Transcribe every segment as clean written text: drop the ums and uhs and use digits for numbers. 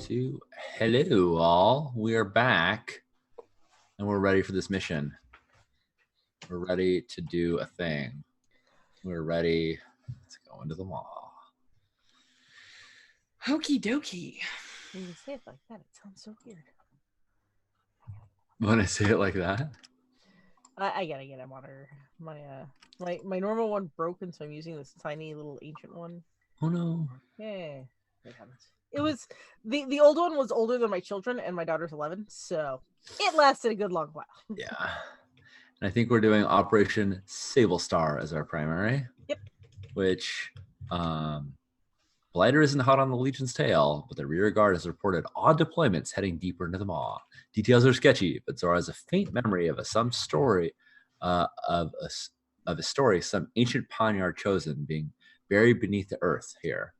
2. Hello, all. We are back, and we're ready for this mission. We're ready to do a thing. We're ready to go into the mall. Hokey dokey. When you say it like that, it sounds so weird. When I say it like that? I gotta get a monitor. My normal one broken, so I'm using this tiny little ancient one. Oh no. Yeah, it happens. It was the old one was older than my children, and my daughter's 11, so it lasted a good long while. Yeah. And I think we're doing Operation Sable Star as our primary. Yep. Which Blighter isn't hot on the Legion's tail, but the rear guard has reported odd deployments heading deeper into the maw. Details are sketchy, but Zora has a faint memory of some story of a story, some ancient poniard chosen being buried beneath the earth here.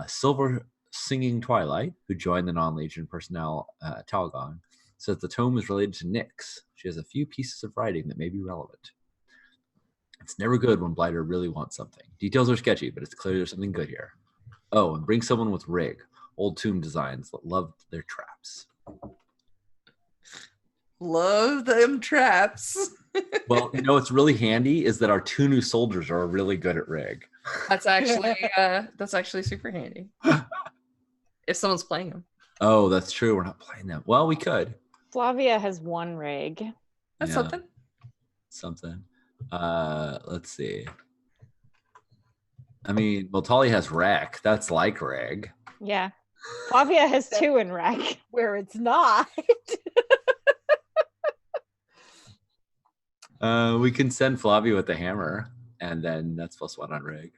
Silver Singing Twilight, who joined the non-Legion personnel at Talgon, says the tome is related to Nyx. She has a few pieces of writing that may be relevant. It's never good when Blighter really wants something. Details are sketchy, but it's clear there's something good here. Oh, and bring someone with rig. Old tomb designs that loved their traps. Love them traps. Well, you know what's really handy is that our 2 new soldiers are really good at rig. That's actually super handy. If someone's playing them. Oh, that's true. We're not playing them. Well, we could. Flavia has 1 rig. That's Yeah. something. Let's see. I mean, well, Tali has Wreck. That's like rig. Yeah. Flavia has 2 in rec. Where it's not. We can send Flavia with the hammer, and then that's +1 on rig.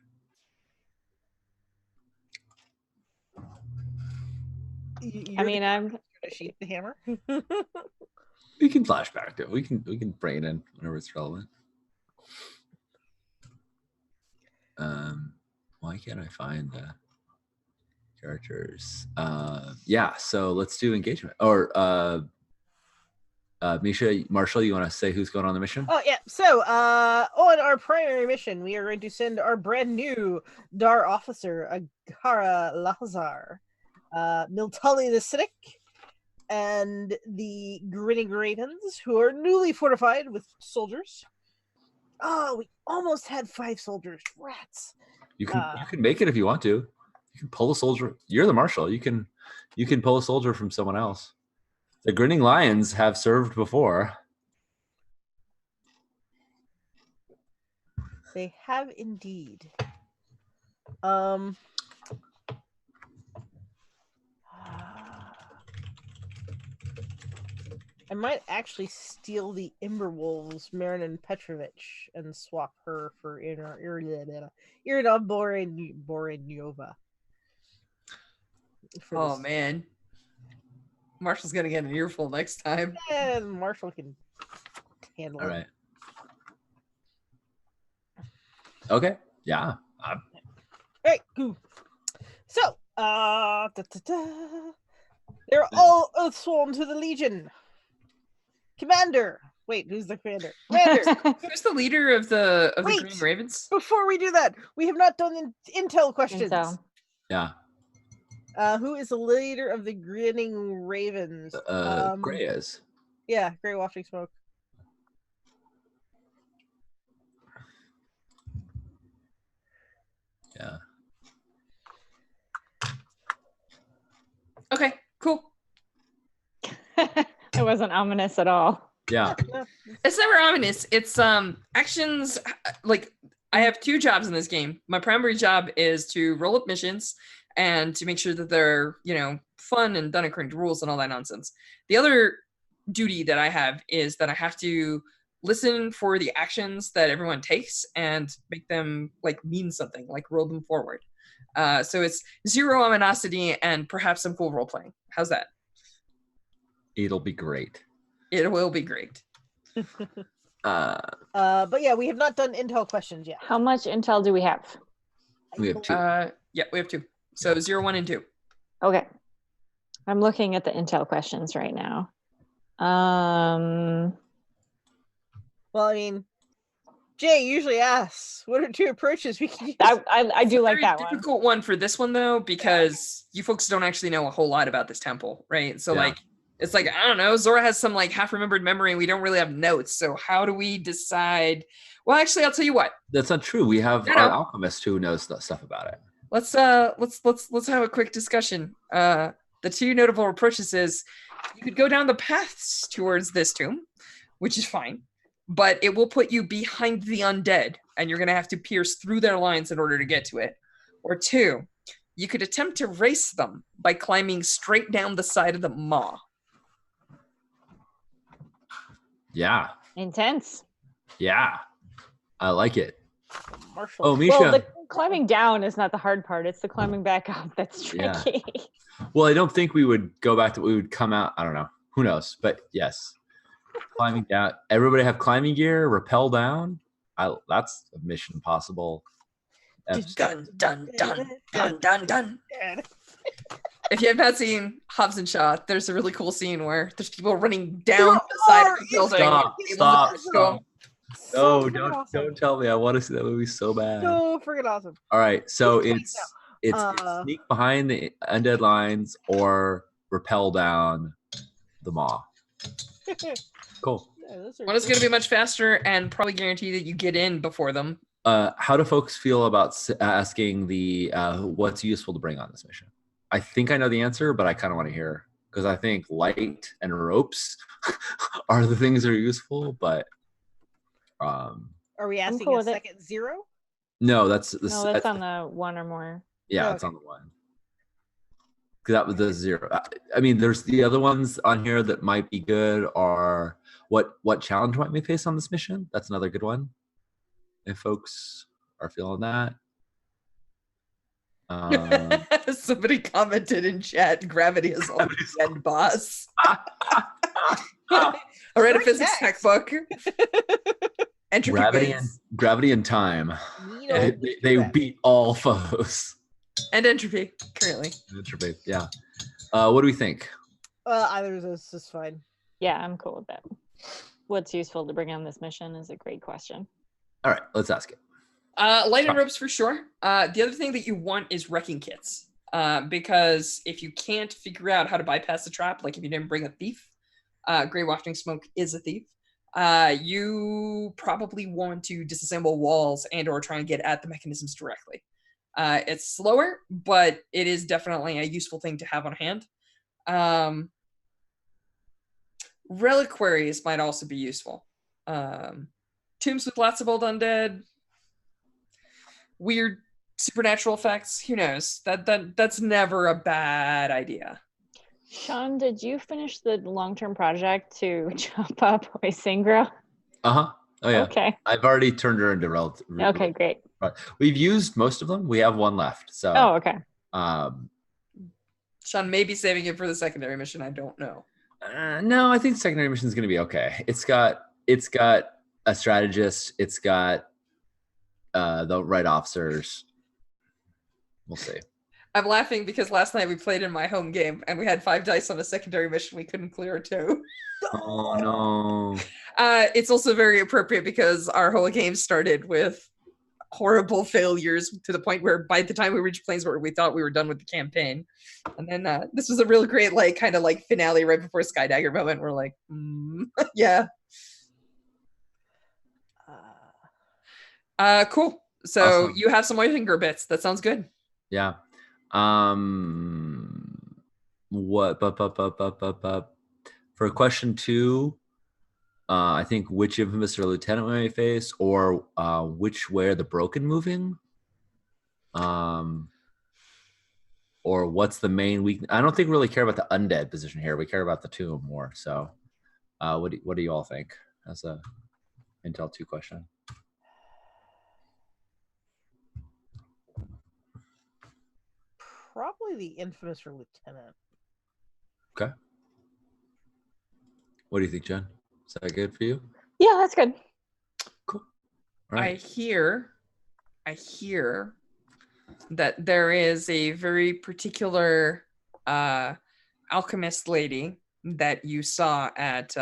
I mean, I'm gonna sheath the hammer. We can flash back to it. We can bring it in whenever it's relevant. Why can't I find the characters? Yeah, so let's do engagement. Or Misha, Marshall, you want to say who's going on the mission? Oh yeah. So on our primary mission, we are going to send our brand new Dar officer, Agara Lahazar, Miltali the Cynic, and the Grinning Ravens, who are newly fortified with soldiers. Oh, we almost had 5 soldiers. Rats. You can make it if you want to. You can pull a soldier. You're the marshal. You can pull a soldier from someone else. The Grinning Lions have served before. They have indeed. I might actually steal the Emberwolves, Marin Petrovich, and swap her for Irina Borenova. Oh man. Marshall's gonna get an earful next time. And Marshall can handle All it. right. Okay. Yeah. All right, cool. So, they're all Oathsworn to the Legion. Commander. Wait, who's the commander? Commander. Who's the leader of the Wait. Green Ravens? Before we do that, we have not done intel questions. Intel. Yeah. Who is the leader of the Grinning Ravens? Gray is. Yeah, Grey Wafting Smoke. Yeah. Okay, cool. It wasn't ominous at all. Yeah. It's never ominous. It's actions. Like, I have 2 jobs in this game. My primary job is to roll up missions and to make sure that they're, fun and done according to rules and all that nonsense. The other duty that I have is that I have to listen for the actions that everyone takes and make them mean something, roll them forward. So it's 0 ominosity and perhaps some cool role playing. How's that? It'll be great. It will be great. But yeah, we have not done intel questions yet. How much intel do we have? We have 2. Yeah, we have 2. So 0, 1, and 2. Okay. I'm looking at the intel questions right now. Well, I mean, Jay usually asks, "What are 2 approaches we can use?" I do like Very that one. difficult one for this one though, because you folks don't actually know a whole lot about this temple, right? So Yeah. like, it's like, I don't know, Zora has some like half-remembered memory and we don't really have notes. So how do we decide? Well, actually, I'll tell you what. That's not true. We have No, our no. alchemist who knows stuff about it. Let's have a quick discussion. The 2 notable approaches is you could go down the paths towards this tomb, which is fine, but it will put you behind the undead, and you're gonna have to pierce through their lines in order to get to it. Or 2, you could attempt to race them by climbing straight down the side of the maw. Yeah. Intense. Yeah. I like it. Marshall. Oh, Misha. Well, the climbing down is not the hard part. It's the climbing back up that's tricky. Yeah. Well, I don't think we would go back to, we would come out. I don't know. Who knows? But yes. Climbing down. Everybody have climbing gear, rappel down. That's a mission possible. Dun, dun, dun, dun, dun, dun. If you have not seen Hobbs and Shaw, there's a really cool scene where there's people running down the side of the building. Stop. No, freaking awesome. don't tell me. I want to see that movie so bad. So freaking awesome. All right, so It's it's sneak behind the undead lines or rappel down the maw. Cool. One is going to be much faster and probably guarantee that you get in before them. How do folks feel about asking the what's useful to bring on this mission? I think I know the answer, but I kind of want to hear, because I think light and ropes are the things that are useful, but Are we asking cool a with it. second 0? no, that's on the 1 or more. yeah, Oh, it's on the 1. 'Cause that was the 0. I mean, there's the other ones on here that might be good. Are what challenge might we face on this mission? That's another good one. If folks are feeling that. Somebody commented in chat, gravity is always the end boss. I read a Great physics text. textbook. Entropy Gravity and time. They beat all foes. and entropy currently. Entropy, yeah. What do we think? Either of those is fine. Yeah, I'm cool with that. What's useful to bring on this mission is a great question. All right, let's ask it. Light and ropes for sure. The other thing that you want is wrecking kits. Because if you can't figure out how to bypass the trap, like if you didn't bring a thief, Grey Wafting Smoke is a thief. You probably want to disassemble walls and or try and get at the mechanisms directly. It's slower, but it is definitely a useful thing to have on hand. Reliquaries might also be useful. Tombs with lots of old undead, weird supernatural effects. Who knows? That's never a bad idea. Sean, did you finish the long-term project to chop up Oisingra? Oh yeah. Okay. I've already turned her into relative. Okay, great. We've used most of them. We have one left. So. Oh, okay. Sean may be saving it for the secondary mission. I don't know. No, I think secondary mission is going to be okay. It's got a strategist. It's got the right officers. We'll see. I'm laughing because last night we played in my home game and we had 5 dice on a secondary mission. We couldn't clear a 2. Oh no. It's also very appropriate because our whole game started with horrible failures to the point where by the time we reached Planeswalker, we thought we were done with the campaign. And then this was a real great kind of finale right before Skydagger moment. We're like, yeah. Cool. So Awesome. You have some Oifinger bits. That sounds good. Yeah. What? For question 2, I think which infamous or lieutenant we may face, or which way are the broken moving, or what's the main weakness? I don't think we really care about the undead position here. We care about the tomb more. So, what do you all think? That's a Intel 2 question. Probably the infamous or lieutenant. Okay. What do you think, Jen? Is that good for you? Yeah, that's good. Cool. All right. I hear that there is a very particular alchemist lady that you saw at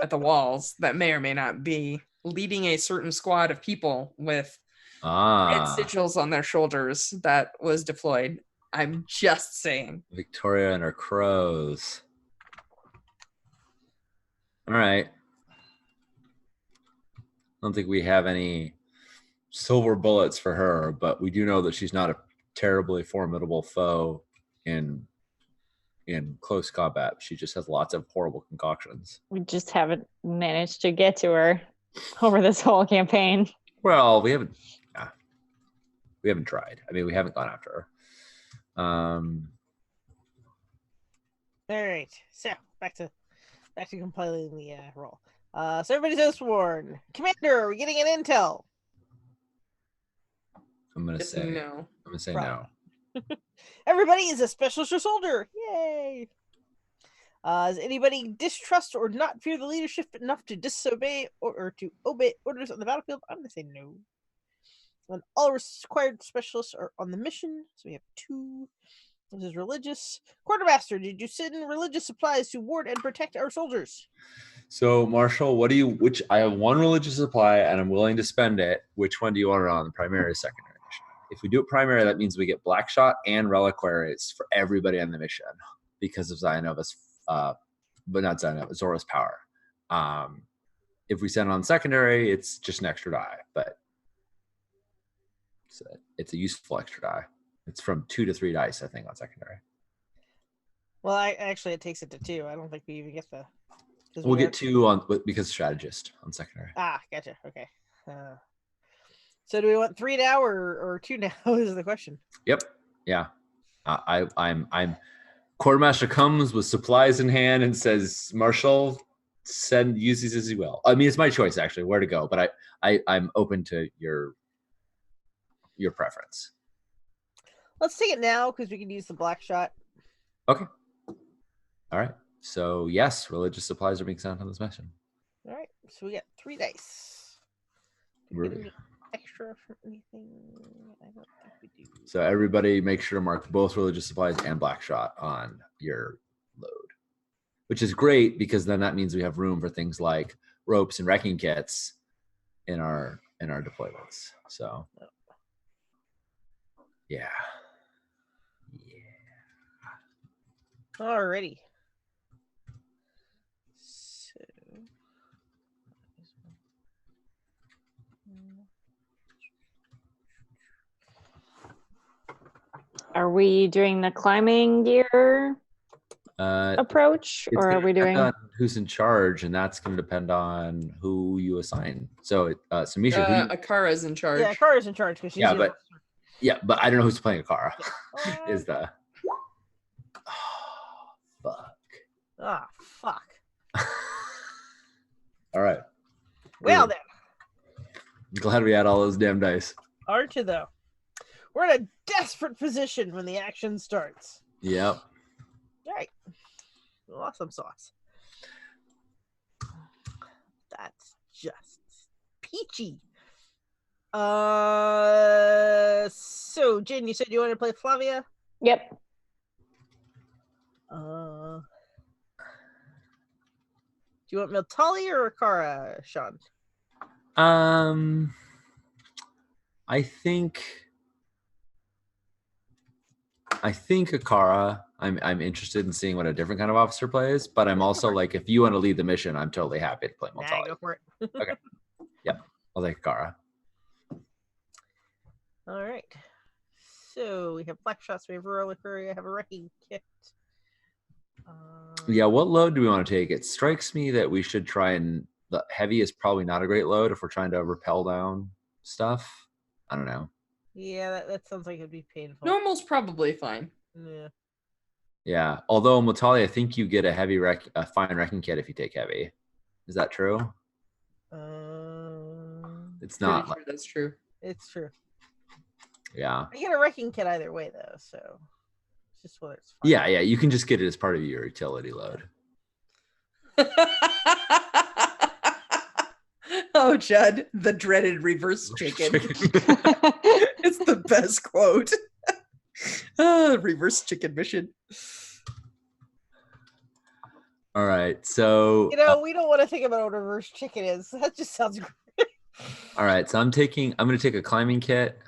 at the walls that may or may not be leading a certain squad of people with red sigils on their shoulders that was deployed. I'm just saying. Victoria and her crows. All right. I don't think we have any silver bullets for her, but we do know that she's not a terribly formidable foe in close combat. She just has lots of horrible concoctions. We just haven't managed to get to her over this whole campaign. Well, we haven't tried. I mean, we haven't gone after her. All right. So back to compiling the roll. So everybody's oath sworn. Commander, are we getting an intel? I'm gonna Just say no. I'm gonna say Probably. no. Everybody is a specialist or soldier. Yay! Does anybody distrust or not fear the leadership enough to disobey or to obey orders on the battlefield? I'm gonna say no. And all required specialists are on the mission. So we have 2. This is religious. Quartermaster, did you send religious supplies to ward and protect our soldiers? So, Marshall, which I have 1 religious supply and I'm willing to spend it. Which one do you want it on, the primary or secondary mission? If we do it primary, that means we get black shot and reliquaries for everybody on the mission because of Zionova's, but not Zionova, Zora's power. If we send it on secondary, it's just an extra die, but it's a useful extra die. It's from 2 to 3 dice, I think, on secondary. Well, actually, it takes it to 2. I don't think we even get the. We'll get 2 on because strategist on secondary. Ah, gotcha. Okay. So do we want 3 now or 2 now? Is the question. Yep. Yeah. I'm. Quartermaster comes with supplies in hand and says, "Marshall, use these as you will." I mean, it's my choice actually where to go, but I'm open to your preference. Let's take it now because we can use the black shot. Okay. All right. So yes, religious supplies are being sent on this mission. All right. So we got 3 dice. Really? Extra for anything? I don't think we do. So everybody make sure to mark both religious supplies and black shot on your load, which is great because then that means we have room for things like ropes and wrecking kits in our deployments. So yeah. Alrighty. So Are we doing the climbing gear approach, or are we doing who's in charge? And that's going to depend on who you assign. So, so Misha, Akara's in charge. yeah, Akara's in charge because she's but I don't know who's playing Akara. Yeah. Is the fuck. All right. Well Really. then, I'm glad we had all those damn dice. aren't you though? We're in a desperate position when the action starts. Yep. All right. Awesome sauce. That's just peachy. So Jen, you said you wanted to play Flavia? Yep. Do you want Miltali or Akara, Sean? I think Akara. I'm interested in seeing what a different kind of officer plays, but I'm also like, if you want to lead the mission, I'm totally happy to play Nah, Miltali. go for it. Okay. Yep. I'll take Akara. All right. So we have black shots, we have reliquary, I have a wrecking kit. Yeah, what load do we want to take? It strikes me that we should try and the heavy is probably not a great load if we're trying to rappel down stuff. I don't know. Yeah, that sounds like it'd be painful. Normal's probably fine. Yeah. Yeah. Although Motali, I think you get a fine wrecking kit if you take heavy. Is that true? It's Pretty not. sure that's true. It's true. Yeah. I get a wrecking kit either way though, so it's just whether it's fine. Yeah. You can just get it as part of your utility load. Oh, Judd, the dreaded reverse chicken. It's the best quote. Reverse chicken mission. All right. So We don't want to think about what a reverse chicken is. That just sounds great. all right. So I'm going to take a climbing kit.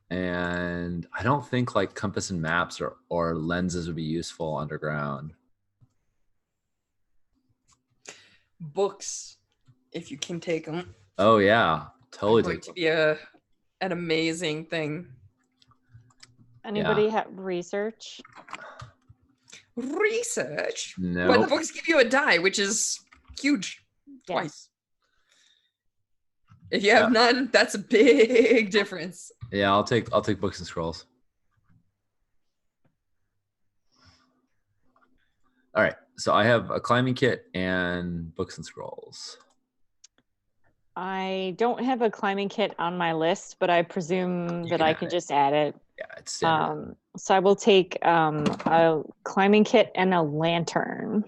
And I don't think like compass and maps or lenses would be useful underground. Books, if you can take them, Oh yeah, totally. going to be an amazing thing. Anybody have research? Research? No. But the books give you a die, which is huge. Yes. Twice. If you have none, that's a big difference. Yeah, I'll take books and scrolls. All right. So I have a climbing kit and books and scrolls. I don't have a climbing kit on my list, but I presume You that can I add can it. just add it. Yeah, it's standard. So I will take a climbing kit and a lantern.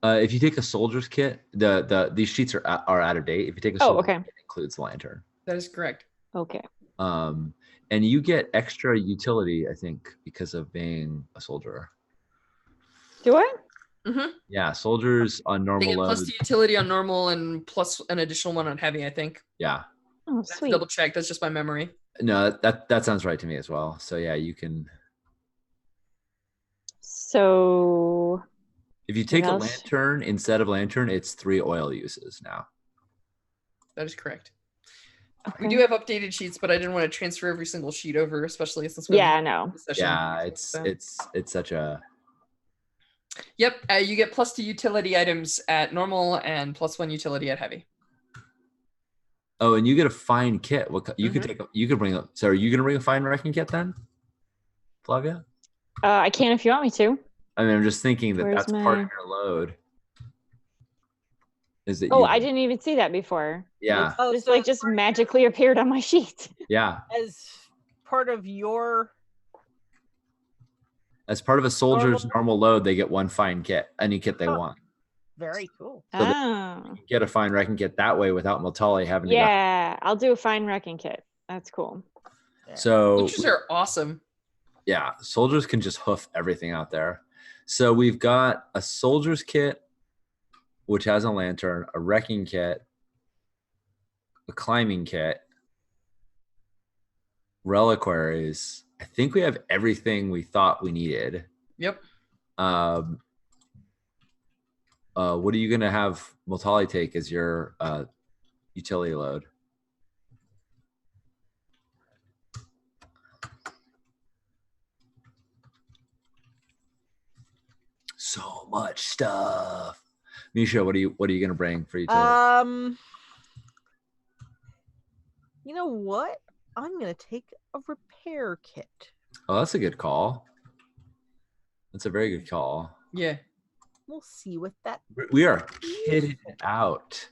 If you take a soldier's kit, these sheets are out of date. If you take a soldier's kit, it includes the lantern. That is correct. Okay. And you get extra utility, I think, because of being a soldier. Do I? Mm-hmm. Yeah, soldiers on They normal get load. plus the utility on normal and plus an additional one on heavy, I think. Yeah. Oh, That's sweet. double check. That's just my memory. No, that sounds right to me as well. So yeah, you can. So If you take a else? lantern instead of lantern, it's 3 oil uses now. That is correct. Okay. We do have updated sheets, but I didn't want to transfer every single sheet over, especially since we Yeah, I know. Yeah, it's such a. Yep, you get plus 2 utility items at normal and plus 1 utility at heavy. Oh, and you get a fine kit. What you could take? You could bring up. So, are you gonna bring a fine wrecking kit then, Flavia? I can if you want me to. I mean, I'm just thinking that Where's that's part of my- your load. Is that? Oh, you, I didn't even see that before. Yeah. Oh, This so like just magically appeared on my sheet. Yeah. as part of your As part of a soldier's normal load, they get 1 fine kit, any kit they want. very cool. So they Oh. get a fine wrecking kit that way without Multali having to go. Yeah, I'll do a fine wrecking kit. That's cool. So Soldiers are awesome. yeah, soldiers can just hoof everything out there. So we've got a soldier's kit, which has a lantern, a wrecking kit, a climbing kit, reliquaries. I think we have everything we thought we needed. Yep. What are you gonna have Multali take as your utility load? So much stuff. Misha, what are you gonna bring for utility? You know what? I'm gonna take a repair kit. Oh, that's a good call. That's a very good call. Yeah. We'll see what that. We are kitted out.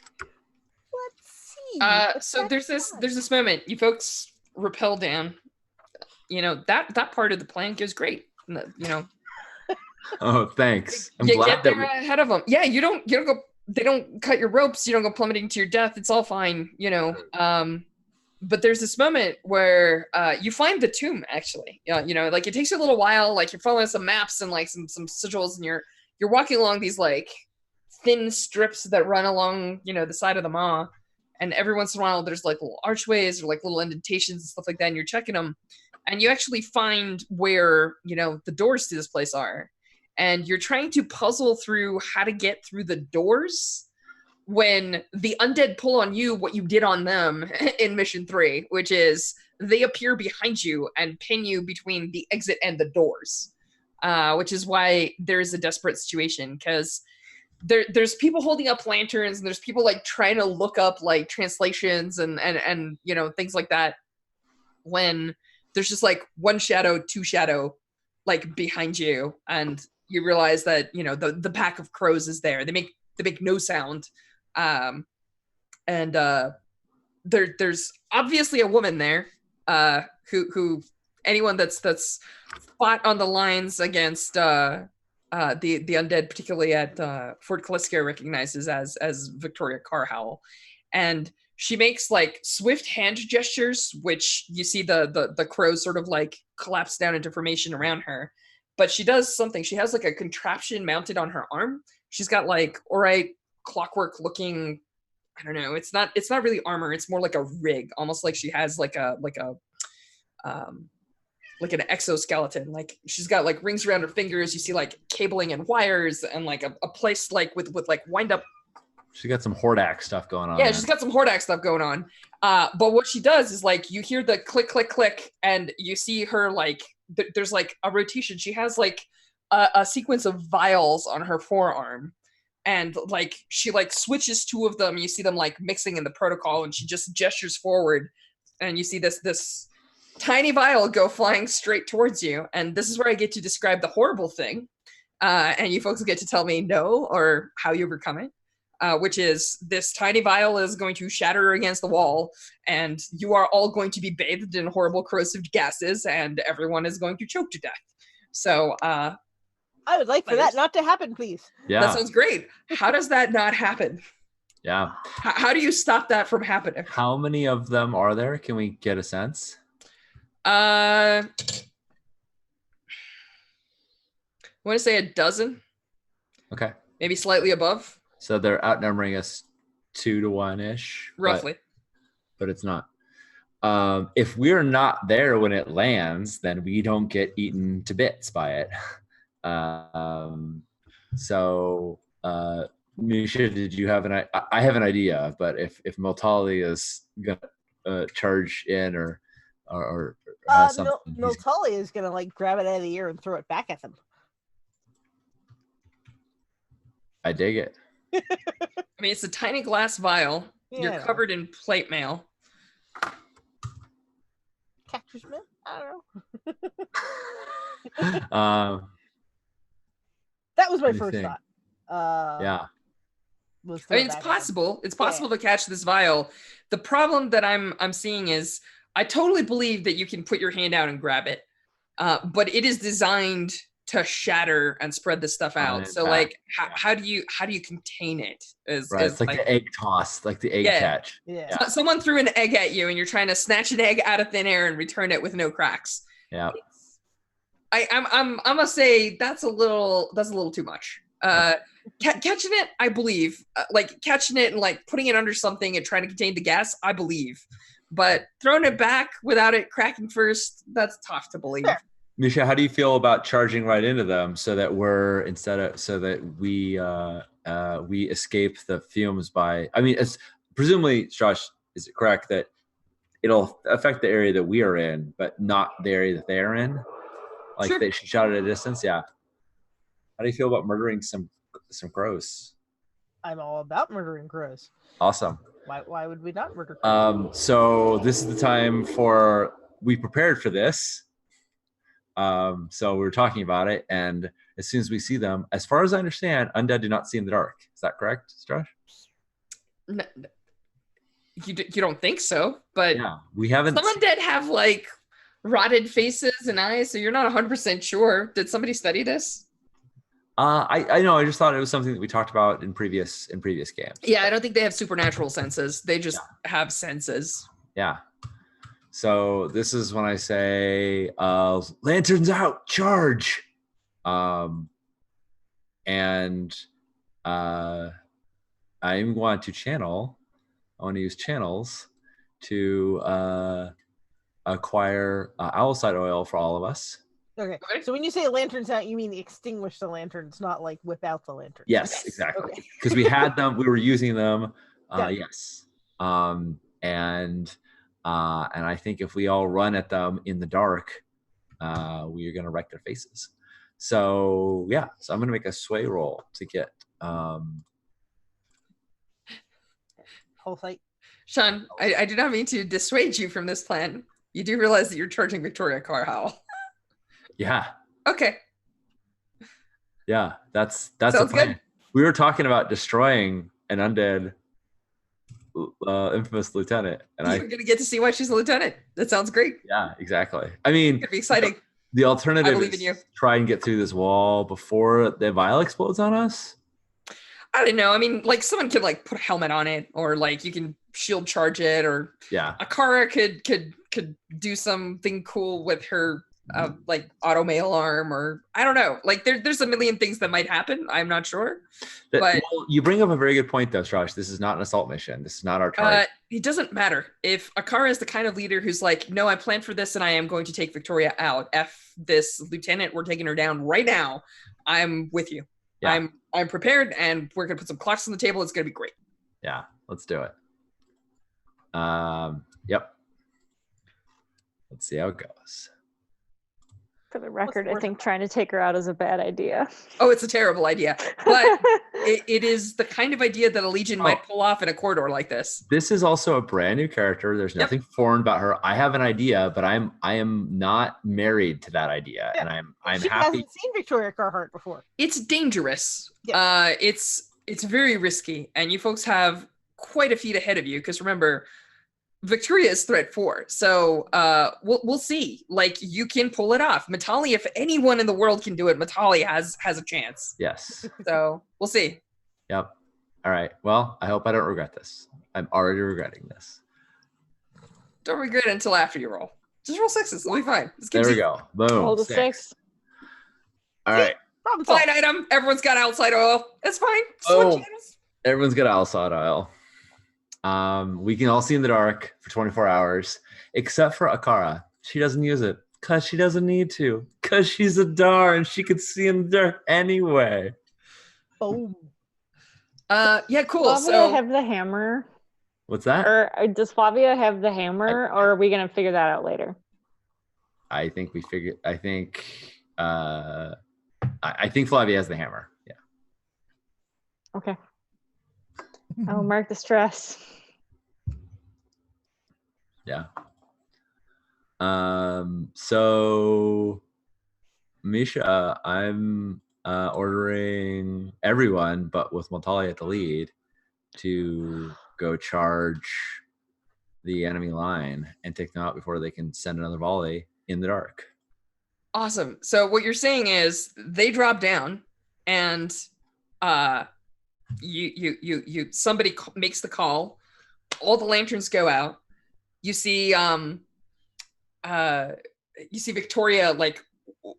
Let's see. So there's this moment. You folks rappel down. You know, that part of the plan goes great. You know. Oh, thanks. I'm you glad get that there ahead of them. Yeah, you don't go. They don't cut your ropes. You don't go plummeting to your death. It's all fine. You know. But there's this moment where you find the tomb. Actually, you know, like it takes you a little while. Like you're following some maps and like some sigils, and you're walking along these like thin strips that run along, you know, the side of the maw. And every once in a while, there's like little archways or like little indentations and stuff like that. And you're checking them, and you actually find where, you know, the doors to this place are. And you're trying to puzzle through how to get through the doors when the undead pull on you what you did on them in mission 3, which is they appear behind you and pin you between the exit and the doors, which is why there's a desperate situation, because there's people holding up lanterns and there's people like trying to look up like translations and you know, things like that, when there's just like 1 shadow, 2 shadow like behind you, and you realize that, you know, the pack of crows is there. They make no sound. There's obviously a woman there, who anyone that's fought on the lines against the undead, particularly at Fort Kaliska, recognizes as Victoria Carhowl. and she makes like swift hand gestures, which you see the crows sort of like collapse down into formation around her. But she does something. She has like a contraption mounted on her arm. She's got like orite clockwork looking. I don't know. It's not really armor. It's more like a rig, almost like she has like an exoskeleton. Like she's got like rings around her fingers. You see like cabling and wires and like a place like with like wind up. She got some Hordak stuff going on. Yeah, she's got some Hordak stuff going on. But what she does is like you hear the click, click, click, and you see her like there's like a rotation. She has like a sequence of vials on her forearm, and like she like switches two of them. You see them like mixing in the protocol, and she just gestures forward, and you see this tiny vial go flying straight towards you. And this is where I get to describe the horrible thing, and you folks get to tell me no or how you overcome it. Which is this tiny vial is going to shatter against the wall, and you are all going to be bathed in horrible corrosive gases, and everyone is going to choke to death. So, I would like for that not to happen, please. Yeah. That sounds great. How does that not happen? Yeah. How do you stop that from happening? How many of them are there? Can we get a sense? I want to say a dozen. Okay. Maybe slightly above. So they're outnumbering us 2-to-1-ish. Roughly. But it's not. If we're not there when it lands, then we don't get eaten to bits by it. Misha, did you have I have an idea, but if Miltali is gonna charge in or has something, Miltali is gonna like grab it out of the air and throw it back at them. I dig it. I mean, it's a tiny glass vial. Yeah, You're covered in plate mail. Catcher's mitt? I don't know. That was my first thought. Yeah. I mean, it's possible. It's possible to catch this vial. The problem that I'm seeing is I totally believe that you can put your hand out and grab it, but it is designed to shatter and spread this stuff out. So like, how do you contain it? It's like the egg toss, like the egg catch. Yeah. Someone threw an egg at you, and you're trying to snatch an egg out of thin air and return it with no cracks. Yeah. I'm gonna say that's a little too much. Catching it, I believe. Like catching it and like putting it under something and trying to contain the gas, I believe. But throwing it back without it cracking first, that's tough to believe. Sure. Misha, how do you feel about charging right into them so that we escape the fumes by? I mean, it's presumably, Josh, is it correct that it'll affect the area that we are in, but not the area that they are in? Like Sure. They shot at a distance, yeah. How do you feel about murdering some crows? I'm all about murdering crows. Awesome. Why would we not murder crows? So this is the time we prepared for this. So we were talking about it, and as soon as we see them, as far as I understand, undead do not see in the dark. Is that correct, Josh? No, you don't think so, but Yeah, we haven't. some undead have like rotted faces and eyes, so you're not 100% sure. Did somebody study this? I know. I just thought it was something that we talked about in previous games. Yeah, I don't think they have supernatural senses. They just have senses. Yeah. So this is when I say, lanterns out, charge. And I'm going to channel. I want to use channels to acquire owlside oil for all of us. Okay. So when you say lanterns out, you mean extinguish the lanterns, not like whip out the lanterns. Yes, exactly. Okay. Because we had them, we were using them. Yeah. Yes. And I think if we all run at them in the dark, we are going to wreck their faces. So yeah, so I'm going to make a sway roll to get. Whole site. Sean, I do not mean to dissuade you from this plan. You do realize that you're charging Victoria Carhowl. Yeah. Okay. Yeah, that's the Sounds plan. good. We were talking about destroying an undead infamous lieutenant, and You're gonna get to see why she's a lieutenant. That sounds great. yeah, exactly. I mean, It's gonna be exciting. the alternative I believe is in you. try and get through this wall before the vial explodes on us. I don't know. I mean, like someone could like put a helmet on it, or like you can shield charge it, or Yeah. Akara could do something cool with her like auto mail arm, or I don't know. Like there's a million things that might happen. I'm not sure. But Well, you bring up a very good point, though, Strash. This is not an assault mission. This is not our target. it doesn't matter. If Akara is the kind of leader who's like, no, I planned for this and I am going to take Victoria out. F this lieutenant, we're taking her down right now. I'm with you. Yeah. I'm prepared, and we're gonna put some clocks on the table. It's gonna be great. Yeah, let's do it. Yep. Let's see how it goes. For the record, I worst think trying to take her out is a bad idea. Oh, it's a terrible idea, but it is the kind of idea that a Legion might pull off in a corridor like this. This is also a brand new character. There's nothing foreign about her. I have an idea, but I am not married to that idea, and I'm She happy. hasn't seen Victoria Carhart before. It's dangerous. Yeah. It's very risky, and you folks have quite a feat ahead of you. Because remember, Victoria is threat 4, so we'll see. Like, you can pull it off. Matali, if anyone in the world can do it, Matali has a chance. Yes. So we'll see. Yep. All right. Well, I hope I don't regret this. I'm already regretting this. Don't regret it until after you roll. Just roll 6s. It'll be fine. There we go. Boom. Roll the 6. All right. Problem solved. Fine item. Everyone's got outside oil. It's fine. Switch Oh. channels. Everyone's got outside oil. We can all see in the dark for 24 hours, except for Akara. She doesn't use it because she doesn't need to, because she's a Dar and she could see in the dark anyway. Boom. Yeah, cool. Flavia So have the hammer, What's that? or does Flavia have the hammer, or are we gonna figure that out later? I think we figured. I think Flavia has the hammer. Yeah. Okay. I'll mark the stress. Yeah. So Misha, I'm ordering everyone, but with Matali at the lead, to go charge the enemy line and take them out before they can send another volley in the dark. awesome. So what you're saying is they drop down, and you somebody makes the call. All the lanterns go out. You see Victoria like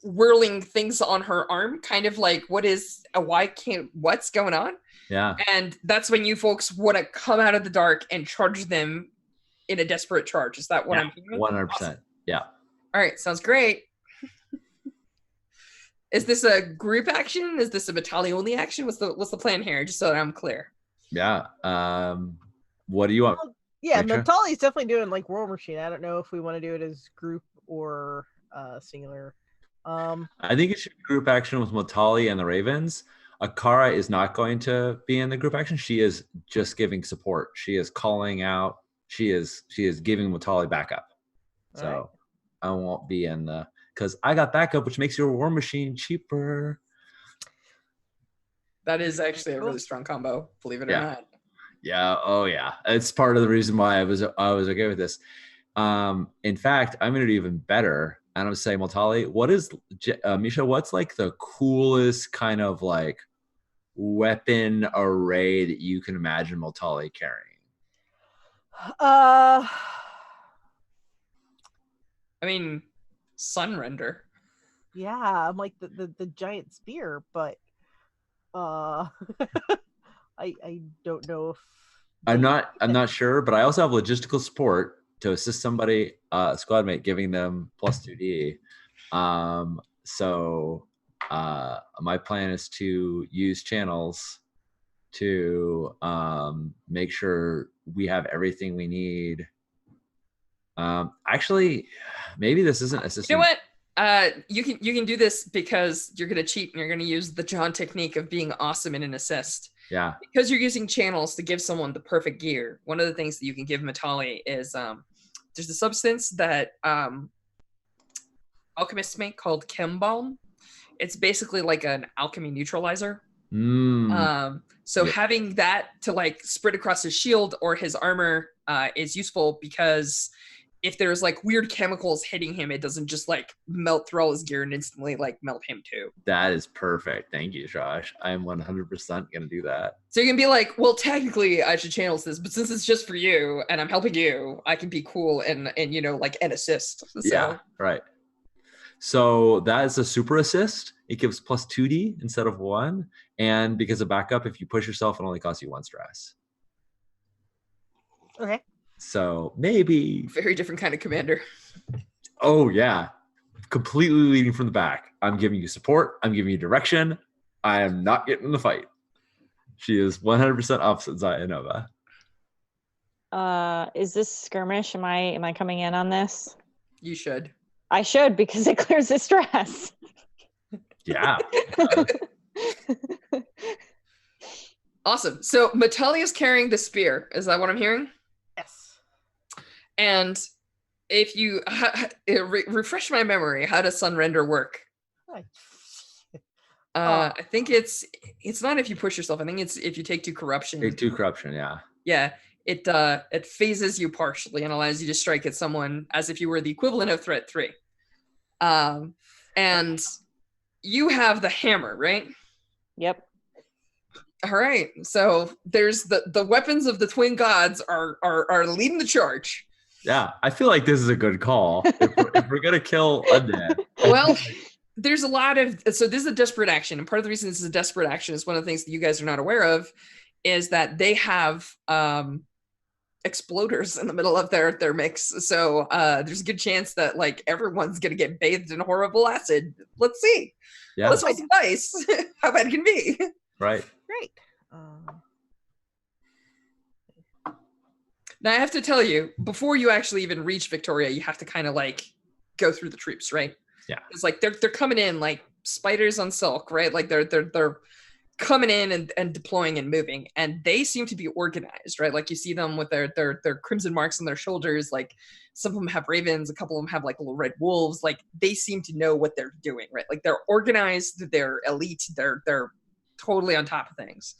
whirling things on her arm, kind of like, what's going on? Yeah. And that's when you folks want to come out of the dark and charge them in a desperate charge. Is that what I'm hearing? 100%. Awesome. Yeah. All right, sounds great. Is this a group action? Is this a battalion only action? What's the plan here? Just so that I'm clear. Yeah. What do you want? Yeah, Rachel? Natali's definitely doing like War Machine. I don't know if we want to do it as group or singular. I think it should be group action with Matali and the Ravens. Akara is not going to be in the group action. She is just giving support. She is calling out. She is giving Matali backup. So All right. I won't be in the, because I got backup, which makes your War Machine cheaper. That is actually a really strong combo, believe it or Yeah. not. Yeah. Oh yeah. It's part of the reason why I was okay with this. In fact, I'm going to do even better. And I'm going to say, Matali, what is, Misha, what's like the coolest kind of like weapon array that you can imagine Matali carrying? I mean, Sunrender. Yeah, I'm like the giant spear, but I don't know if I'm not sure, but I also have logistical support to assist somebody, squad mate, giving them plus 2D. So my plan is to use channels to make sure we have everything we need. Actually, maybe this isn't assisting. You know what? You can do this because you're gonna cheat and you're gonna use the John technique of being awesome in an assist. Yeah. Because you're using channels to give someone the perfect gear. One of the things that you can give Matali is there's a substance that alchemists make called chem balm. It's basically like an alchemy neutralizer. So Yeah. having that to like spread across his shield or his armor is useful because if there's like weird chemicals hitting him, it doesn't just like melt through all his gear and instantly like melt him too. That is perfect. Thank you, Josh. I am 100% going to do that. So you can be like, well, technically I should channel this, but since it's just for you and I'm helping you, I can be cool and you know, like an assist. So. Yeah, right. So that is a super assist. It gives plus 2d instead of 1. And because of backup, if you push yourself, it only costs you 1 stress. Okay. So maybe. Very different kind of commander. Oh, yeah. Completely leading from the back. I'm giving you support. I'm giving you direction. I am not getting in the fight. She is 100% opposite Zayanova. Is this skirmish? Am I coming in on this? You should. I should, because it clears the stress. Yeah. Awesome. So Matali is carrying the spear. Is that what I'm hearing? Yes. And if you refresh my memory, how does Sunrender work? I think it's not if you push yourself. I think it's if you take 2 corruption. Take 2 corruption, yeah. Yeah. It phases you partially and allows you to strike at someone as if you were the equivalent of threat 3. And you have the hammer, right? Yep. All right. So there's the weapons of the twin gods are leading the charge. Yeah, I feel like this is a good call. If we're gonna kill undead. Well, there's a lot of so this is a desperate action, and part of the reason this is a desperate action is one of the things that you guys are not aware of is that they have exploders in the middle of their mix. So there's a good chance that like everyone's gonna get bathed in horrible acid. Let's see. Yeah. Let's roll some dice. How bad it can be. Right. Great. Now I have to tell you, before you actually even reach Victoria, you have to kind of like go through the troops, right? Yeah. It's like they're coming in like spiders on silk, right? Like they're coming in and deploying and moving, and they seem to be organized, right? Like you see them with their crimson marks on their shoulders. Like some of them have ravens, a couple of them have like little red wolves. Like they seem to know what they're doing, right? Like they're organized, they're elite, they're totally on top of things.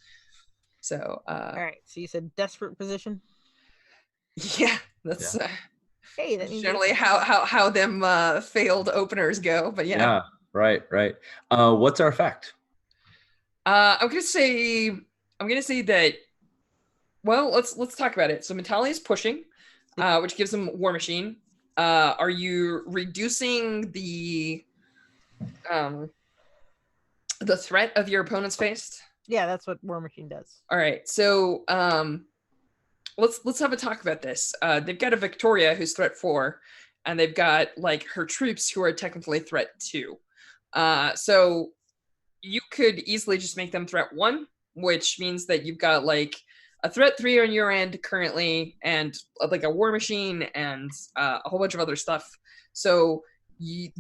So all right. So you said desperate position. yeah, that's Hey, that means generally how them failed openers go. But yeah. Yeah. Right. What's our effect? I'm gonna say that. Well, let's talk about it. So Matali is pushing, which gives him War Machine. Are you reducing the threat of your opponent's face? Yeah, that's what War Machine does. All right. So let's have a talk about this. They've got a Victoria who's threat 4, and they've got like her troops who are technically threat 2. So you could easily just make them threat 1, which means that you've got like a threat 3 on your end currently, and like a War Machine and a whole bunch of other stuff. So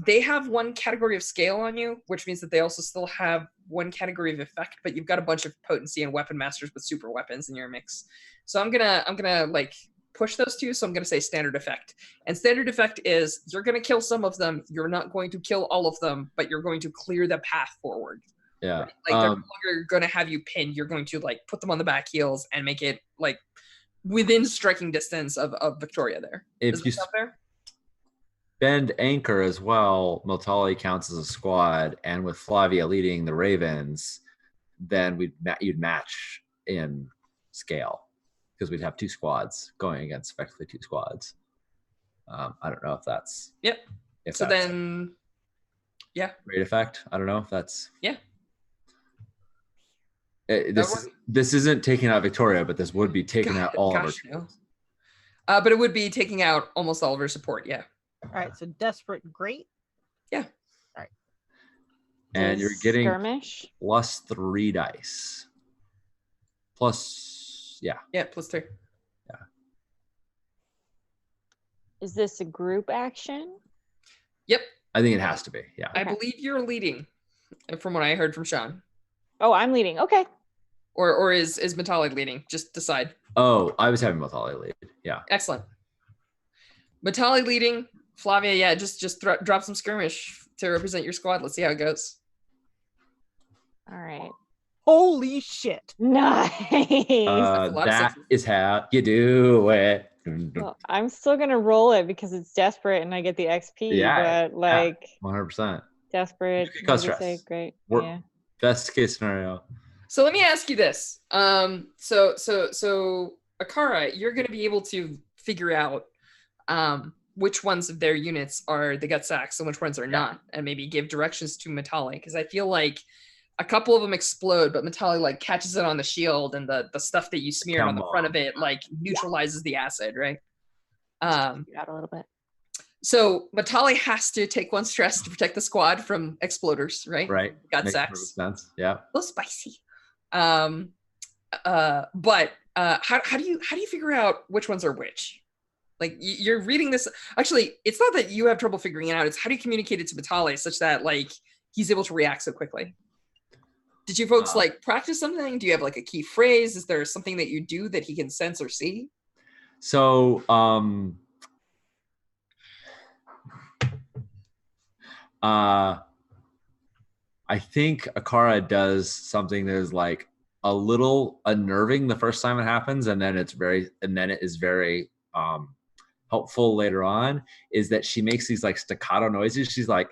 they have 1 category of scale on you, which means that they also still have 1 category of effect, but you've got a bunch of potency and weapon masters with super weapons in your mix. So I'm gonna like push those 2. So I'm gonna say standard effect. And standard effect is you're gonna kill some of them. You're not going to kill all of them, but you're going to clear the path forward. Yeah. Right? Like they're no longer gonna have you pinned. You're going to like put them on the back heels and make it like within striking distance of Victoria there. If you there? bend anchor as well, Motali counts as a squad, and with Flavia leading the Ravens, then you'd match in scale because we'd have 2 squads going against effectively 2 squads. I don't know if that's So then, yeah, great effect. I don't know if that's This this isn't taking out Victoria, but this would be taking out all of her. No. But it would be taking out almost all of her support. Yeah. All right. So desperate, great. Yeah. All right. And you're getting skirmish plus 3 dice. Plus, yeah. Yeah, plus 3. Yeah. Is this a group action? Yep. I think it has to be. Yeah. I believe you're leading, from what I heard from Sean. Oh, I'm leading. Okay. Or is Matali leading? Just decide. Oh, I was having Matali lead. Yeah. Excellent. Matali leading. Flavia, yeah, just drop some skirmish to represent your squad. Let's see how it goes. All right. Holy shit. Nice. a lot of That sixes. is how you do it. Well, I'm still gonna roll it because it's desperate and I get the XP. Yeah, But like 100%. desperate, You can cause maybe stress. say great. We're- Yeah. Best case scenario. So let me ask you this. So Akara, you're going to be able to figure out which ones of their units are the gut sacks and which ones are not, and maybe give directions to Matali, because I feel like a couple of them explode, but Matali like catches it on the shield, and the stuff that you smeared on the front of it like neutralizes the acid, right? Out a little bit. So Matali has to take one stress to protect the squad from exploders, right? Right. Gut Makes sacks. perfect sense. Yeah. A little spicy. But how do you figure out which ones are which? Like you're reading this. Actually, it's not that you have trouble figuring it out. It's how do you communicate it to Matali such that like he's able to react so quickly? Did you folks like practice something? Do you have like a key phrase? Is there something that you do that he can sense or see? So, I think Akara does something that is like a little unnerving the first time it happens, and then it is very helpful later on. Is that she makes these like staccato noises? She's like,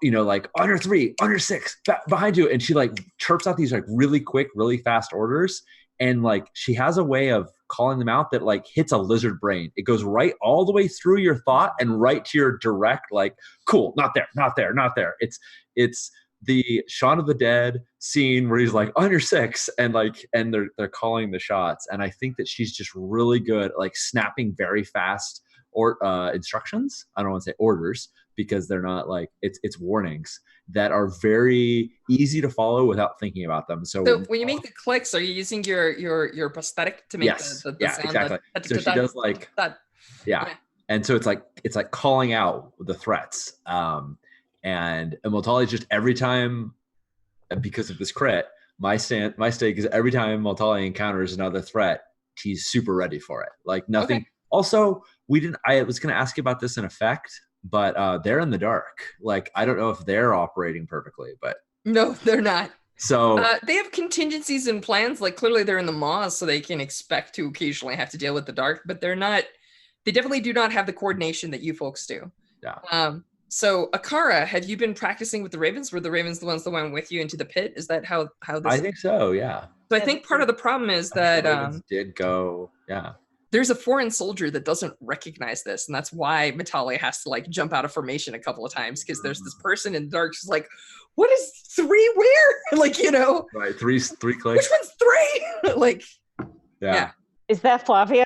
like under 3, under 6, behind you, and she like chirps out these like really quick, really fast orders, and like she has a way of calling them out that like hits a lizard brain. It goes right all the way through your thought and right to your direct like, cool, not there, not there, not there. It's the Shaun of the Dead scene where he's like under 6 and they're calling the shots. And I think that she's just really good at like snapping very fast or instructions. I don't want to say orders because they're not like it's warnings that are very easy to follow without thinking about them. So when you make the clicks, are you using your prosthetic to make yes, the yeah, sound? exactly. So she does like yeah. And so it's like calling out the threats. And Multali just every time, because of this crit, my stake is every time Multali encounters another threat, he's super ready for it. Like nothing. Okay. Also, I was going to ask you about this in effect, but they're in the dark. Like I don't know if they're operating perfectly, but no, they're not. So they have contingencies and plans. Like clearly they're in the maws, so they can expect to occasionally have to deal with the dark, but they're not. They definitely do not have the coordination that you folks do. Yeah. So Akara, have you been practicing with the Ravens? Were the Ravens the ones that went with you into the pit? Is that how this? I think so. Yeah. So I think part of the problem is that Ravens did go. Yeah. There's a foreign soldier that doesn't recognize this, and that's why Matali has to like jump out of formation a couple of times because there's this person in the dark who's like, "What is 3 where?" Like Right, three clicks. Which one's 3? Like, yeah. Is that Flavia?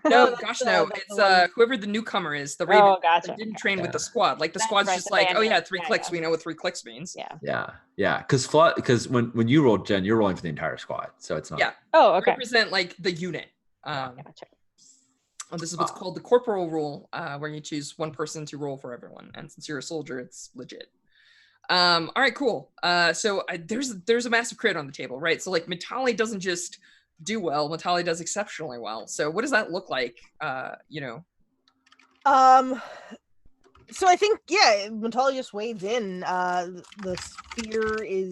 No, gosh, no. It's whoever the newcomer is. The Raven gotcha. didn't train with the squad. Like the squad's right, just like, oh yeah, 3 clicks. We know what 3 clicks means. Yeah. Because when you roll, Jen, you're rolling for the entire squad, so it's not. Yeah. Oh, okay. Represent like the unit. Gotcha. This is what's called the corporal rule, where you choose one person to roll for everyone, and since you're a soldier, it's legit. All right, cool. So there's a massive crit on the table, right? So like Matali doesn't just do well, Matali does exceptionally well. So what does that look like? So I think Matali just wades in. The spear is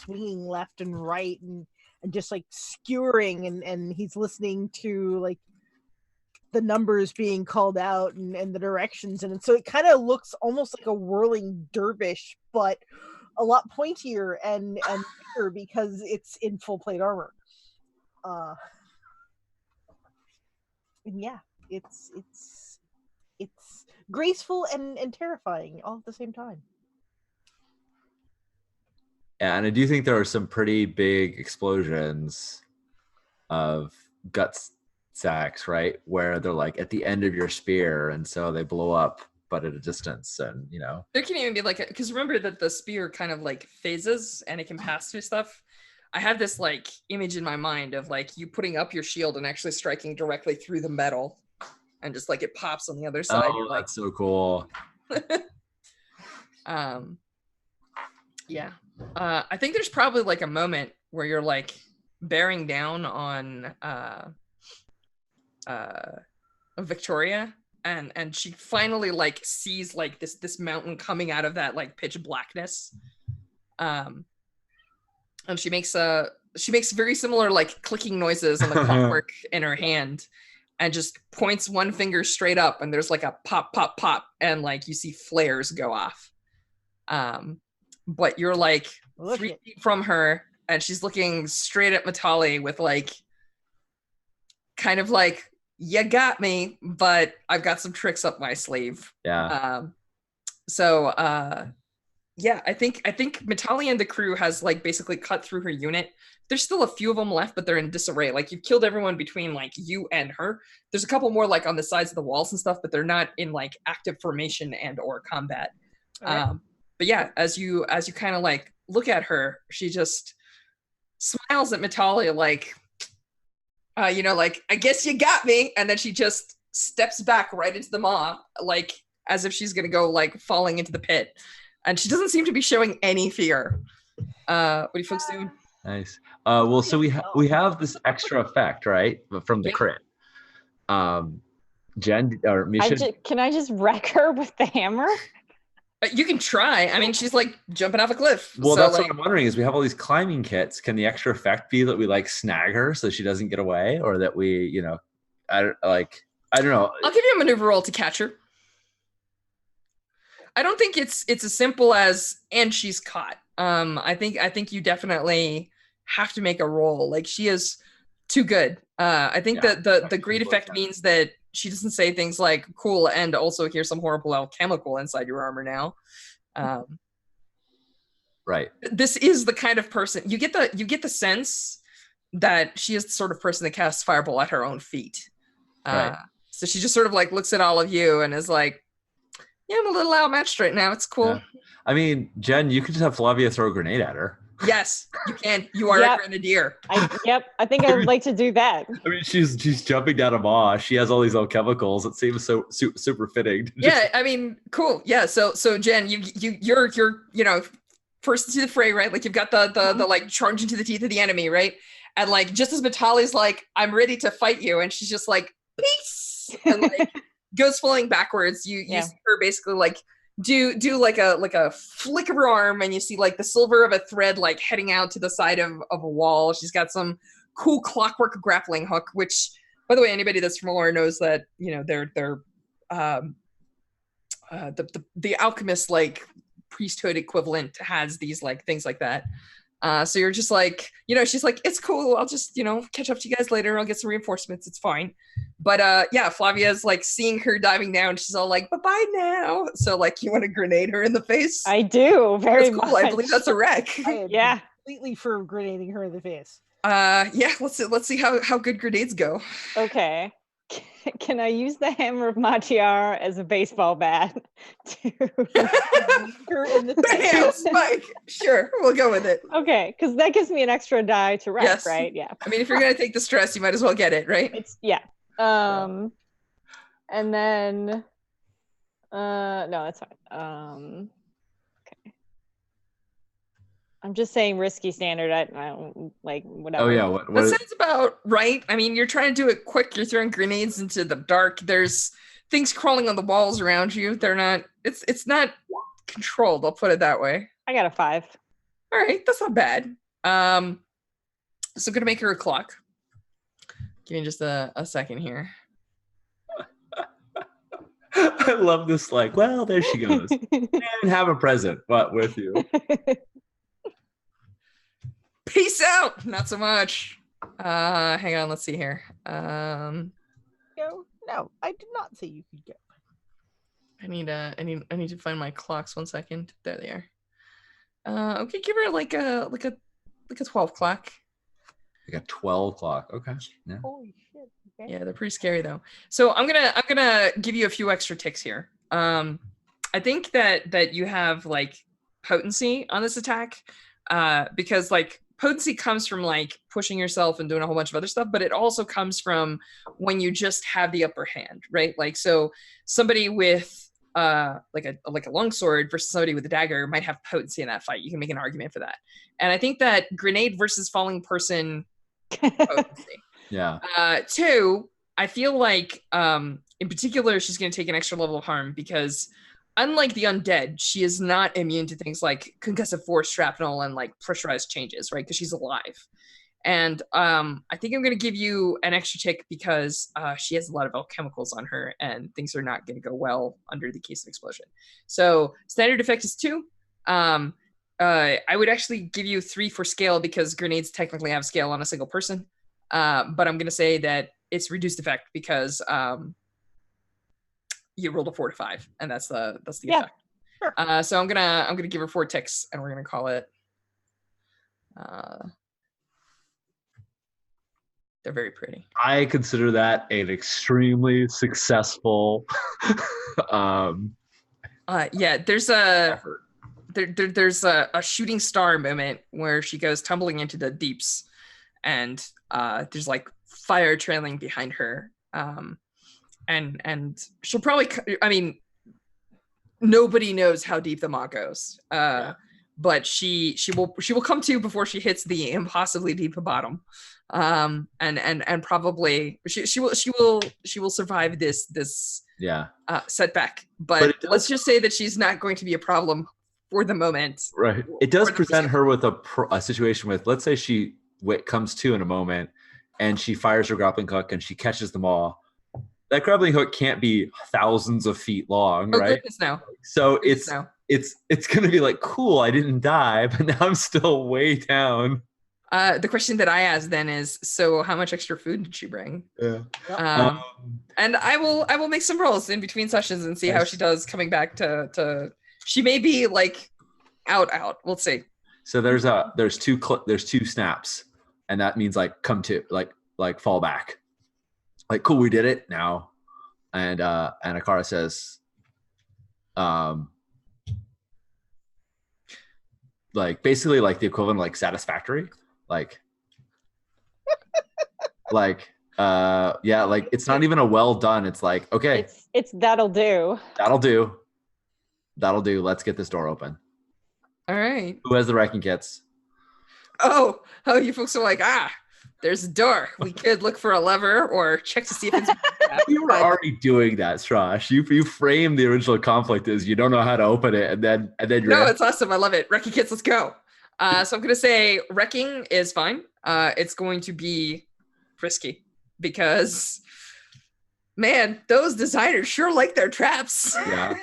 swinging left and right and just like skewering, and he's listening to like the numbers being called out and the directions, and so it kind of looks almost like a whirling dervish, but a lot pointier and bigger because it's in full plate armor. And yeah, it's graceful and terrifying all at the same time. Yeah, and I do think there are some pretty big explosions of guts sacks, right? Where they're like at the end of your spear, and so they blow up, but at a distance, and there can even be like, because remember that the spear kind of like phases and it can pass through stuff. I have this like image in my mind of like you putting up your shield and actually striking directly through the metal, and just like it pops on the other side. Oh, that's so cool. Yeah. I think there's probably like a moment where you're like bearing down on Victoria, and she finally like sees like this mountain coming out of that like pitch blackness. and she makes very similar like clicking noises on the clockwork in her hand, and just points one finger straight up, and there's like a pop, pop, pop, and like you see flares go off. But you're like 3 feet from her, and she's looking straight at Matali with like, kind of like, you got me, but I've got some tricks up my sleeve. Yeah. Yeah, I think Matali and the crew has like basically cut through her unit. There's still a few of them left, but they're in disarray. Like you've killed everyone between like you and her. There's a couple more like on the sides of the walls and stuff, but they're not in like active formation and or combat. Okay. But yeah, as you kind of like look at her, she just smiles at Matali like, like, I guess you got me. And then she just steps back right into the maw, like as if she's gonna go like falling into the pit. And she doesn't seem to be showing any fear. What are you folks doing? Nice. Well, so we have this extra effect, right, from the crit. Jen or Misha, can I just wreck her with the hammer? You can try. I mean, she's like jumping off a cliff. Well, so, that's like, what I'm wondering is we have all these climbing kits. Can the extra effect be that we like snag her so she doesn't get away, or that we, I don't know. I'll give you a maneuver roll to catch her. I don't think it's as simple as and she's caught. I think you definitely have to make a roll. Like she is too good. I think that the great effect means that she doesn't say things like cool and also here's some horrible alchemical inside your armor now. Right. This is the kind of person you get the sense that she is the sort of person that casts fireball at her own feet. Right. So she just sort of like looks at all of you and is like, yeah, I'm a little outmatched right now. It's cool. Yeah. I mean, Jen, you could just have Flavia throw a grenade at her. Yes, you can. You are a grenadier. I think I would like to do that. I mean, she's jumping down a maw. She has all these alchemicals. It seems so super fitting. Yeah, I mean, cool. Yeah, so Jen, you're first into the fray, right? Like you've got the like charge into the teeth of the enemy, right? And like just as Matali's like, I'm ready to fight you, and she's just like, peace, and like goes falling backwards. You see her basically like do like a flick of her arm, and you see like the silver of a thread like heading out to the side of a wall. She's got some cool clockwork grappling hook, which, by the way, anybody that's familiar knows that they're the alchemist like priesthood equivalent has these like things like that. So you're just like, she's like, it's cool. I'll just, catch up to you guys later. I'll get some reinforcements. It's fine. But Flavia's like seeing her diving down. She's all like, bye-bye now. So like, you want to grenade her in the face? I do. Very cool. much. I believe that's a wreck. Yeah. Completely for grenading her in the face. Let's see how good grenades go. Okay. Can I use the hammer of Matiar as a baseball bat to her in the bam, spike? Sure, we'll go with it. Okay, because that gives me an extra die to wreck, right? Yeah. I mean, if you're gonna take the stress, you might as well get it, right? And then no, that's fine. Okay. I'm just saying risky standard. I don't like whatever. Oh yeah, what that sounds about right. I mean, you're trying to do it quick. You're throwing grenades into the dark. There's things crawling on the walls around you. They're not. It's not controlled. I'll put it that way. I got a 5. All right, that's not bad. So gonna make her a clock. Give me just a second here. I love this. Like, well, there she goes. And have a present, but with you. Peace out. Not so much. Hang on. Let's see here. No, I did not say you could go. I need to find my clocks. 1 second. There they are. Okay, give her like a 12 clock. Like a 12 clock. Okay. Yeah. Holy shit. Okay. Yeah, they're pretty scary though. So I'm gonna give you a few extra ticks here. I think that you have like potency on this attack, because like potency comes from like pushing yourself and doing a whole bunch of other stuff, but it also comes from when you just have the upper hand, right? Like, so somebody with like a longsword versus somebody with a dagger might have potency in that fight. You can make an argument for that. And I think that grenade versus falling person potency. Yeah. 2, I feel like in particular she's going to take an extra level of harm because unlike the undead, she is not immune to things like concussive force, shrapnel, and like pressurized changes, right? Because she's alive. And I think I'm going to give you an extra tick because she has a lot of alchemicals on her, and things are not going to go well under the case of explosion. So standard effect is 2. I would actually give you 3 for scale because grenades technically have scale on a single person. But I'm going to say that it's reduced effect because you rolled a 4 to 5, and that's the effect. Sure. So I'm gonna give her 4 ticks, and we're gonna call it. They're very pretty. I consider that an extremely successful Yeah, there's a effort. there's a shooting star moment where she goes tumbling into the deeps, and there's like fire trailing behind her. And she'll probably, I mean, nobody knows how deep the maw goes. But she will come to before she hits the impossibly deep bottom. And probably she will survive this setback. But let's just say that she's not going to be a problem for the moment. Right. It does present her with a situation with, let's say she comes to in a moment and she fires her grappling hook and she catches the maw. That grappling hook can't be thousands of feet long, right? Goodness no. So it's going to be like, cool, I didn't die, but now I'm still way down. The question that I ask then is, so how much extra food did she bring? Yeah. And I will make some rolls in between sessions and see how she does coming back to. She may be like out. We'll see. So there's two snaps, and that means like come to like fall back. Like, cool, we did it now. And Akara says, like basically like the equivalent of like satisfactory. Like yeah, like it's not even a well done. It's like, okay. It's that'll do. That'll do. Let's get this door open. All right. Who has the wrecking kits? Oh, you folks are like, there's a door. We could look for a lever or check to see if it's. You were already doing that, Strash. You framed the original conflict as you don't know how to open it, and then you're. No, it's awesome. I love it. Wrecking kits, let's go. So I'm gonna say wrecking is fine. It's going to be risky because, man, those designers sure like their traps. Yeah.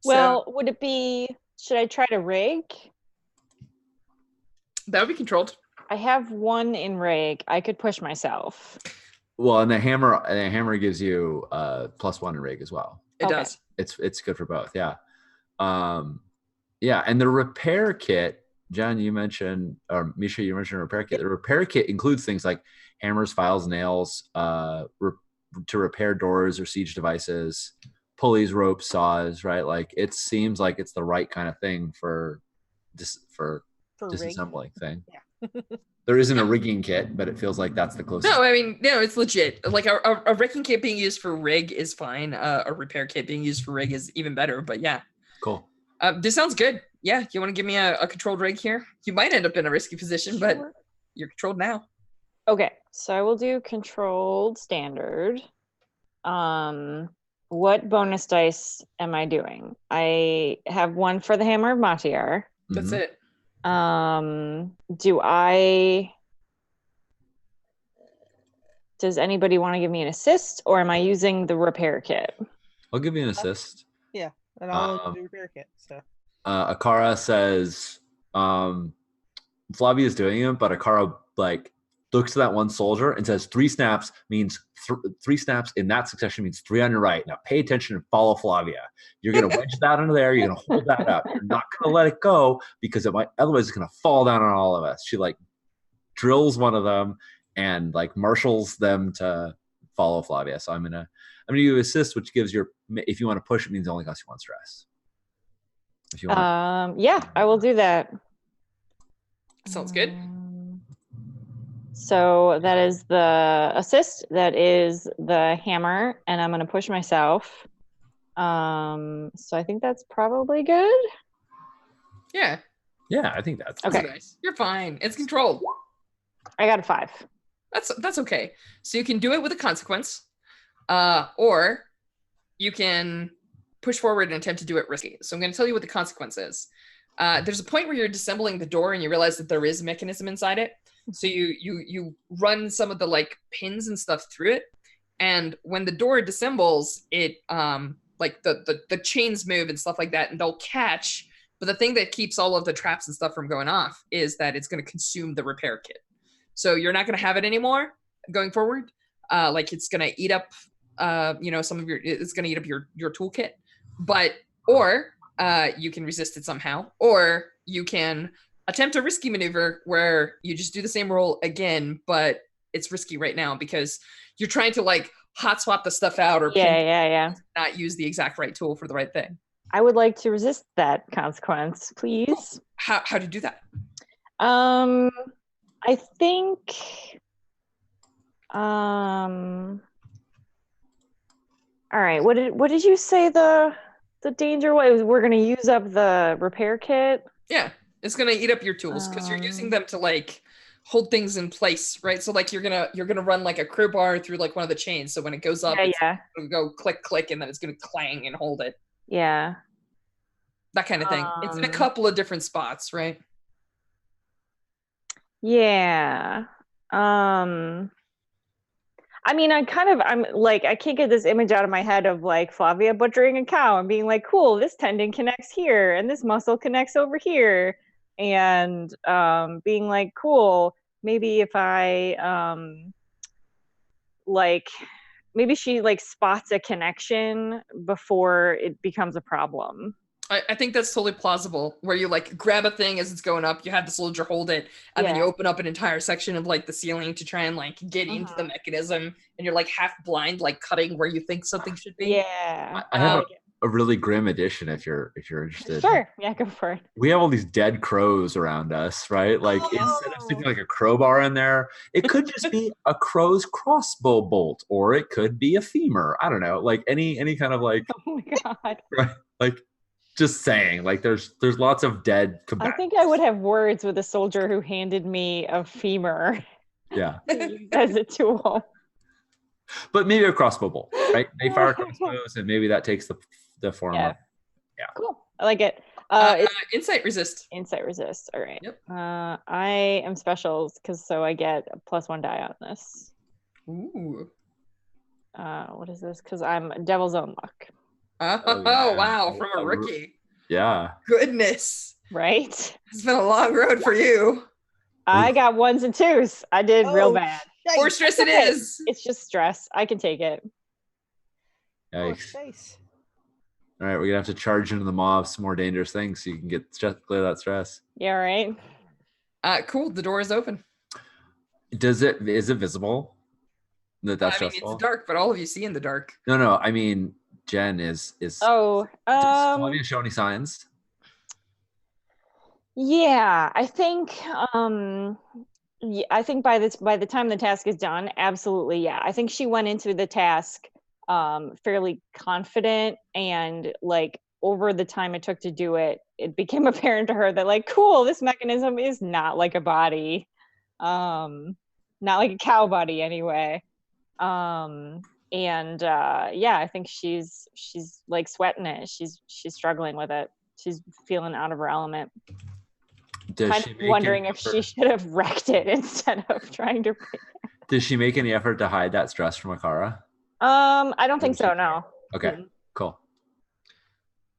Well, would it be? Should I try to rig? That would be controlled. I have 1 in rig. I could push myself. Well, and the hammer gives you +1 in rig as well. It does. It's good for both. Yeah. Yeah, and the repair kit, John, you mentioned, or Misha, you mentioned a repair kit. The repair kit includes things like hammers, files, nails, to repair doors or siege devices, pulleys, ropes, saws, right? Like it seems like it's the right kind of thing for disassembling thing. Yeah. There isn't a rigging kit, but it feels like that's the closest. No, I mean, no, it's legit. Like a wrecking kit being used for rig is fine. A repair kit being used for rig is even better. But yeah. Cool. This sounds good. Yeah, you want to give me a controlled rig here? You might end up in a risky position, but you're controlled now. Okay, so I will do controlled standard. What bonus dice am I doing? I have 1 for the Hammer of Matiar. That's it. Does anybody want to give me an assist, or am I using the repair kit? I'll give you an assist. Yeah, and I'll do the repair kit. So Akara says Flavia's doing it, but Akara like looks to that one soldier and says 3 snaps means 3 snaps in that succession means 3 on your right. Now pay attention and follow Flavia. You're gonna wedge that under there. You're gonna hold that up. You're not gonna let it go because it might otherwise it's gonna fall down on all of us. She like drills one of them and like marshals them to follow Flavia. So I'm gonna give you assist, which gives your if you want to push, it means it only costs you 1 stress. If you want. Yeah, I will do that. Sounds good. So that is the assist. That is the hammer, and I'm going to push myself. So I think that's probably good. Yeah. Yeah, I think that's okay. Nice. You're fine. It's controlled. I got a 5. That's okay. So you can do it with a consequence, or you can push forward and attempt to do it risky. So I'm going to tell you what the consequence is. There's a point where you're disassembling the door and you realize that there is a mechanism inside it. So you run some of the like pins and stuff through it, and when the door disassembles, it like the chains move and stuff like that, and they'll catch. But the thing that keeps all of the traps and stuff from going off is that it's going to consume the repair kit. So you're not going to have it anymore going forward. Like it's going to eat up, some of it's going to eat up your toolkit. Or you can resist it somehow, or you can attempt a risky maneuver where you just do the same roll again, but it's risky right now because you're trying to like hot swap the stuff out or not use the exact right tool for the right thing. I would like to resist that consequence, please. How do you do that? I think all right, what did you say the danger was? We're gonna use up the repair kit? Yeah, it's gonna eat up your tools because you're using them to like hold things in place, right? So like you're gonna run like a crowbar through like one of the chains, so when it goes up, it's gonna go click click, and then it's gonna clang and hold it. Yeah, that kind of thing. It's in a couple of different spots, right? Yeah. I mean, I'm like, I can't get this image out of my head of like Flavia butchering a cow and being like, cool, this tendon connects here and this muscle connects over here. And being like, cool, maybe if I, maybe she like spots a connection before it becomes a problem. I think that's totally plausible, where you like grab a thing as it's going up, you have the soldier hold it, and then you open up an entire section of like the ceiling to try and like get into the mechanism, and you're like half blind, like cutting where you think something should be. Yeah. I have a really grim addition if you're interested. Sure. Yeah, go for it. We have all these dead crows around us, right? Like instead of sticking like a crowbar in there, it could just be a crow's crossbow bolt, or it could be a femur. I don't know, like any kind of like. Oh my god. Right, like. Just saying, like there's lots of dead combatants. I think I would have words with a soldier who handed me a femur. Yeah. As a tool. But maybe a crossbow bolt, right? They fire crossbows, and maybe that takes the form of. Yeah. Cool. I like it. Insight resist. Insight resist. All right. Yep. I am specials so I get a +1 die on this. Ooh. What is this? Because I'm Devil's Own Luck. Oh wow, from a rookie. Yeah. Goodness. Right? It's been a long road for you. I got 1s and 2s. I did real bad. More stress it is. It's just stress. I can take it. Yikes. All right, we're gonna have to charge into the maw of some more dangerous things so you can get clear that stress. Yeah, right. Cool. The door is open. Is it visible? That's it's dark, but all of you see in the dark. No. I mean, Jen is. Does Flavia show any signs? Yeah, I think. I think by the time the task is done, absolutely, yeah. I think she went into the task fairly confident, and like over the time it took to do it, it became apparent to her that like, cool, this mechanism is not like a body, not like a cow body anyway. I think she's like sweating it. She's struggling with it. She's feeling out of her element. Wondering if she should have wrecked it instead of trying to. Does she make any effort to hide that stress from Akara? I don't think so. No. Okay. Cool.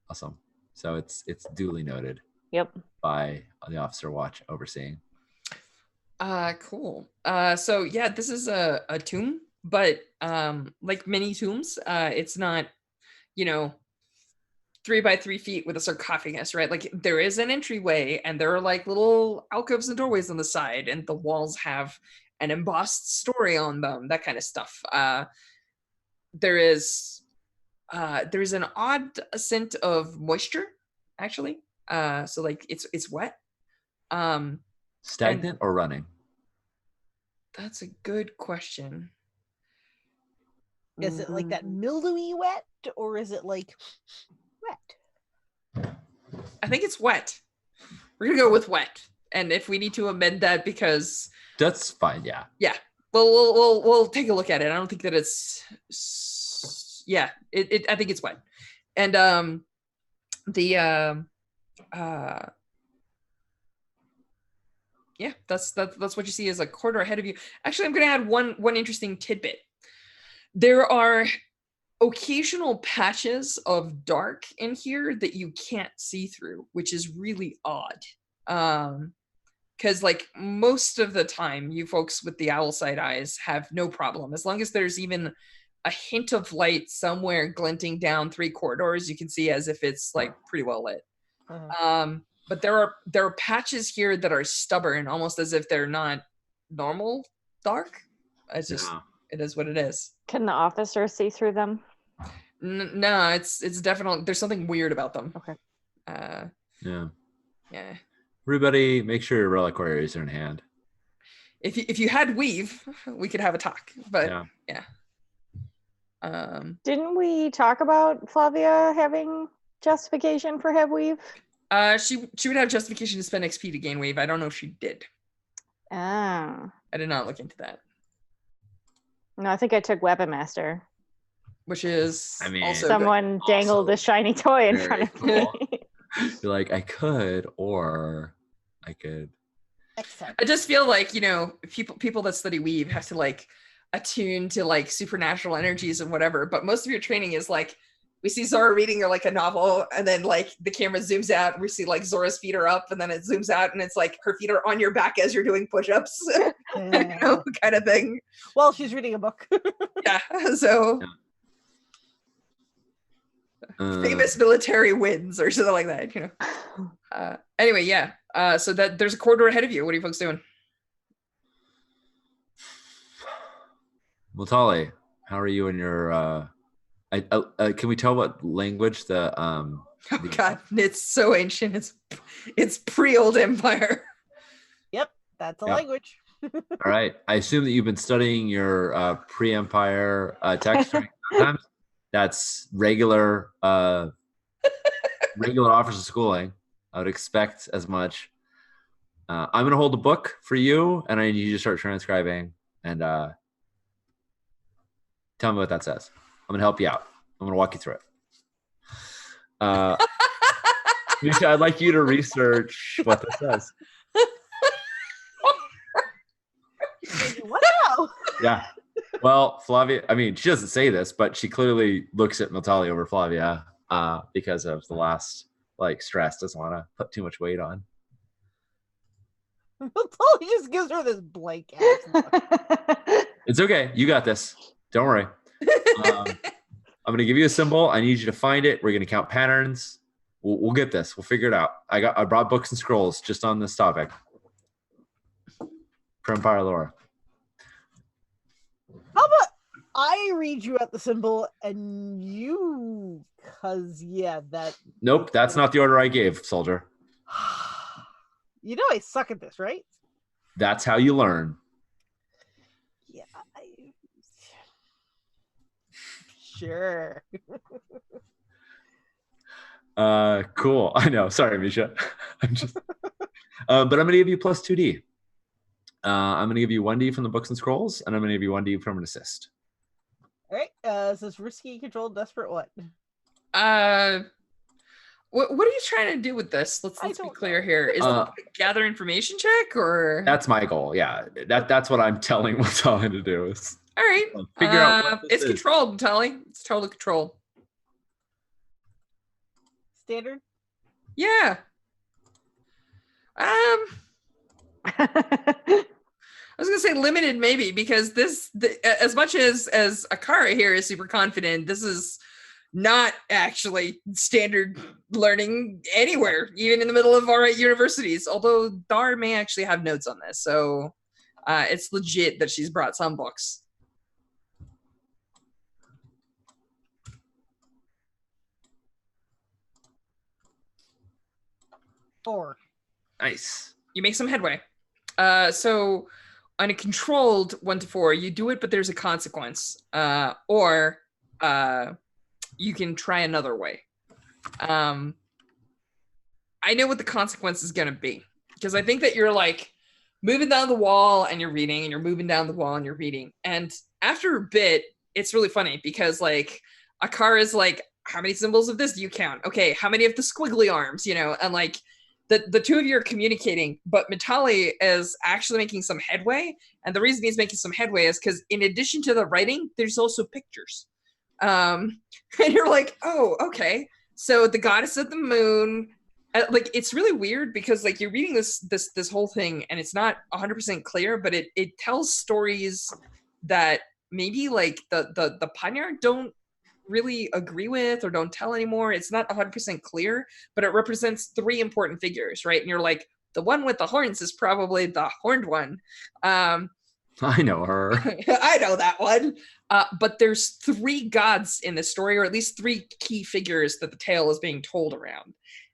Awesome. So it's duly noted. Yep. By the officer watch overseeing. Cool. So yeah, this is a tomb. But like many tombs, it's not, 3 by 3 feet with a sarcophagus, right? Like there is an entryway, and there are like little alcoves and doorways on the side, and the walls have an embossed story on them, that kind of stuff. There's an odd scent of moisture, actually. So like it's wet. Stagnant or running? That's a good question. Is it like that mildewy wet, or is it like wet? I think it's wet. We're gonna go with wet, and if we need to amend that because that's fine. Yeah. Yeah. Well, we'll take a look at it. I don't think that it's yeah, I think it's wet. And yeah, that's what you see as a corridor ahead of you. Actually, I'm going to add one interesting tidbit. There are occasional patches of dark in here that you can't see through, which is really odd. Because like most of the time, you folks with the owl side eyes have no problem. As long as there's even a hint of light somewhere glinting down 3 corridors, you can see as if it's like pretty well lit. But there are patches here that are stubborn, almost as if they're not normal dark. It's just it is what it is. Can the officer see through them? No, it's definitely there's something weird about them. Okay. Yeah. Yeah. Everybody, make sure your reliquaries are in hand. If you had weave, we could have a talk. But yeah. Didn't we talk about Flavia having justification for have weave? She would have justification to spend XP to gain wave. I don't know if she did. Ah. I did not look into that. No, I think I took Weapon Master. Which is also someone dangled a shiny toy in front of me. You're like, I could, or I could. I just feel like, you know, people that study weave have to like attune to like supernatural energies and whatever. But most of your training is like, we see Zora reading like a novel, and then like the camera zooms out, and we see like Zora's feet are up, and then it zooms out, and it's like her feet are on your back as you're doing push-ups, you know, kind of thing. Well, she's reading a book. Yeah, so famous military wins or something like that, you know. Anyway, yeah. So that there's a corridor ahead of you. What are you folks doing? Mutali, how are you in your? Can we tell what language the? Oh God, it's so ancient. It's pre-Old Empire. Yep, that's a language. All right. I assume that you've been studying your pre-Empire text during times. That's regular offers of schooling. I would expect as much. I'm going to hold a book for you, and I need you to start transcribing and tell me what that says. I'm going to help you out. I'm going to walk you through it. Misha, I'd like you to research what this says. Wow. Yeah. Well, Flavia, I mean, she doesn't say this, but she clearly looks at Natalia over Flavia because of the last stress. Doesn't want to put too much weight on. Natalia just gives her this blank ass look. It's okay. You got this. Don't worry. I'm going to give you a symbol. I need you to find it. We're going to count patterns. We'll get this. We'll figure it out. I brought books and scrolls just on this topic. Empire lore. How about I read you out the symbol and you, cause that. Nope, that's not the order I gave, soldier. You know I suck at this, right? That's how you learn. Yeah. Sure. Cool. I know. Sorry, Misha. I'm just. But I'm going to give you plus 2D. I'm going to give you 1D from the books and scrolls, and I'm going to give you 1D from an assist. All right. So it's risky, controlled, desperate. What? What are you trying to do with this? Let's be clear here. Is it a gather information check or? That's my goal. Yeah, that's what I'm telling Natalia to do. Is all right. Figure out what it's controlled, Natalia. It's totally controlled. Standard. Yeah. I was gonna say limited maybe because as much as Akara here is super confident, this is not actually standard learning anywhere, even in the middle of our universities. Although Dar may actually have notes on this, so it's legit that she's brought some books. Four. Nice. You make some headway. So on a controlled 1 to 4, you do it, but there's a consequence. Or you can try another way. I know what the consequence is going to be, because I think that you're like moving down the wall and you're reading, and you're moving down the wall and you're reading. And after a bit, it's really funny because like Akara is like, how many symbols of this do you count? Okay, how many of the squiggly arms, and like the two of you are communicating, but Mitali is actually making some headway. And the reason he's making some headway is because in addition to the writing, there's also pictures. And you're like, oh, okay. So the goddess of the moon, like it's really weird because like you're reading this whole thing and it's not 100% clear, but it tells stories that maybe like the pioneer don't really agree with or don't tell anymore. It's not 100% clear, but it represents three important figures, right? And you're like, the one with the horns is probably the horned one. I know her. I know that one. But there's three gods in this story, or at least three key figures that the tale is being told around.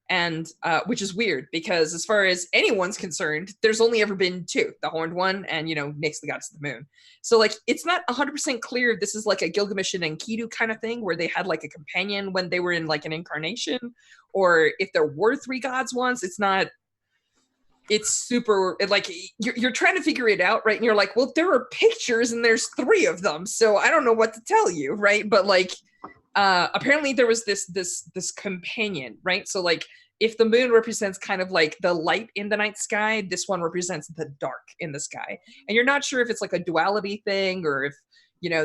And which is weird because as far as anyone's concerned, there's only ever been two, the horned one and, Nyx, the goddess of the moon. So like, it's not 100% clear if this is like a Gilgamesh and Enkidu kind of thing where they had like a companion when they were in like an incarnation, or if there were three gods once. It's super, like, you're trying to figure it out, right? And you're like, well, there are pictures and there's three of them, so I don't know what to tell you, right? But like, apparently there was this companion, right? So like, if the moon represents kind of like the light in the night sky, this one represents the dark in the sky. And you're not sure if it's like a duality thing or if,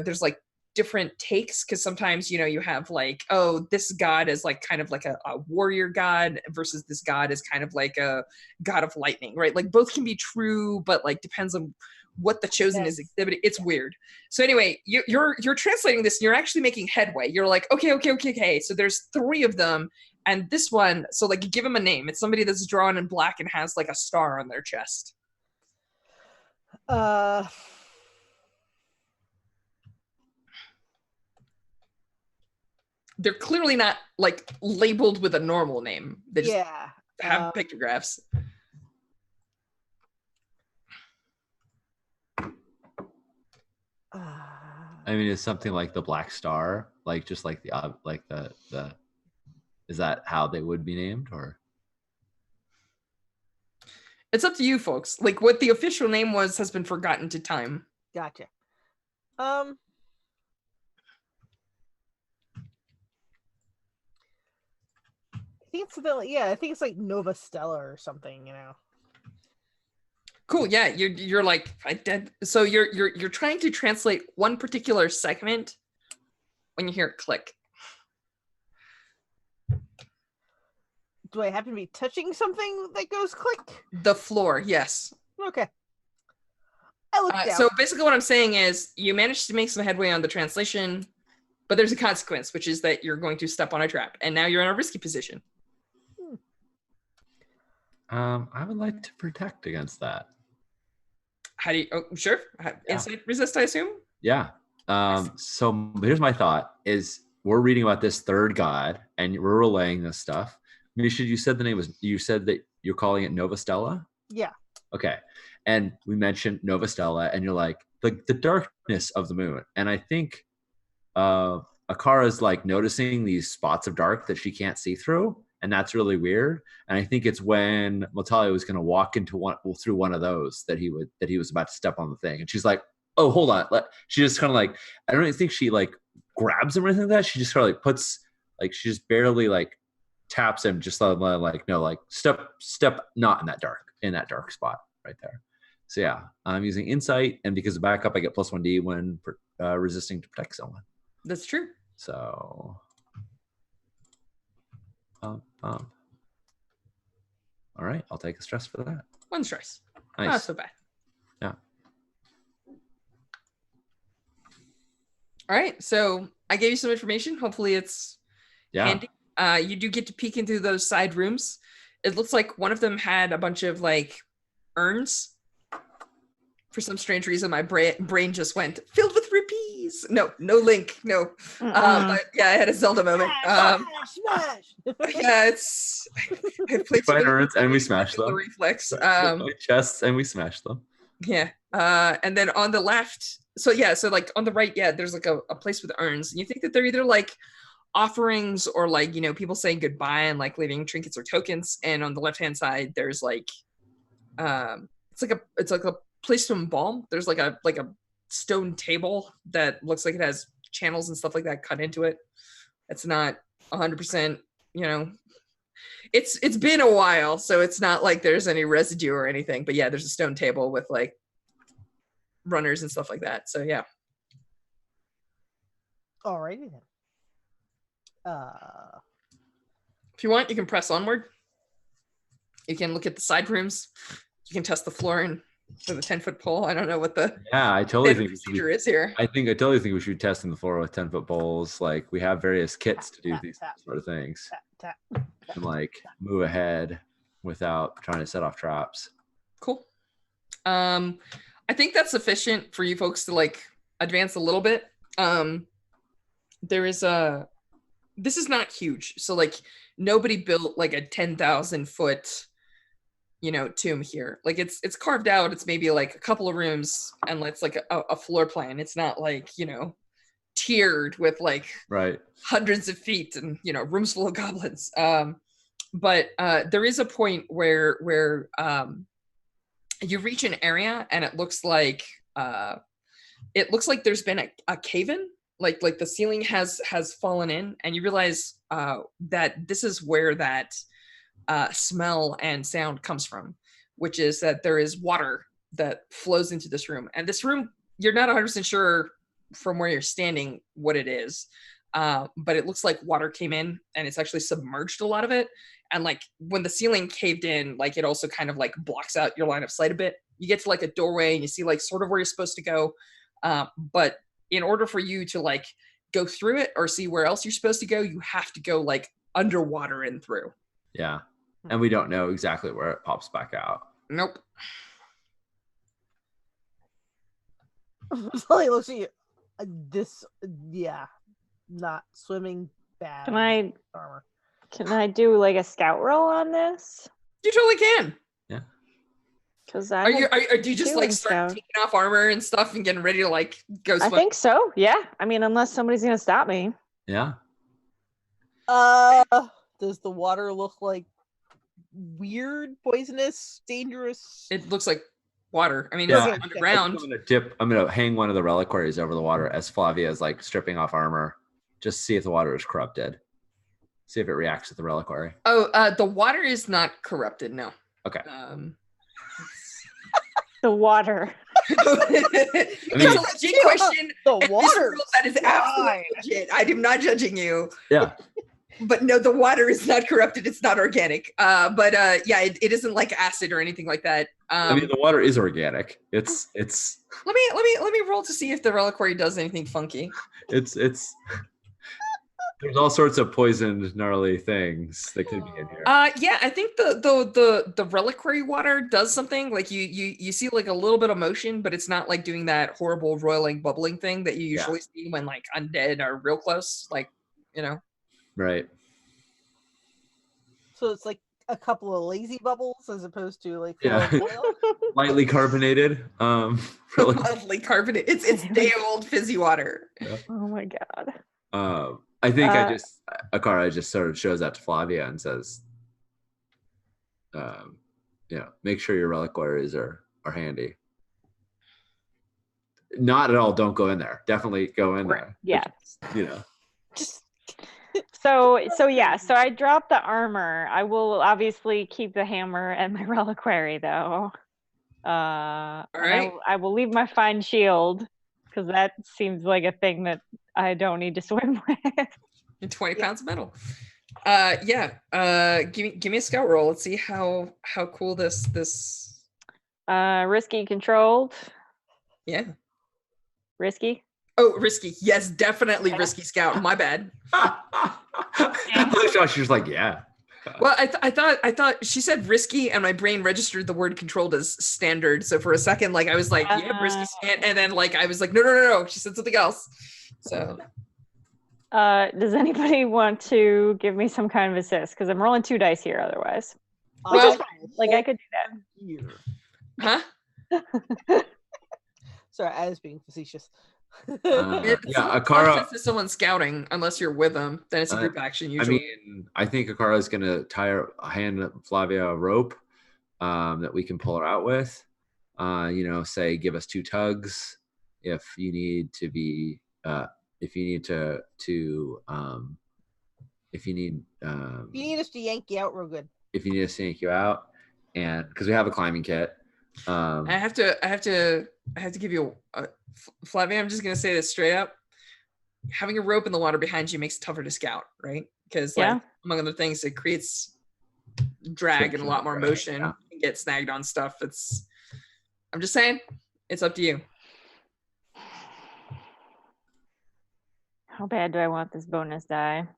there's like different takes, because sometimes, you have like, oh, this god is like kind of like a warrior god versus this god is kind of like a god of lightning, right? Like both can be true, but like depends on what the chosen is exhibiting. It's weird. So anyway, you're translating this and you're actually making headway. You're like, okay. So there's three of them. And this one, so like you give him a name. It's somebody that's drawn in black and has like a star on their chest. They're clearly not like labeled with a normal name. They just have pictographs. I mean, it's something like the Black Star, like just like the. Is that how they would be named, or? It's up to you folks. Like what the official name was has been forgotten to time. Gotcha. I think it's I think it's like Nova Stella or something, Cool. Yeah, you're like I did. So you're trying to translate one particular segment when you hear it click. Do I happen to be touching something that goes click? The floor, yes. Okay. I look down. So basically what I'm saying is you managed to make some headway on the translation, but there's a consequence, which is that you're going to step on a trap, and now you're in a risky position. I would like to protect against that. How do you, sure. Insight resist, I assume? Yeah. So here's my thought is we're reading about this third god and we're relaying this stuff. Misha, you said you said that you're calling it Nova Stella? Yeah. Okay. And we mentioned Nova Stella and you're like, the darkness of the moon. And I think Akara's like noticing these spots of dark that she can't see through. And that's really weird. And I think it's when Matalia was going to walk through one of those that he was about to step on the thing. And she's like, oh, hold on. She just kind of like, I don't even think she like grabs him or anything like that. She just kind of like puts, like, she just barely like taps him, just like, no, like step not in that dark spot right there. So yeah, I'm using insight. And because of backup, I get +1D when resisting to protect someone. That's true. So. All right, I'll take a stress for that. 1 stress. Nice. Not so bad. Yeah. All right, so I gave you some information. Hopefully it's handy. You do get to peek into those side rooms. It looks like one of them had a bunch of like urns. For some strange reason, my brain just went filled with rupees. No Link. No. But yeah, I had a Zelda moment. Smash! Yeah, it's. I played find urns and we smash them. The reflex. Chests and we smash them. Yeah. And then on the left, so like on the right, there's like a place with urns, and you think that they're either like offerings or like people saying goodbye and like leaving trinkets or tokens. And on the left hand side, there's like, it's like a place to embalm. There's like a stone table that looks like it has channels and stuff like that cut into it. It's not 100%, you know, it's been a while, so it's not like there's any residue or anything. But yeah, there's a stone table with like runners and stuff like that. So yeah. Alrighty then. If you want, you can press onward. You can look at the side rooms. You can test the floor and with a 10-foot pole. I don't know what the I totally think procedure is here. I totally think we should be testing the floor with 10-foot poles. Like we have various kits to do Tap, these tap. sort of things, Tap. and like move ahead without trying to set off traps. Cool. I think that's sufficient for you folks to like advance a little bit. This is not huge, so like nobody built like a 10,000 foot, you know, tomb here. Like it's carved out. It's maybe like a couple of rooms and it's like a floor plan. It's not like, you know, tiered with like Right. hundreds of feet and, you know, rooms full of goblins. But there is a point where you reach an area and it looks like there's been a cave-in. Like the ceiling has fallen in, and you realize that this is where that smell and sound comes from, which is that there is water that flows into this room. And this room, you're not 100% sure from where you're standing what it is, but it looks like water came in and it's actually submerged a lot of it. And like when the ceiling caved in, like it also kind of like blocks out your line of sight a bit. You get to like a doorway and you see like sort of where you're supposed to go, but in order for you to like go through it or see where else you're supposed to go, you have to go like underwater and through. Yeah. And we don't know exactly where it pops back out. Nope. Sully looks at you. Not swimming bad. Can I do like a scout roll on this? You totally can. Yeah. Because do you just like start taking off armor and stuff and getting ready to like go swim? I think so. Yeah. I mean, unless somebody's gonna stop me. Yeah. Does the water look like weird, poisonous, dangerous? It looks like water. I mean, Yeah. it's underground. I'm gonna hang one of the reliquaries over the water as Flavia is like stripping off armor, just see if the water is corrupted. See if it reacts with the reliquary. Oh, the water is not corrupted. No. Okay. The water. It's a legit question. The water. That is absolutely legit. I am not judging you. Yeah. But no, the water is not corrupted. It's not organic. But yeah, it isn't like acid or anything like that. I mean, the water is organic. It's. Let me roll to see if the reliquary does anything funky. It's. There's all sorts of poisoned, gnarly things that could be in here. Yeah, I think the reliquary water does something. Like you see like a little bit of motion, but it's not like doing that horrible roiling, bubbling thing that you usually see when like undead are real close. Like, you know. Right. So it's like a couple of lazy bubbles as opposed to like lightly carbonated. Lightly carbonated. It's day old fizzy water. Yeah. Oh my god. I think Akara just sort of shows that to Flavia and says, make sure your reliquaries are handy. Not at all. Don't go in there. Definitely go in there. Yeah. Just. So I dropped the armor. I will obviously keep the hammer and my reliquary though. All right. I will leave my fine shield because that seems like a thing that I don't need to swim with. And 20 pounds of metal. Give me a scout roll. Let's see how cool this. Risky controlled. Yeah. Risky. Oh, risky. Yes, definitely risky scout. My bad. She was like, yeah. Well, I thought she said risky, and my brain registered the word controlled as standard. So for a second, like I was like, yeah, risky stand, and then like I was like, no. She said something else. So. Does anybody want to give me some kind of assist? Because I'm rolling 2 dice here otherwise. Well, I could do that. Huh? Sorry, I was being facetious. Akara. If someone's scouting, unless you're with them, then it's a group action usually. I mean, I think Akara is going to hand Flavia a rope that we can pull her out with. Say give us 2 tugs if you need to be. If you need to if you need You need us to yank you out real good. if you need us to yank you out, and because we have a climbing kit. I have to give you Flavia, I'm just gonna say this straight up. Having a rope in the water behind you makes it tougher to scout, right? Because like among other things, it creates drag and a lot more motion. Yeah. You get snagged on stuff. I'm just saying, it's up to you. How bad do I want this bonus die?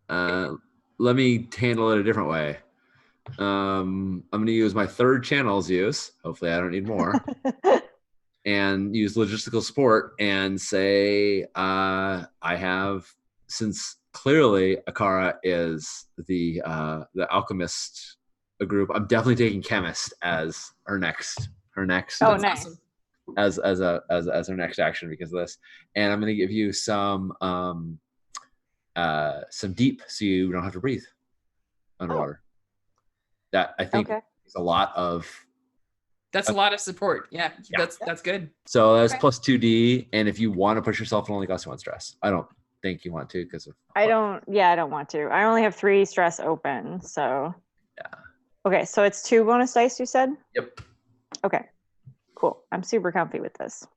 Let me handle it a different way. I'm going to use my third channel's use. Hopefully, I don't need more. And use logistical support and say I have, since clearly Akara is the alchemist group. I'm definitely taking chemist as her next. Oh, nice. As her next action because of this, and I'm going to give you some deep so you don't have to breathe underwater. That I think is a lot of. That's a lot of support. Yeah. That's good. So that's plus 2d, and if you want to push yourself, it only costs you 1 stress. I don't think you want to because of. I don't want to. I only have 3 stress open, so. Yeah. Okay, so it's 2 bonus dice. You said. Yep. Okay. Cool. I'm super comfy with this.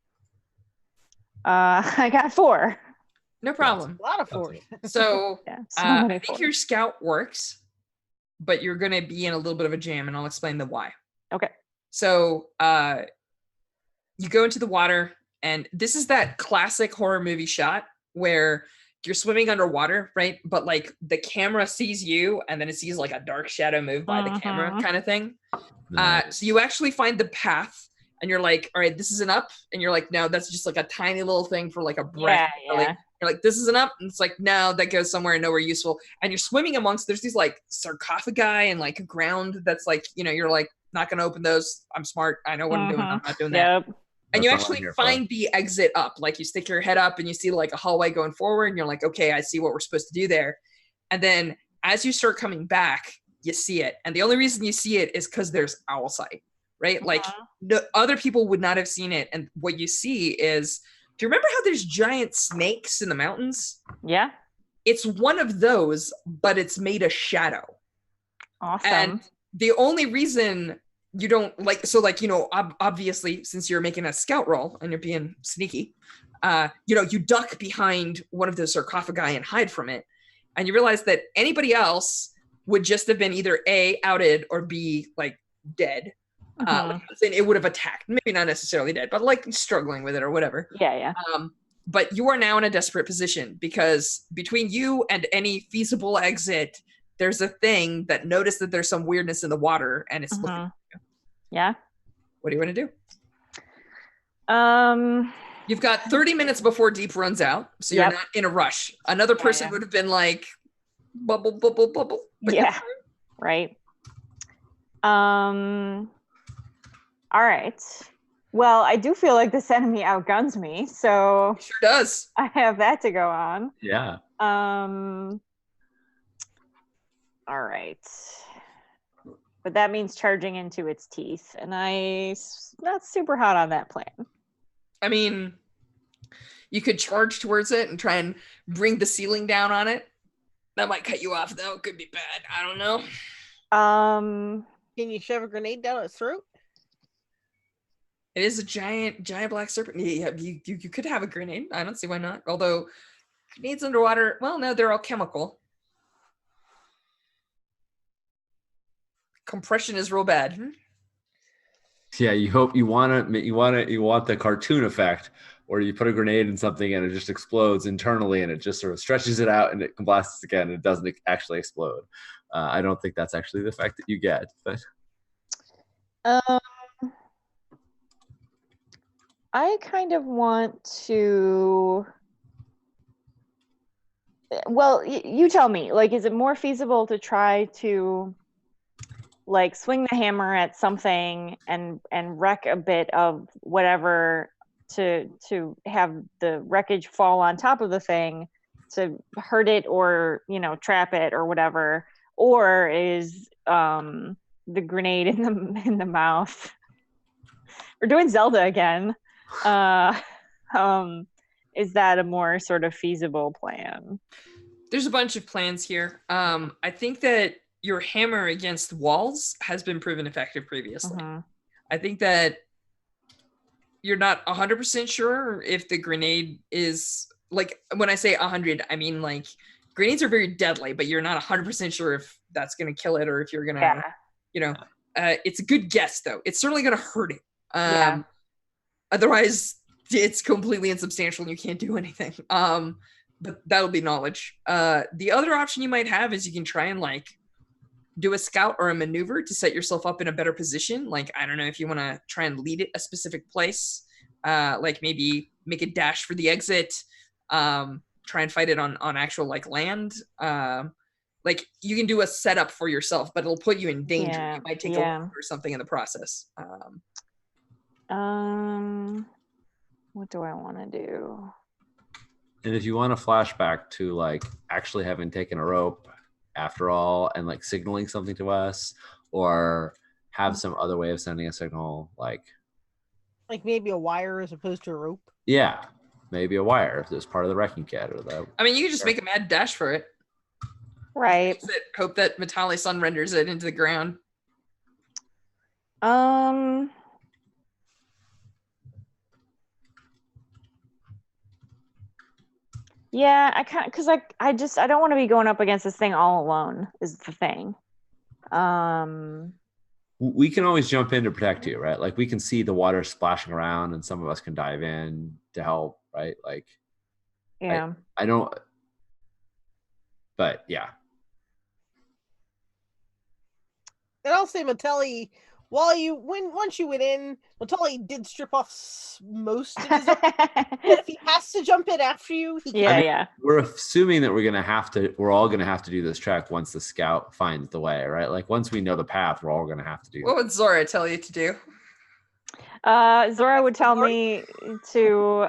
I got 4. No problem. A lot of 4. So, I think fours. your scout works, but you're going to be in a little bit of a jam, and I'll explain the why. Okay. So, you go into the water, and this is that classic horror movie shot where you're swimming underwater, right? But like the camera sees you, and then it sees like a dark shadow move by the camera kind of thing. Nice. So you actually find the path, and you're like, all right, this is an up. And you're like, no, that's just like a tiny little thing for like a breath. Yeah. You're like, this is an up. And it's like, no, that goes somewhere nowhere useful. And you're swimming amongst, there's these like sarcophagi and like ground that's like, you're like, not going to open those. I'm smart. I know what I'm doing. I'm not doing that. Yep. And you That's what I'm actually here for. find the exit up. Like you stick your head up and you see like a hallway going forward. And you're like, okay, I see what we're supposed to do there. And then as you start coming back, you see it. And the only reason you see it is because there's owl sight, right? Like the other people would not have seen it. And what you see is, do you remember how there's giant snakes in the mountains? Yeah. It's one of those, but it's made a shadow. Awesome. And the only reason you don't like, so like, obviously since you're making a scout roll and you're being sneaky, you duck behind one of those sarcophagi and hide from it. And you realize that anybody else would just have been either A, outed, or B, like dead. Then it would have attacked. Maybe not necessarily dead, but like struggling with it or whatever. Yeah. But you are now in a desperate position because between you and any feasible exit, there's a thing that noticed that there's some weirdness in the water and it's looking at you. Yeah. What do you want to do? You've got 30 minutes before deep runs out, so you're not in a rush. Another person would have been like, bubble, bubble, bubble. But yeah. Right. All right. Well, I do feel like this enemy outguns me, so it sure does. I have that to go on. Yeah. All right. But that means charging into its teeth, and I'm not super hot on that plan. I mean, you could charge towards it and try and bring the ceiling down on it. That might cut you off, though. Could be bad. I don't know. Can you shove a grenade down its throat? It is a giant black serpent. Yeah, you could have a grenade. I don't see why not. Although grenades underwater, well, no, they're all chemical. Compression is real bad. Yeah, you want the cartoon effect where you put a grenade in something and it just explodes internally and it just sort of stretches it out and it blasts again and it doesn't actually explode. I don't think that's actually the effect that you get, but I kind of want to. Well, you tell me. Like, is it more feasible to try to, like, swing the hammer at something and wreck a bit of whatever to have the wreckage fall on top of the thing to hurt it or trap it or whatever, or is the grenade in the mouth? We're doing Zelda again. Is that a more sort of feasible plan? there's a bunch of plans here. I think that your hammer against walls has been proven effective previously. I think that you're not 100% sure if the grenade is, like, when I say 100, I mean like grenades are very deadly, but you're not 100% sure if that's going to kill it or if you're going to, it's a good guess though. It's certainly going to hurt it. Otherwise it's completely insubstantial and you can't do anything. But that'll be knowledge. The other option you might have is you can try and like do a scout or a maneuver to set yourself up in a better position. Like, I don't know if you want to try and lead it a specific place, like maybe make a dash for the exit, try and fight it on actual like land. Like you can do a setup for yourself, but it'll put you in danger. You might take a look or something in the process. What do I want to do? And if you want to flashback to like actually having taken a rope after all and like signaling something to us, or have some other way of sending a signal, like maybe a wire as opposed to a rope. Yeah, maybe a wire if there's part of the wrecking kit or the. I mean, you can just make a mad dash for it. Right. Hope that Metalli Sun renders it into the ground. Yeah, I kind of, because I don't want to be going up against this thing all alone is the thing. We can always jump in to protect you, right? Like we can see the water splashing around and some of us can dive in to help, right? Like, yeah. I don't, but yeah. And I'll say Metalli, once you went in, Metalli did strip off most of his if he has to jump in after you, he can. Yeah. We're assuming that we're all gonna have to do this trek once the scout finds the way, right? Like once we know the path, we're all gonna have to do What would Zora tell you to do? Zora would tell me to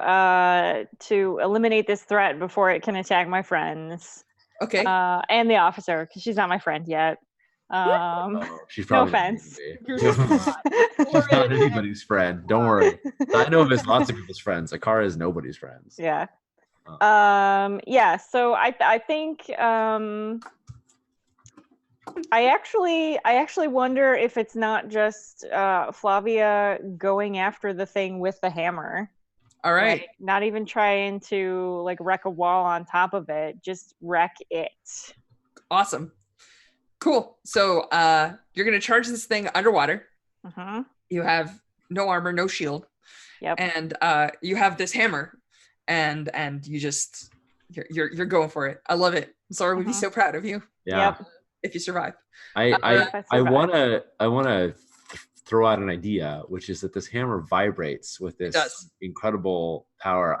eliminate this threat before it can attack my friends. Okay. And the officer, because she's not my friend yet. She's no probably offense. She's not anybody's friend. Don't worry. I know there's lots of people's friends. Akara is nobody's friends. Yeah. Yeah. So I think I actually wonder if it's not just Flavia going after the thing with the hammer. All right. Like, not even trying to like wreck a wall on top of it. Just wreck it. Awesome. Cool. So you're going to charge this thing underwater. You have no armor, no shield. Yep. And you have this hammer, and you just you're going for it. I love it. Zora would be so proud of you. Yeah. Yep. If you survive. I wanna throw out an idea, which is that this hammer vibrates with this incredible power.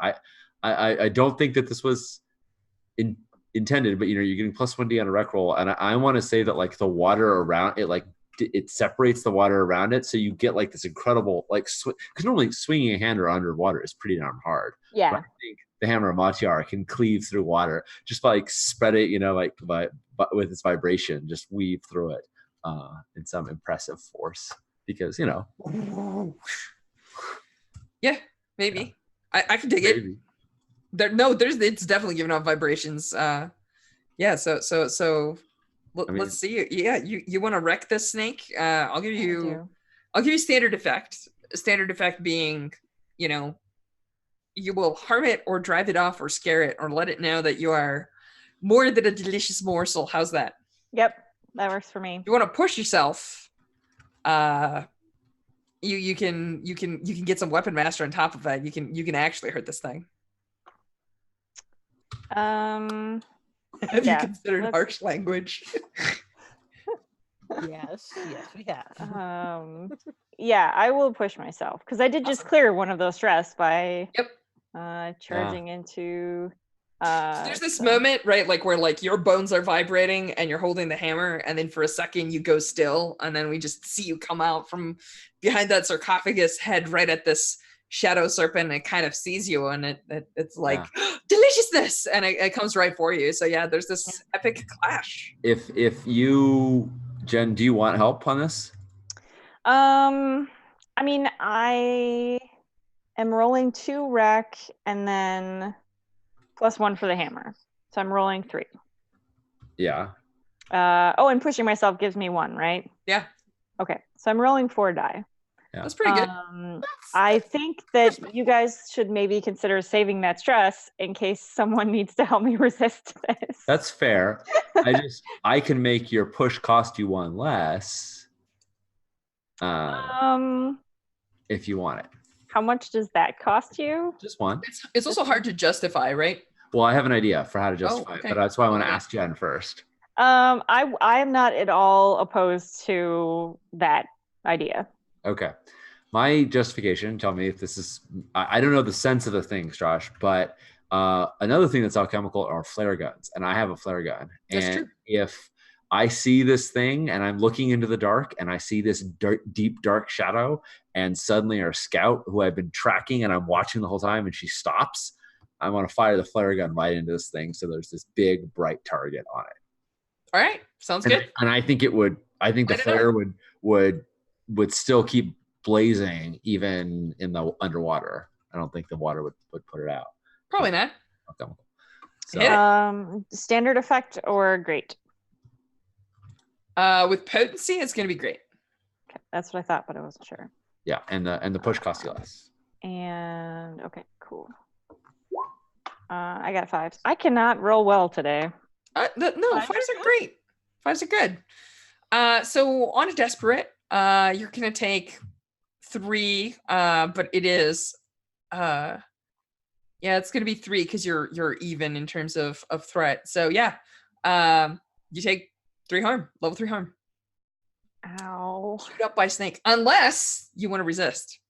I don't think that this was intended, but you're getting +1d on a rec roll, and I want to say that like the water around it, like it separates the water around it, so you get like this incredible like because normally swinging a hammer underwater is pretty darn hard. Yeah. But I think the hammer of Matiar can cleave through water, just by like spread it, like with its vibration, just weave through it in some impressive force. Because yeah, maybe I can dig it. It's definitely giving off vibrations. Yeah. So let's see. Yeah, you want to wreck this snake? I'll give you standard effect. Standard effect being, you will harm it or drive it off or scare it or let it know that you are more than a delicious morsel. How's that? Yep, that works for me. You want to push yourself. You can get some weapon master on top of that. You can actually hurt this thing. Have you considered harsh language? Yes, we have. Yeah, I will push myself because I did just clear one of those stress by charging into. So there's this moment, right, like where like your bones are vibrating and you're holding the hammer, and then for a second you go still, and then we just see you come out from behind that sarcophagus, head right at this shadow serpent, and it kind of sees you, and it's like deliciousness, and it comes right for you. So yeah, there's this epic clash. If you, Jen, do you want help on this? I mean, I am rolling 2 rec and then +1 for the hammer, so I'm rolling 3. Yeah. And pushing myself gives me 1, right? Yeah, Okay, so I'm rolling 4 die. that's pretty good. I think that you guys should maybe consider saving that stress in case someone needs to help me resist this. That's fair. I can make your push cost you 1 less if you want it. How much does that cost you? Just 1. It's also hard to justify, right? Well, I have an idea for how to justify it, okay. but that's why I want to Okay. ask Jen first. I am not at all opposed to that idea. Okay. My justification, tell me if this is, I don't know the sense of the things, Josh, but another thing that's alchemical are flare guns. And I have a flare gun. That's And true. if I see this thing and I'm looking into the dark and I see this deep, dark shadow and suddenly our scout who I've been tracking and I'm watching the whole time and she stops, I'm going to fire the flare gun right into this thing. So there's this big, bright target on it. All right, sounds good. And I think the flare would still keep blazing even in the underwater. I don't think the water would put it out. Probably not. So, standard effect or great? With potency, it's going to be great. Okay, that's what I thought, but I wasn't sure. Yeah, and the push costs you less. And okay, cool. I got 5s. I cannot roll well today. No, 5s are great. 5s are good. So on a desperate, you're gonna take 3, but it is, it's gonna be 3 because you're even in terms of threat. So yeah, you take 3 harm, level 3 harm. Ow! Shoot up by snake, unless you want to resist.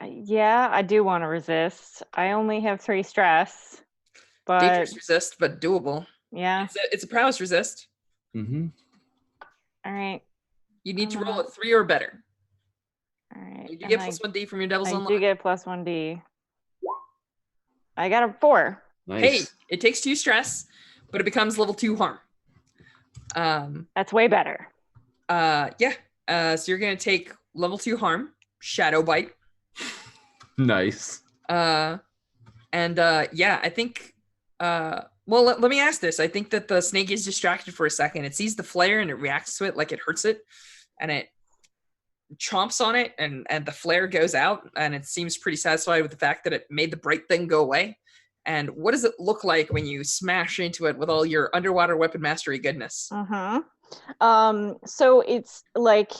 Yeah, I do want to resist. I only have 3 stress, but Dangerous resist, but doable. Yeah, it's a prowess resist. Mm-hmm. All right. You need to roll a 3 or better. All right. You get plus 1d from your Devil's Unlock. I do get plus 1d. I got a 4. Nice. Hey, it takes 2 stress, but it becomes level 2 harm. That's way better. So you're gonna take level 2 harm, Shadow Bite. Nice. I think. Let me ask this. I think that the snake is distracted for a second. It sees the flare and it reacts to it like it hurts it, and it chomps on it, and the flare goes out, and it seems pretty satisfied with the fact that it made the bright thing go away. And what does it look like when you smash into it with all your underwater weapon mastery goodness? So it's like,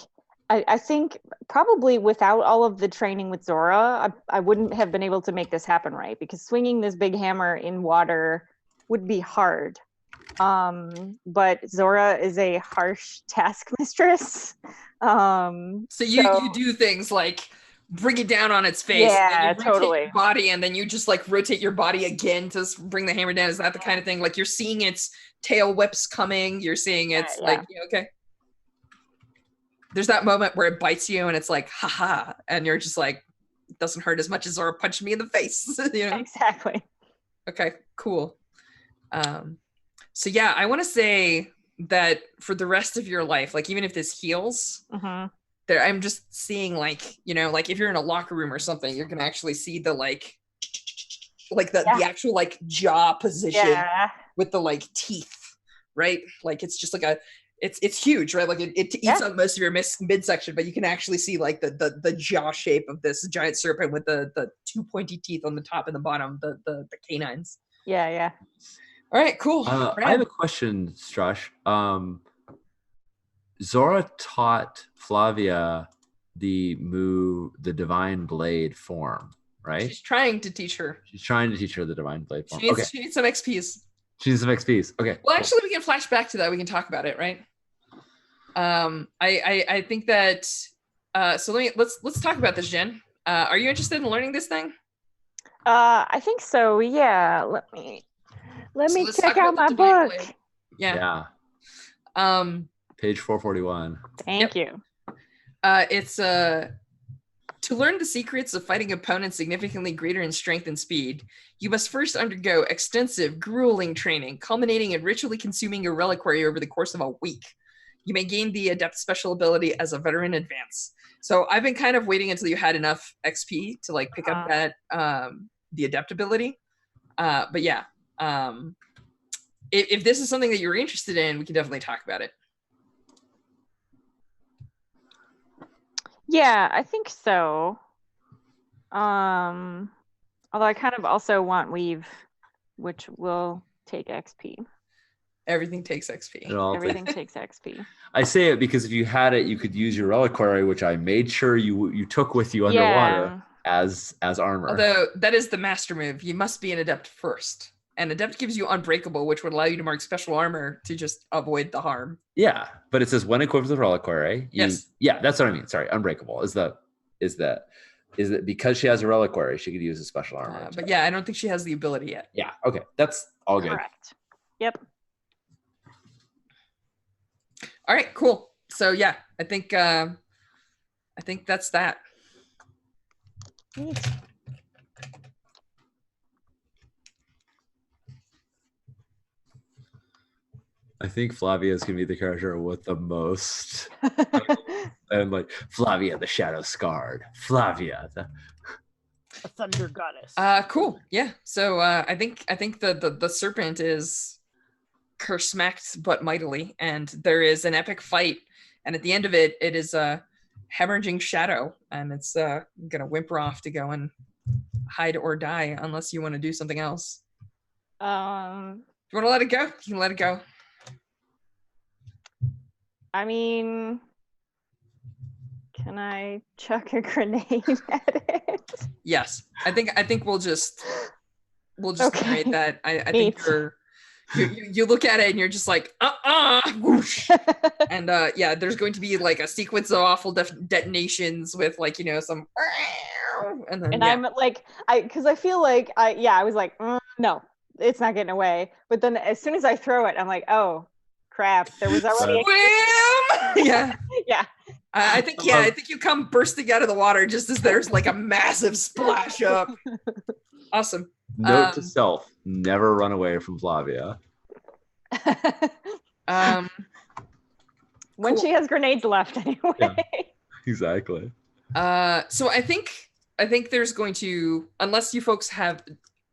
I think probably without all of the training with Zora, I wouldn't have been able to make this happen right, because swinging this big hammer in water would be hard. But Zora is a harsh task mistress. So you do things like bring it down on its face. Yeah, and you rotate totally. your body, and then you just like rotate your body again to bring the hammer down. Is that the kind of thing? Like you're seeing its tail whips coming. You're seeing its okay. There's that moment where it bites you and it's like, haha. And you're just like, it doesn't hurt as much as Zora punched me in the face. You know? Exactly. Okay, cool. So yeah, I want to say that for the rest of your life, like even if this heals, there I'm just seeing like, like if you're in a locker room or something, you're gonna actually see the the actual like jaw position with the like teeth, right? Like it's just like it's huge, right? Like it eats up most of your midsection, but you can actually see like the jaw shape of this giant serpent with the 2 pointy teeth on the top and the bottom, the canines. Yeah. All right, cool. I have a question, Strush. Zora taught Flavia the divine blade form, right? She's trying to teach her. She's trying to teach her the divine blade form. She needs some XPs. She needs some XPs. Okay. Well, actually, we can flash back to that. We can talk about it, right? I think that. So let's talk about this, Jen. Are you interested in learning this thing? I think so. Yeah. Let me check out my book. Blade. Yeah. Page 441. Thank you. It's to learn the secrets of fighting opponents significantly greater in strength and speed, you must first undergo extensive, grueling training, culminating in ritually consuming your reliquary over the course of a week. You may gain the adept special ability as a veteran advance. So I've been kind of waiting until you had enough XP to like pick up that the adept ability. But yeah, if this is something that you're interested in, we can definitely talk about it. Yeah, I think so. Although I kind of also want weave, which will take XP. Everything takes XP. Everything takes XP. I say it because if you had it, you could use your reliquary, which I made sure you took with you underwater as armor. Although that is the master move. You must be an adept first. And adept gives you unbreakable, which would allow you to mark special armor to just avoid the harm. Yeah, but it says when equipped with reliquary. Yes. Yeah, that's what I mean. Sorry, unbreakable is that because she has a reliquary, she could use a special armor. But yeah, I don't think she has the ability yet. Yeah. Okay, that's all good. Correct. Yep. All right, cool. So yeah, I think that's that. Neat. I think Flavia is gonna be the character with the most, and like Flavia, the shadow scarred. Flavia, A thunder goddess. Cool. Yeah. So I think the serpent is curse-smacked but mightily, and there is an epic fight, and at the end of it, it is a hemorrhaging shadow, and it's gonna whimper off to go and hide or die unless you want to do something else. If you want to let it go, you can let it go. I mean, can I chuck a grenade at it? Yes. I think we'll just Okay. narrate that. I think you look at it and you're just like, whoosh. And yeah, there's going to be like a sequence of awful detonations with like, some, and then I'm like, because I feel like I was like, no, it's not getting away. But then as soon as I throw it, I'm like, oh crap, there was already swim. Yeah. Yeah. I think you come bursting out of the water just as there's like a massive splash up. Awesome. note to self: never run away from Flavia. When she has grenades left, anyway. Yeah, exactly. So I think there's going to, unless you folks have,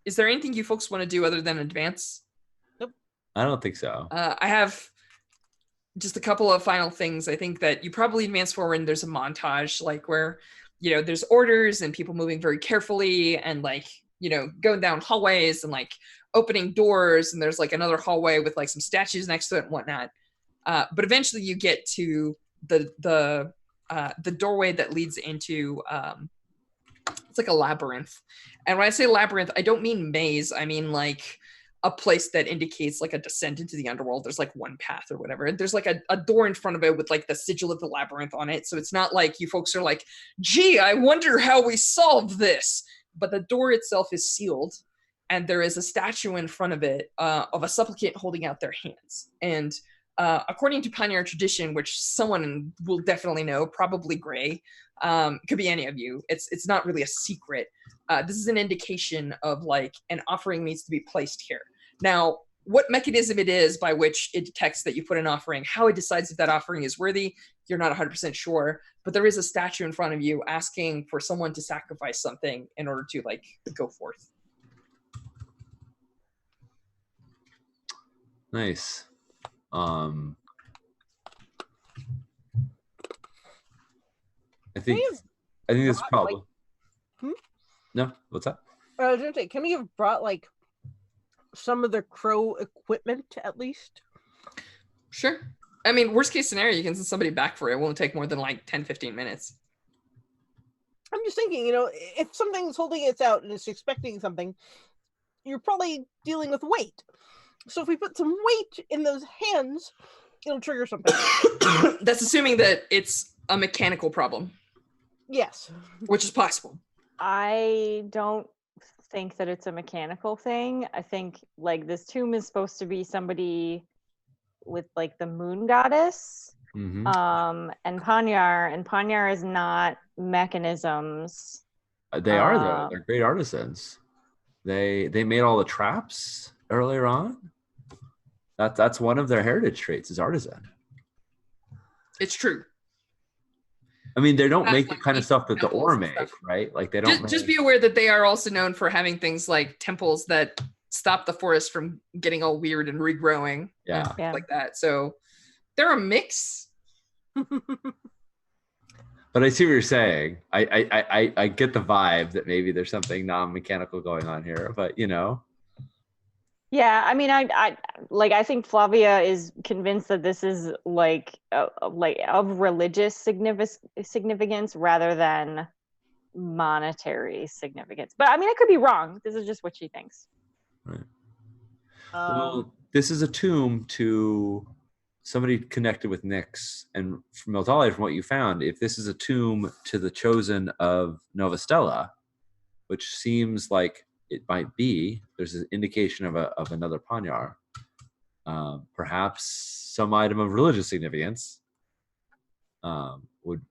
is there anything you folks want to do other than advance? Nope. I don't think so. I have just a couple of final things. I think that you probably advance forward and there's a montage like where, there's orders and people moving very carefully and like, going down hallways and like opening doors, and there's like another hallway with like some statues next to it and whatnot. But eventually you get to the doorway that leads into it's like a labyrinth. And when I say labyrinth, I don't mean maze. I mean like a place that indicates like a descent into the underworld. There's like one path or whatever. There's like a door in front of it with like the sigil of the labyrinth on it. So it's not like you folks are like, gee, I wonder how we solved this. But the door itself is sealed, and there is a statue in front of it of a supplicant holding out their hands. And according to Pioneer tradition, which someone will definitely know, probably Gray, could be any of you. It's not really a secret. This is an indication of like an offering needs to be placed here. Now, what mechanism it is by which it detects that you put an offering, how it decides if that offering is worthy, you're not 100% sure. But there is a statue in front of you asking for someone to sacrifice something in order to like go forth. Nice. I think this is probably. No, what's that? I was gonna say, can we have brought like some of the crow equipment at least? Sure. I mean, worst case scenario, you can send somebody back for it. It won't take more than like 10-15 minutes. I'm just thinking, if something's holding its out and it's expecting something, you're probably dealing with weight. So if we put some weight in those hands, it'll trigger something. That's assuming that it's a mechanical problem. Yes. Which is possible. I don't think that it's a mechanical thing. I think like this tomb is supposed to be somebody with like the moon goddess, Mm-hmm. and Panyar is not mechanisms. They are though. They're great artisans. They made all the traps earlier on. That's one of their heritage traits is artisan. It's true. I mean, they don't That's make the like kind of stuff that the temples ore and make, stuff. right? Like they don't. Just be aware that they are also known for having things like temples that stop the forest from getting all weird and regrowing. Yeah. and Yeah. like that. So they're a mix. But I see what you're saying. I get the vibe that maybe there's something non-mechanical going on here, but Yeah, I mean, I think Flavia is convinced that this is like of religious significance rather than monetary significance. But I mean, I could be wrong. This is just what she thinks. Right. Um, Well, this is a tomb to somebody connected with Nyx, and from Miltali, from what you found, if this is a tomb to the chosen of Nova Stella, which seems like it might be, there's an indication of another Panyar. Perhaps some item of religious significance would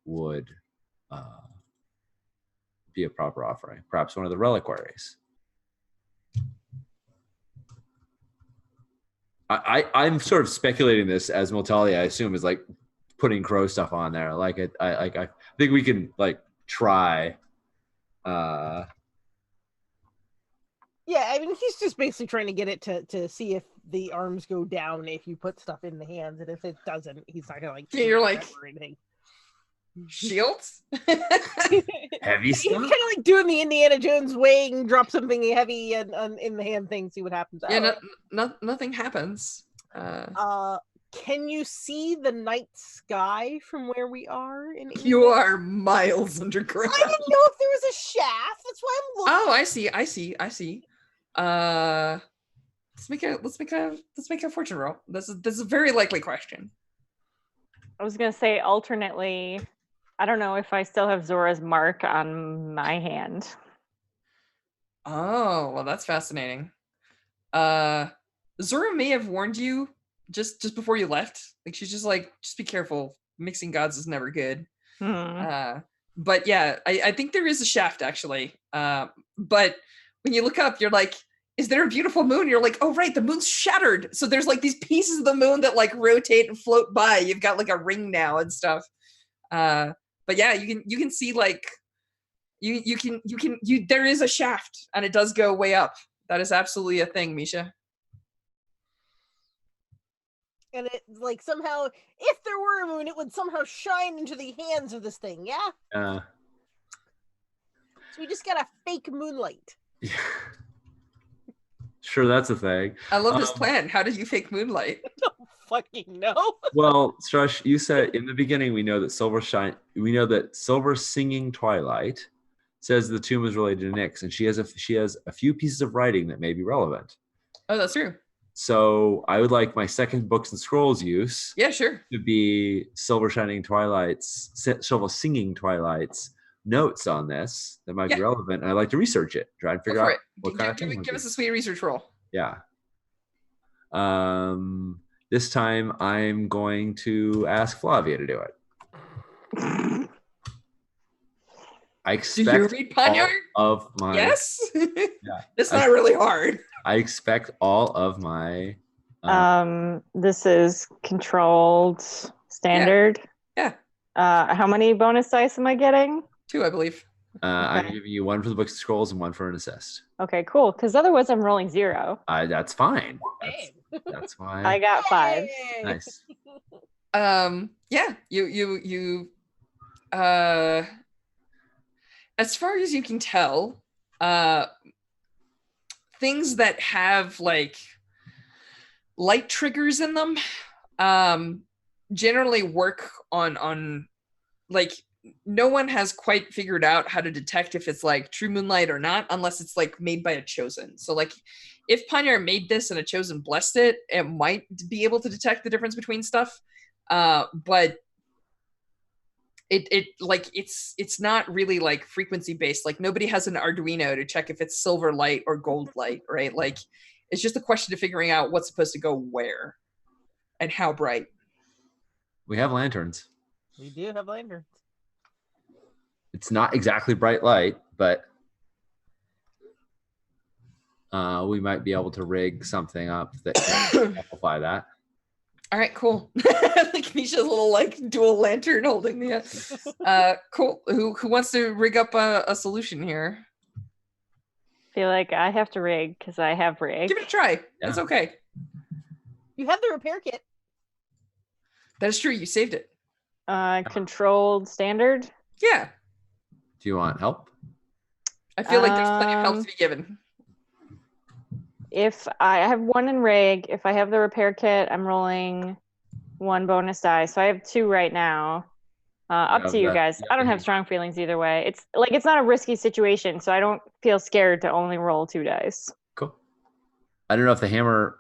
be a proper offering. Perhaps one of the reliquaries. I'm sort of speculating this as Miltali, I assume, is like putting crow stuff on there. Like I think we can like try. yeah, I mean, he's just basically trying to get it to see if the arms go down if you put stuff in the hands, and if it doesn't, he's not gonna like. Yeah, you're like- or anything. Shields? Heavy He's stuff. kind of like doing the Indiana Jones weighing, drop something heavy and in the hand thing, see what happens. Yeah, nothing happens. Can you see the night sky from where we are? You are miles underground. I didn't know if there was a shaft. That's why I'm looking. Oh, I see. Let's make a fortune roll. This is a very likely question. I was gonna say alternately, I don't know if I still have Zora's mark on my hand. Oh, well, that's fascinating. Zora may have warned you just before you left. Like she's just like, just be careful. Mixing gods is never good. But yeah, I think there is a shaft actually. But when you look up, you're like, is there a beautiful moon? You're like, oh right, the moon's shattered. So there's like these pieces of the moon that like rotate and float by. You've got like a ring now and stuff. But yeah, you can see like you can there is a shaft and it does go way up. That is absolutely a thing, Misha. And it like somehow, if there were a moon, it would somehow shine into the hands of this thing. Yeah. So we just got a fake moonlight. Yeah. Sure, that's a thing. I love this plan. How did you fake moonlight? I don't fucking know. Well, Strush, you said in the beginning we know that Silver Singing Twilight says the tomb is related to Nyx, and she has a few pieces of writing that may be relevant. Oh, that's true. So I would like my second Books and Scrolls use Yeah, sure. to be Silver Singing Twilight's notes on this that might be relevant, and I'd like to research it, try and figure out what kind of thing. Give us a sweet research roll. Yeah. This time I'm going to ask Flavia to do it. I expect Do you read Panyar? all of my Yes. Yeah. It's not really hard. I expect all of my This is controlled standard. Yeah. How many bonus dice am I getting? 2, I believe. I'm giving you one for the Books and Scrolls and one for an assist. Okay, cool. Because otherwise I'm rolling 0. That's fine. That's why. I got 5. Yay! Nice. Yeah, you as far as you can tell, things that have like light triggers in them generally work on like no one has quite figured out how to detect if it's like true moonlight or not unless it's like made by a chosen. So like if Panyar made this and a chosen blessed it, it might be able to detect the difference between stuff. But it like it's not really like frequency based. Like nobody has an Arduino to check if it's silver light or gold light, right? Like it's just a question of figuring out what's supposed to go where and how bright. We have lanterns. We do have lanterns. It's not exactly bright light, but we might be able to rig something up that can amplify that. All right, cool. Like Misha's little like dual lantern holding the cool. Who wants to rig up a solution here? feel like I have to rig because I have rig. Give it a try. Yeah. It's okay. You have the repair kit. That is true. You saved it. Controlled standard. Yeah. Do you want help? I feel like there's plenty of help to be given. If I have 1 in rig, if I have the repair kit, I'm rolling 1 bonus die. So I have 2 right now. Up to you guys. I don't have strong feelings either way. It's like it's not a risky situation, so I don't feel scared to only roll 2 dice. Cool. I don't know if the hammer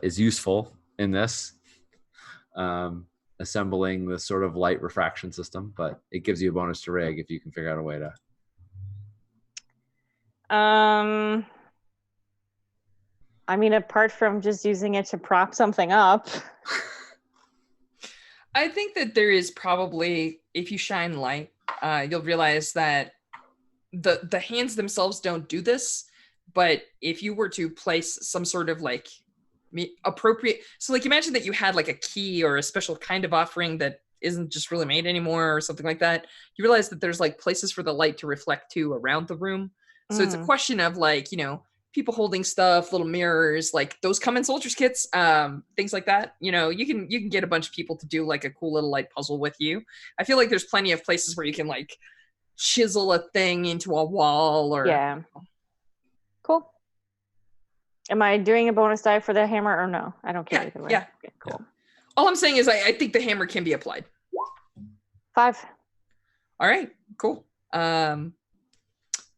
is useful in this. Assembling this sort of light refraction system, but it gives you a bonus to rig if you can figure out a way to. I mean, apart from just using it to prop something up. I think that there is probably, if you shine light, you'll realize that the hands themselves don't do this, but if you were to place some sort of like appropriate, so like imagine that you had like a key or a special kind of offering that isn't just really made anymore or something like that, you realize that there's like places for the light to reflect to around the room. So it's a question of like, you know, people holding stuff, little mirrors, like those come in soldiers kits, things like that. You know, you can get a bunch of people to do like a cool little light puzzle with you. I feel like there's plenty of places where you can like chisel a thing into a wall or yeah. Cool. Am I doing a bonus die for the hammer or no? I don't care either way. Yeah. Okay, cool. All I'm saying is I think the hammer can be applied. 5. All right, cool.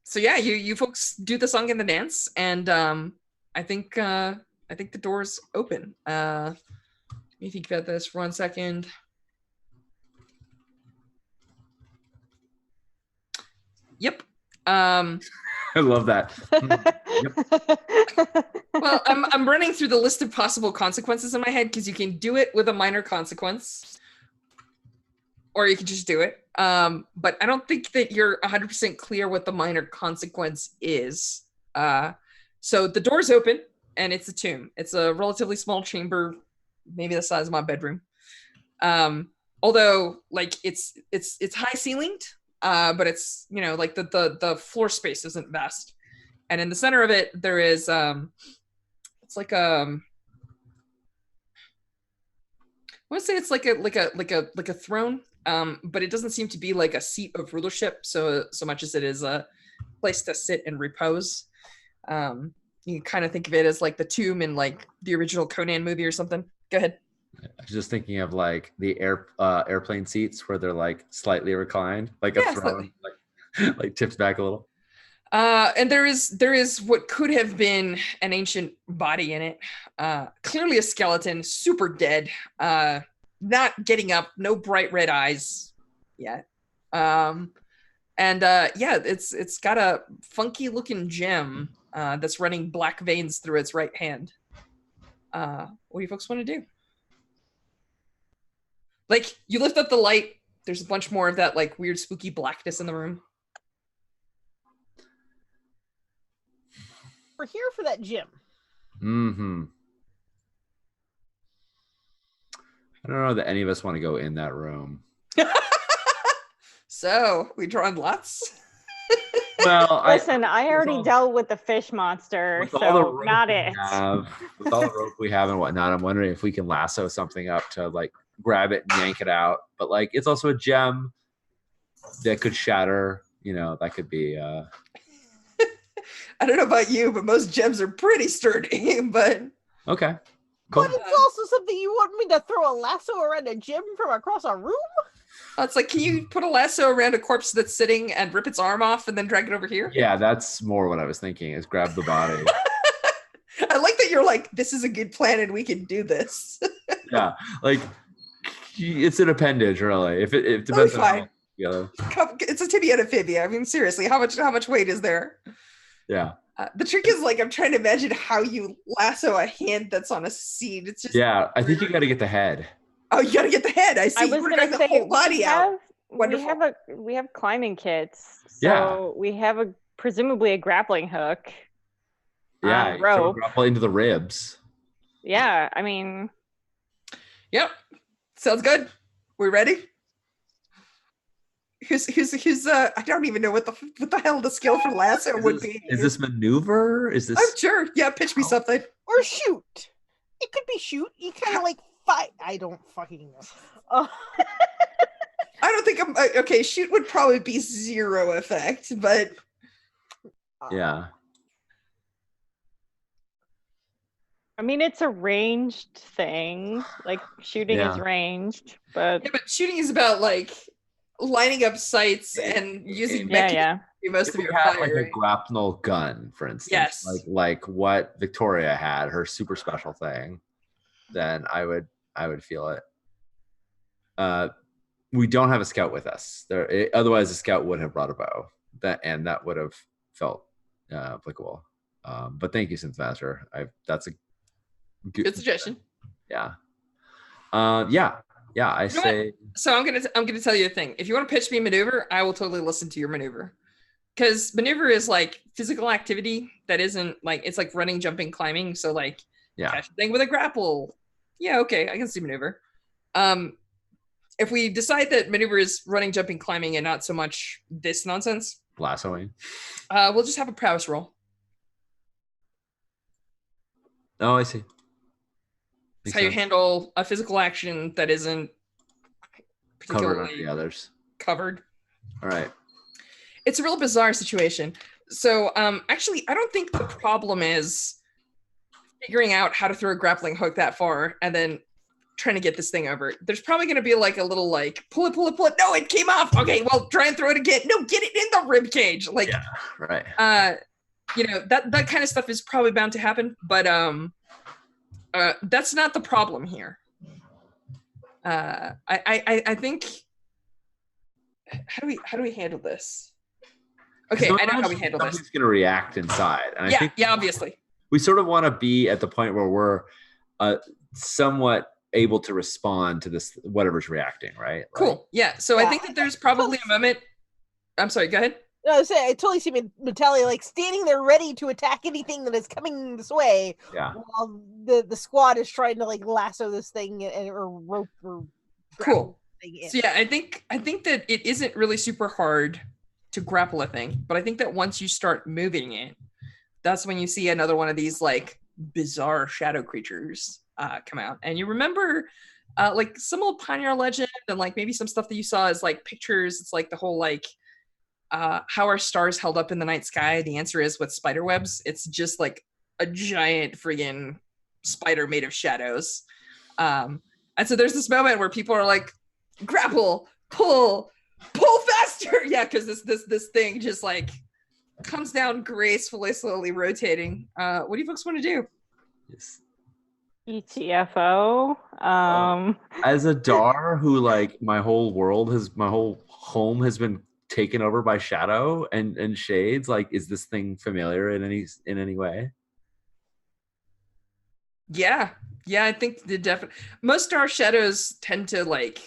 So yeah, you folks do the song and the dance, and I think the doors open. Let me think about this for 1 second. Yep. I love that. Well, I'm running through the list of possible consequences in my head because you can do it with a minor consequence, or you can just do it. But I don't think that you're 100% clear what the minor consequence is. So the door's open, and it's a tomb. It's a relatively small chamber, maybe the size of my bedroom. Although, like, it's high ceilinged, but it's, you know, like the floor space isn't vast. And in the center of it, there is it's like I want to say it's like a throne, but it doesn't seem to be like a seat of rulership so much as it is a place to sit and repose. You can kind of think of it as like the tomb in like the original Conan movie or something. Go ahead. I was just thinking of like the airplane seats where they're like slightly reclined, like a throne, like tipped back a little. And there is what could have been an ancient body in it. Clearly a skeleton, super dead, not getting up, no bright red eyes yet. Yeah, it's got a funky looking gem that's running black veins through its right hand. What do you folks want to do? Like, you lift up the light, there's a bunch more of that like weird spooky blackness in the room. We're here for that gym. Mm-hmm. I don't know that any of us want to go in that room. So, we drawing lots? Well, listen, I already dealt with the fish monster, so not it. With all the rope we have and whatnot, I'm wondering if we can lasso something up to like grab it and yank it out. But like, it's also a gem that could shatter. You know, that could be. I don't know about you, but most gems are pretty sturdy. But okay, cool. But it's also something you want me to throw a lasso around a gym from across a room? It's like, can you put a lasso around a corpse that's sitting and rip its arm off and then drag it over here? Yeah, that's more what I was thinking, is grab the body. I like that you're like, this is a good plan and we can do this. Yeah, like, it's an appendage, really. If it depends on how, it's a tibia and a fibia. I mean, seriously, how much weight is there? Yeah. The trick is, like, I'm trying to imagine how you lasso a hand that's on a seat. It's just I think you got to get the head. Oh, you got to get the head. I see. I was going to say, the whole body out. Wonderful. We have climbing kits. So we have presumably a grappling hook. Yeah, rope. Grapple into the ribs. Yeah, I mean. Yep. Sounds good. We ready? I don't even know what the hell the skill for lasso would be. Is this maneuver? Is this? I'm sure. Yeah, pitch me something. Or shoot. It could be shoot. You kind of like fight. I don't fucking know. I don't think I'm okay. Shoot would probably be 0 effect, but Yeah. I mean, it's a ranged thing. Like shooting is ranged, but yeah, but shooting is about like lining up sights and using yeah. most If of we your had fire. like a grapnel gun, for instance, Yes. like what Victoria had, her super special thing, then I would feel it. We don't have a scout with us. Otherwise, the scout would have brought a bow. That would have felt applicable. But thank you, Synth Master. That's a Good suggestion. Yeah. I say. So I'm gonna tell you a thing. If you want to pitch me maneuver, I will totally listen to your maneuver. Because maneuver is like physical activity that isn't like, it's like running, jumping, climbing. So like catch a thing with a grapple. Yeah, okay, I can see maneuver. If we decide that maneuver is running, jumping, climbing, and not so much this nonsense, Lassoing. we'll just have a prowess roll. Oh, I see. That's how you handle a physical action that isn't Covered particularly on the others. covered. All right. It's a real bizarre situation. So actually, I don't think the problem is figuring out how to throw a grappling hook that far and then trying to get this thing over. There's probably going to be like a little like pull it. No, it came off. Okay, well, try and throw it again. No, get it in the rib cage. Like, yeah, right. That kind of stuff is probably bound to happen, but that's not the problem here. I think how do we handle this? Okay, I know how we handle this. Something's going to react inside. And I think obviously. We sort of want to be at the point where we're somewhat able to respond to this, whatever's reacting, right? Cool. Yeah. So I think that there's probably a moment. I'm sorry, go ahead. No, I totally see Metallia like standing there ready to attack anything that is coming this way. Yeah. While the squad is trying to like lasso this thing or rope or cool. So yeah, I think that it isn't really super hard to grapple a thing, but I think that once you start moving it, that's when you see another one of these like bizarre shadow creatures come out. And you remember like some old Pioneer legend and like maybe some stuff that you saw as like pictures. It's like the whole like how are stars held up in the night sky? The answer is with spider webs. It's just like a giant friggin' spider made of shadows. And so there's this moment where people are like, grapple, pull faster. Yeah, because this thing just like comes down gracefully, slowly rotating. What do you folks want to do? Yes. ETFO. As a Dar who like my whole home has been taken over by shadow and shades, like is this thing familiar in any way? Yeah, I think the most Dar shadows tend to like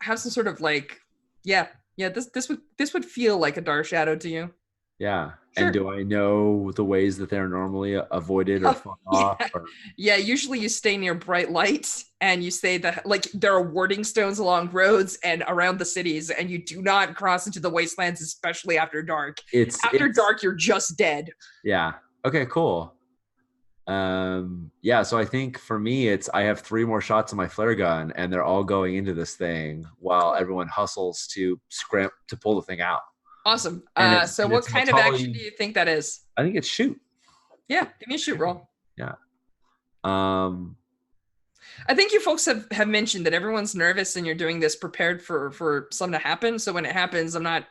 have some sort of like this would feel like a Dar shadow to you. Yeah. Sure. And do I know the ways that they're normally avoided or fought off? Or... Yeah, usually you stay near bright lights and you say that like there are warding stones along roads and around the cities, and you do not cross into the wastelands, especially after dark. After dark, you're just dead. Yeah. Okay, cool. So I think for me I have 3 more shots of my flare gun and they're all going into this thing while everyone hustles to scrimp to pull the thing out. Awesome. So what kind of action do you think that is? I think it's shoot. Yeah, give me a shoot roll. Yeah. I think you folks have mentioned that everyone's nervous and you're doing this prepared for something to happen. So when it happens, I'm not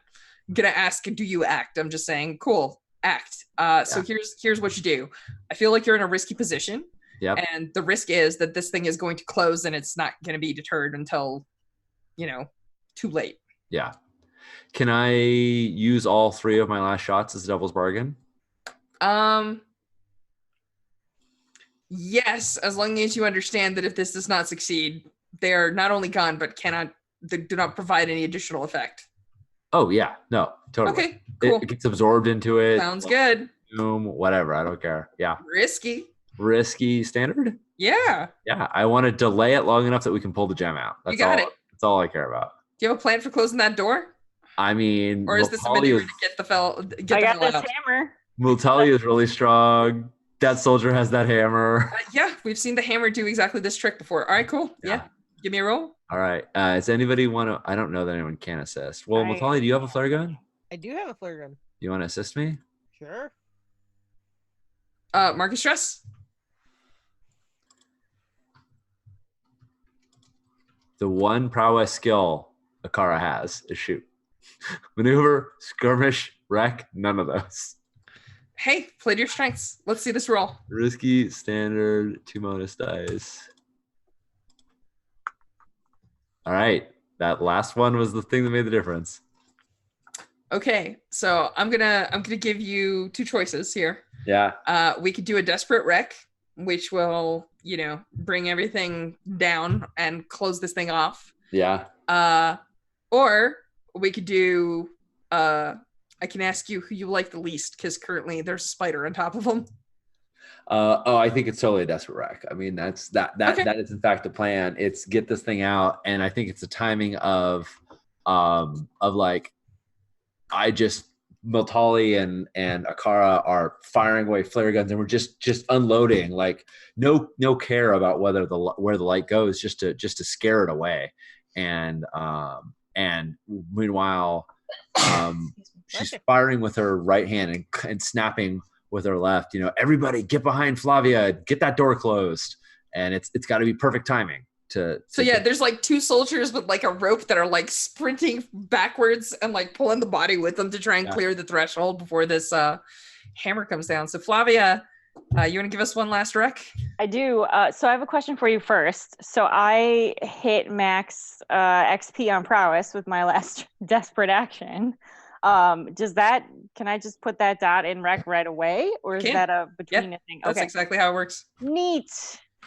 gonna ask, do you act? I'm just saying, cool, act. So here's what you do. I feel like you're in a risky position. Yep. And the risk is that this thing is going to close and it's not going to be deterred until, too late. Yeah. Can I use all 3 of my last shots as a devil's bargain? Yes, as long as you understand that if this does not succeed, they're not only gone, but they do not provide any additional effect. Oh yeah, no, totally. Okay, cool. It gets absorbed into it. Sounds good. Boom, whatever. I don't care. Yeah. Risky standard. Yeah. I want to delay it long enough that we can pull the gem out. You got it. That's all I care about. Do you have a plan for closing that door? I mean, Or is this a maneuver to get the I got hell this out? hammer. Multali is really strong. That soldier has that hammer. Yeah, we've seen the hammer do exactly this trick before. All right, cool. Yeah. Give me a roll. All right. Does anybody want to? I don't know that anyone can assist. Well, Multali, do you have a flare gun? I do have a flare gun. You want to assist me? Sure. Marcus stress. The one prowess skill Akara has is shoot. Maneuver, skirmish, wreck, none of those. Hey, play to your strengths. Let's see this roll. Risky, standard, 2 bonus dice. All right. That last one was the thing that made the difference. Okay, so I'm gonna give you 2 choices here. Yeah. We could do a desperate wreck, which will, bring everything down and close this thing off. Yeah. Or we could do I can ask you who you like the least, because currently there's a spider on top of them. I think it's totally a desperate wreck. I mean, that Okay. is in fact the plan. It's get this thing out, and I think it's the timing of like Miltali and Akara are firing away flare guns, and we're just unloading, like no care about where the light goes, just to scare it away. And meanwhile, she's firing with her right hand and snapping with her left. Everybody get behind Flavia, get that door closed, and it's got to be perfect timing. There's like 2 soldiers with like a rope that are like sprinting backwards and like pulling the body with them to try and clear the threshold before this hammer comes down. So Flavia, you want to give us one last rec? I do. So I have a question for you first. So I hit max XP on prowess with my last desperate action. Can I just put that dot in rec right away, or is that a between a thing? That's exactly how it works. Neat.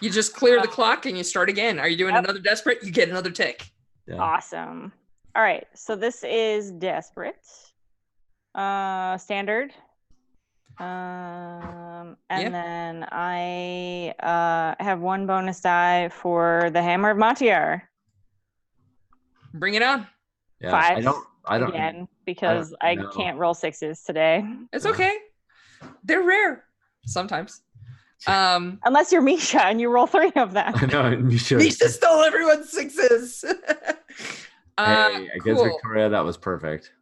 You just clear the clock and you start again. Are you doing another desperate? You get another tick. Yeah. Awesome. All right. So this is desperate. Standard. And then I have 1 bonus die for the Hammer of Matiar. Bring it on. Yeah. 5. I don't again, because I can't roll 6s today. It's okay. They're rare sometimes. Unless you're Misha and you roll 3 of them. I know, Misha stole everyone's 6s. Against Victoria, that was perfect.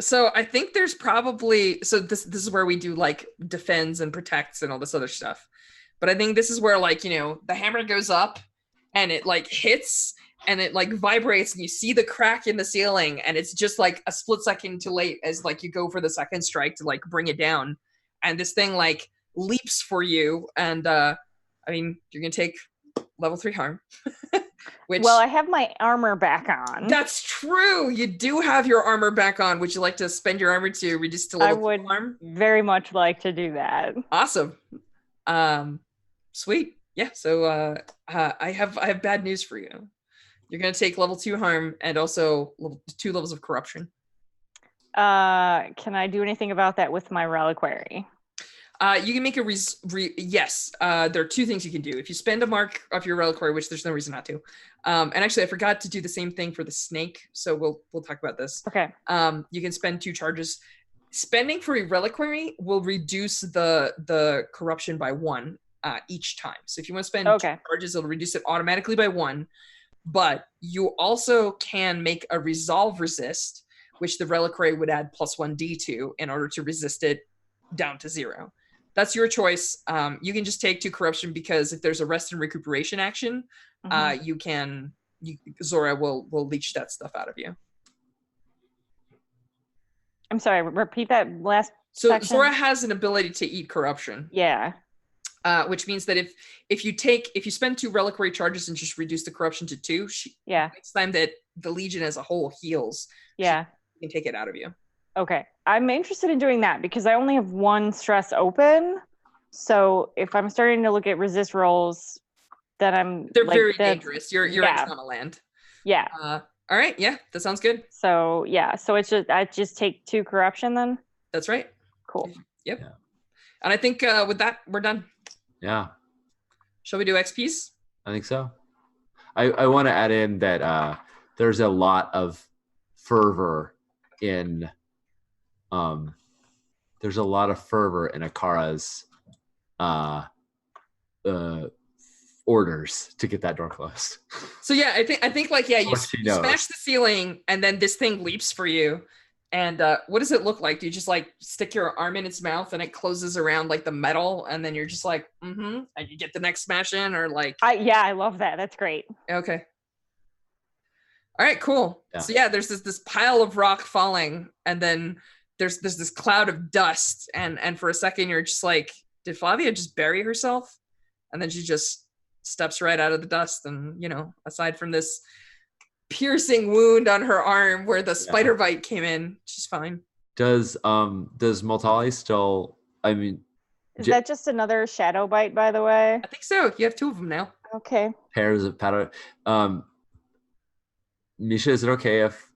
So I think there's probably this is where we do like defends and protects and all this other stuff. But I think this is where the hammer goes up and it like hits and it like vibrates and you see the crack in the ceiling, and it's just like a split second too late as like you go for the second strike to like bring it down. And this thing like leaps for you, and you're gonna take level 3 harm. Well, I have my armor back on. That's true. You do have your armor back on. Would you like to spend your armor to reduce to level 2 harm? Very much like to do that. Awesome. Sweet. Yeah. So I have bad news for you. You're gonna take level 2 harm and also 2 levels of corruption. Can I do anything about that with my reliquary? You can make a yes. There are 2 things you can do. If you spend a mark of your reliquary, which there's no reason not to. And actually, I forgot to do the same thing for the snake, so we'll talk about this. Okay. You can spend 2 charges. Spending for a reliquary will reduce the corruption by 1 each time. So if you want to spend 2 charges, it'll reduce it automatically by 1. But you also can make a resolve resist, which the reliquary would add +1d to in order to resist it down to 0. That's your choice. You can just take 2 corruption, because if there's a rest and recuperation action, Zora will leech that stuff out of you. I'm sorry, repeat that last section. Zora has an ability to eat corruption. Yeah. Which means that if you spend 2 reliquary charges and just reduce the corruption to 2, next time that the Legion as a whole heals, she can take it out of you. Okay. I'm interested in doing that because I only have 1 stress open. So if I'm starting to look at resist rolls, then they're very dangerous. You're in trauma land. Yeah. All right. Yeah, that sounds good. So so it's I just take 2 corruption then. That's right. Cool. Yep. Yeah. And I think with that we're done. Yeah. Shall we do XPs? I think so. I want to add in that there's a lot of fervor in there's a lot of fervor in Akara's orders to get that door closed. So yeah, I think like you What she smash knows. the ceiling and then this thing leaps for you. And what does it look like? Do you just like stick your arm in its mouth and it closes around like the metal, and then you're just like, and you get the next smash in, or like? I love that. That's great. Okay. All right, cool. Yeah. So yeah, there's this pile of rock falling, and then there's this cloud of dust, and for a second you're just like, did Flavia just bury herself? And then she just steps right out of the dust, and aside from this piercing wound on her arm where the spider bite came in, she's fine. Does Moltali still? I mean, is that just another shadow bite, by the way? I think so. You have 2 of them now. Okay. Pairs of powder. Misha, is it okay if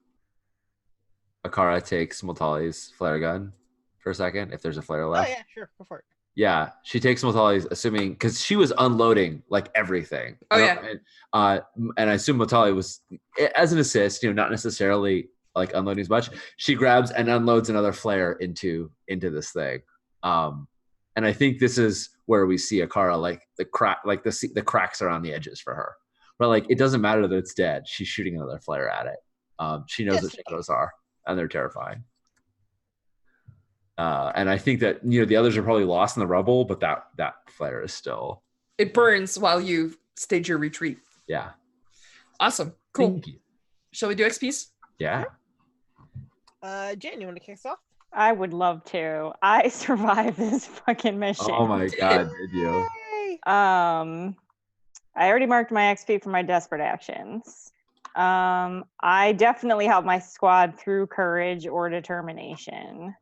Akara takes Moltali's flare gun for a second? If there's a flare left. Oh yeah, sure, go for it. Yeah, she takes Moltali's, assuming because she was unloading like everything. Oh yeah. And I assume Moltali was as an assist, not necessarily like unloading as much. She grabs and unloads another flare into this thing. And I think this is where we see Akara like the cracks around the edges for her. But like it doesn't matter that it's dead. She's shooting another flare at it. She knows what shadows are, and they're terrifying. And I think that the others are probably lost in the rubble, but that flare is still. It burns while you stage your retreat. Yeah. Awesome. Cool. Thank you. Shall we do XPs? Yeah. Jen, you want to kick us off? I would love to. I survived this fucking mission. Oh my god, did you? Yay! I already marked my XP for my desperate actions. I definitely helped my squad through courage or determination.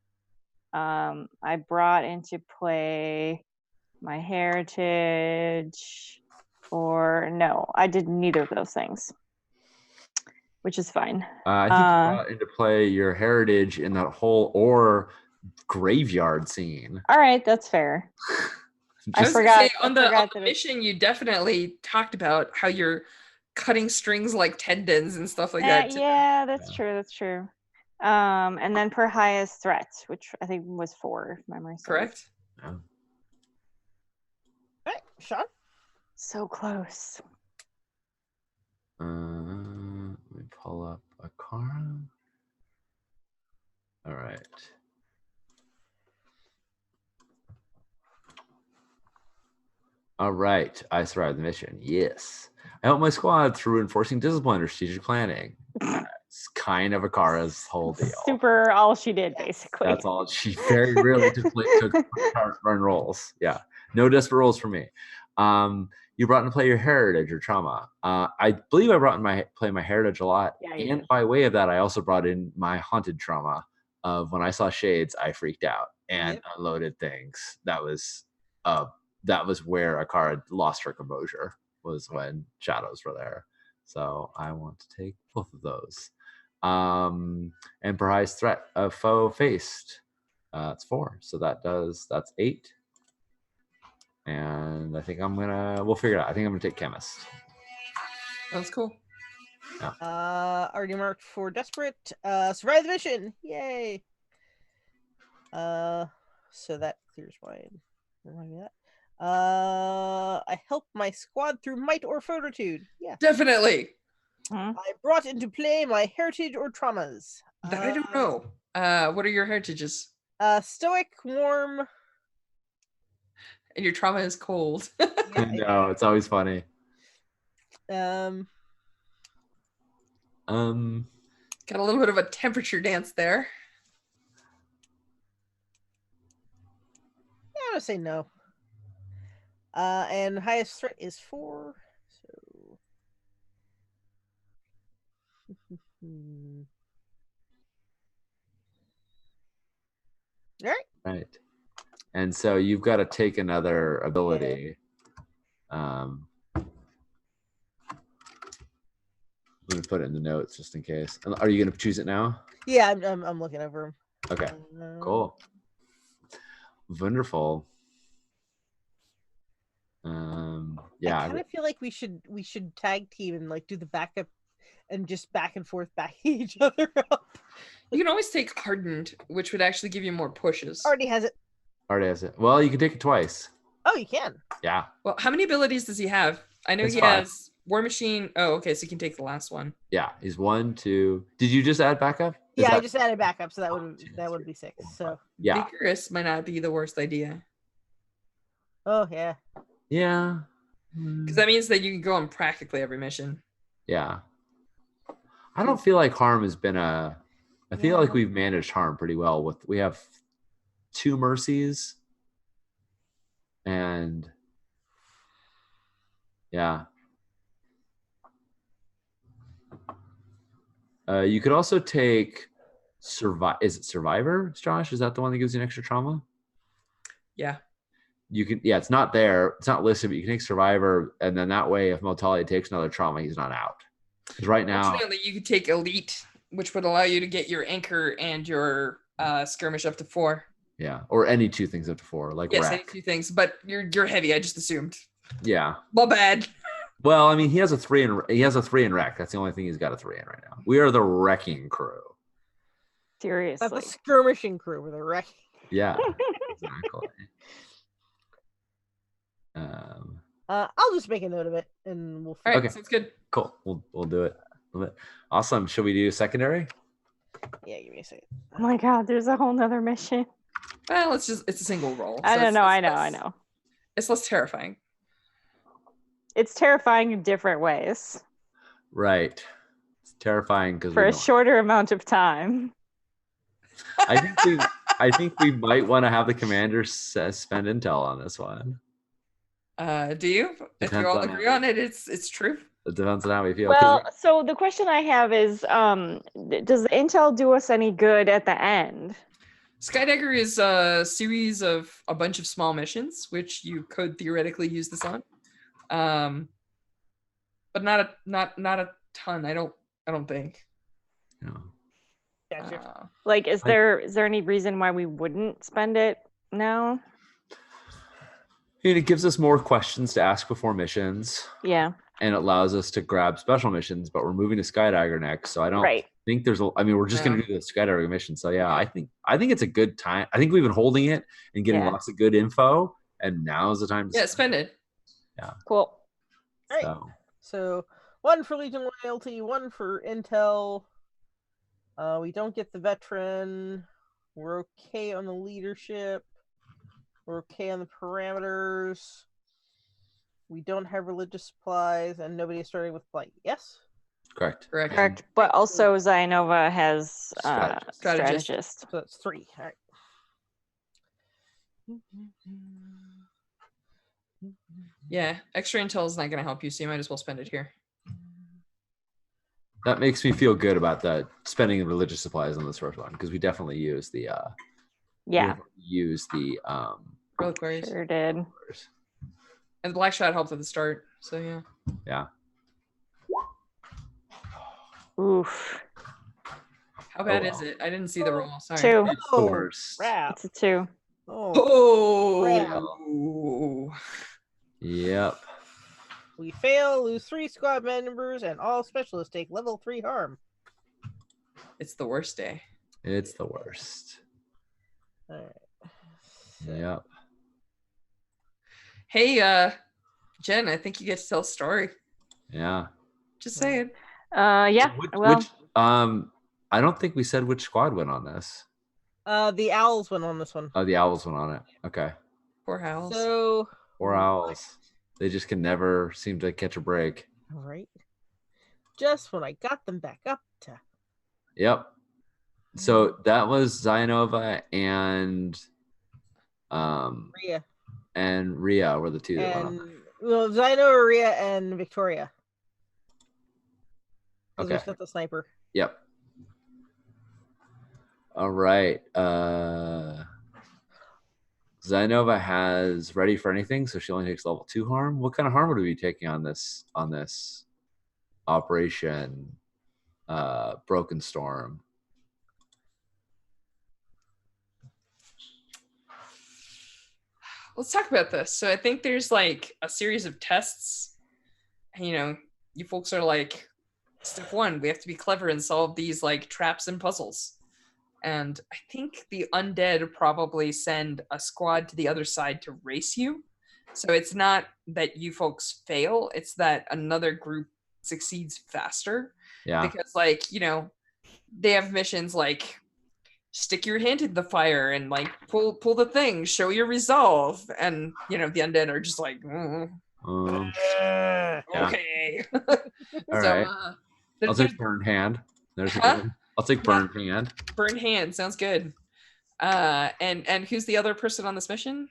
I brought into play my heritage, or no, I did neither of those things, which is fine. I think you brought into play your heritage in that whole or graveyard scene. All right, that's fair. I forgot. On the mission, you definitely talked about how you're cutting strings like tendons and stuff like that. Yeah, that's true. That's true. And then per highest threat, which I think was 4, if memory serves. Correct. Yeah. All right, Sean. So close. Let me pull up Akara. All right. All right. I survived the mission. Yes. I helped my squad through enforcing discipline or strategic planning. It's kind of Akara's whole deal. Super all she did, basically. That's all. She very rarely took run rolls. Yeah. No desperate rolls for me. You brought in play your heritage or trauma. I believe I brought in play my heritage a lot. Yeah, and by way of that, I also brought in my haunted trauma of when I saw shades, I freaked out and unloaded things. That was where Akara lost her composure, was when shadows were there. So I want to take both of those. And per highest threat of foe faced. It's 4. So that's 8. And I think we'll figure it out. I think I'm gonna take chemist. That's cool. Yeah. Already marked for desperate. Survive the mission. Yay. So that clears mine. Remind me of that. I helped my squad through might or fortitude. Yeah. Definitely. I brought into play my heritage or traumas. That I don't know. What are your heritages? Stoic, warm. And your trauma is cold. No, it's always funny. Got a little bit of a temperature dance there. Yeah, I'm gonna say no. And highest threat is 4. So all right. Right. And so you've got to take another ability. Let me put it in the notes just in case. Are you going to choose it now? Yeah, I'm looking over them. Okay. Cool. Wonderful. Yeah. I kind of feel like we should tag team and like do the backup and just back and forth backing each other up. You can always take hardened, which would actually give you more pushes. Already has it. Already has it. Well, you can take it twice. Oh, you can. Yeah. Well, how many abilities does he have? I know It's he 5. has War Machine. Oh, okay, so you can take the last one. Yeah. He's 1, 2. Did you just add backup? Yeah, I just added backup, so that would be 6. So Yeah. Vigorous might not be the worst idea. oh yeah. Yeah. Because that means that you can go on practically every mission. Yeah. I don't feel like harm has been a. I feel Yeah. like we've managed harm pretty well. We have 2 mercies, and yeah. You could also take survive. Is it Survivor, Josh? Is that the one that gives you an extra trauma? Yeah. You can. Yeah, it's not there. It's not listed, but you can take Survivor, and then that way, if Motali takes another trauma, he's not out. Because right now, Fortunately, you could take Elite, which would allow you to get your Anchor and your Skirmish up to 4. yeah, or any 2 things up to 4, like Yes, Wreck. any 2 things, but you're heavy. I just assumed. Yeah. My bad. Well, I mean, he has a 3 in Wreck. That's the only thing he's got a 3 in right now. We are the wrecking crew. Seriously. That's the skirmishing crew with a wreck. Yeah, exactly. I'll just make a note of it, and we'll. All right, Okay. sounds good. Cool. We'll do it. Awesome. Should we do secondary? Yeah, give me a second. Oh my god, there's a whole nother mission. Well, it's a single roll. I so don't know, I it's know. It's less terrifying. It's terrifying in different ways. Right. It's terrifying because For a shorter amount of time. I think we might want to have the commander spend intel on this one. Do you? If Depends you all on agree how- on it, it's true. It depends on how we feel. 'cause Well, so the question I have is, does the intel do us any good at the end? Skydagger is a series of a bunch of small missions, which you could theoretically use this on, but not a ton. I don't think. No. Gotcha. Like, is there any reason why we wouldn't spend it now? And it gives us more questions to ask before missions, Yeah. and it allows us to grab special missions. But we're moving to Skydagger next, so I don't Right. think there's a. I mean, we're just going to do the Skydagger mission. So yeah, I think it's a good time. I think we've been holding it and getting Yeah. lots of good info, and now is the time to Spend it. Cool. All right. So, So 1 for Legion loyalty, 1 for intel. We don't get the veteran. We're okay on the leadership. We're okay on the parameters. We don't have religious supplies, and nobody is starting with blight. Yes. correct. Correct. But also Zainova has Strategist. Strategist. So that's 3. All right. Yeah, extra intel is not going to help you, so you might as well spend it here. That makes me feel good about that spending religious supplies on this first one because we definitely use the Reliquaries. Sure did. And the black shot helped at the start, so yeah. Yeah. Oof. How bad Oh, is it? I didn't see the roll. Sorry. 2. It's the worst. Crap. It's a 2. Oh. Yep. We fail, lose 3 squad members, and all specialists take level 3 harm. It's the worst day. It's the worst. All right. Yep. Hey, Jen, I think you get to tell a story. Yeah. Just saying. Yeah. Well, I don't think we said which squad went on this. The owls went on this one. Oh, the owls went on it. Okay. Poor Howls. So. Poor owls. They just can never seem to catch a break. All right. Just when I got them back up to. Yep. So that was Zainova and Rhea. and Rhea were the 2 that went on. And well, Zainova, Rhea, and Victoria. Okay. There's not the sniper. Yep. All right. Zainova has ready for anything, so she only takes level 2 harm. What kind of harm would we be taking on this operation? Broken Storm. Let's talk about this. So I think there's like a series of tests. And, you folks are like step one, we have to be clever and solve these like traps and puzzles. And I think the undead probably send a squad to the other side to race you. So it's not that you folks fail, it's that another group succeeds faster. Yeah. Because like, you know, they have missions like stick your hand in the fire and like pull the thing, show your resolve. And you know, the undead are just like, Yeah. okay. All So right. I'll take burned hand. There's a good one. I'll take burned hand. Burned hand sounds good. And who's the other person on this mission?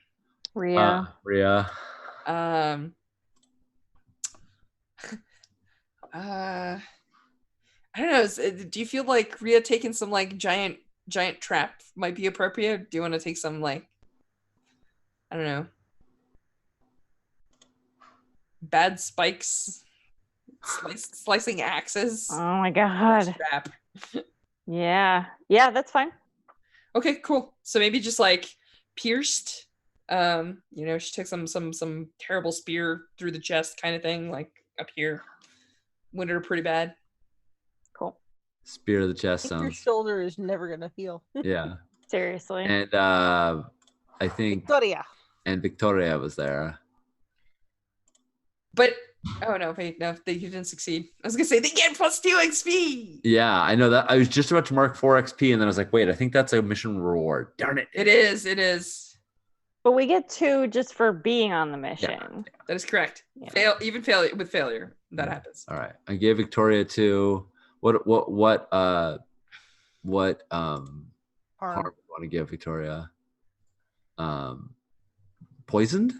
Rhea. Rhea. I don't know. Do you feel like Rhea taking some like giant trap might be appropriate? Do you want to take some like, I don't know, bad spikes, slicing axes? Oh my god. Trap. Yeah, that's fine. Okay, cool. So maybe just like pierced. You know, she took some terrible spear through the chest kind of thing, like up here. Wounded her pretty bad. Cool. Spear to the chest Your sounds. shoulder is never gonna heal. Yeah. Seriously. And I think Victoria was there. But oh no, wait, no, you didn't succeed. I was gonna say they get +2 XP. Yeah, I know that. I was just about to mark 4 XP, and then I was like, wait, I think that's a mission reward. Darn it. It is. But we get 2 just for being on the mission. Yeah, that is correct. Yeah. Failure with failure. That happens. All right. I gave Victoria 2. What harm do you want to give Victoria? Poisoned?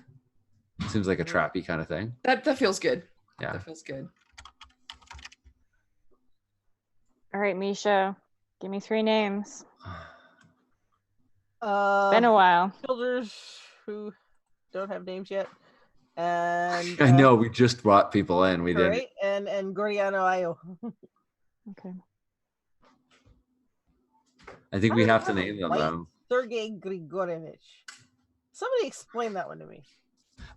Seems like a trappy kind of thing. That feels good. Yeah. That feels good. All right, Misha, give me 3 names. Been a while. Childers who don't have names yet. And I know we just brought people in. We did. Right, and Gordiano Io. Okay. I think we have to name them White though. Sergei Grigorievich. Somebody explain that one to me.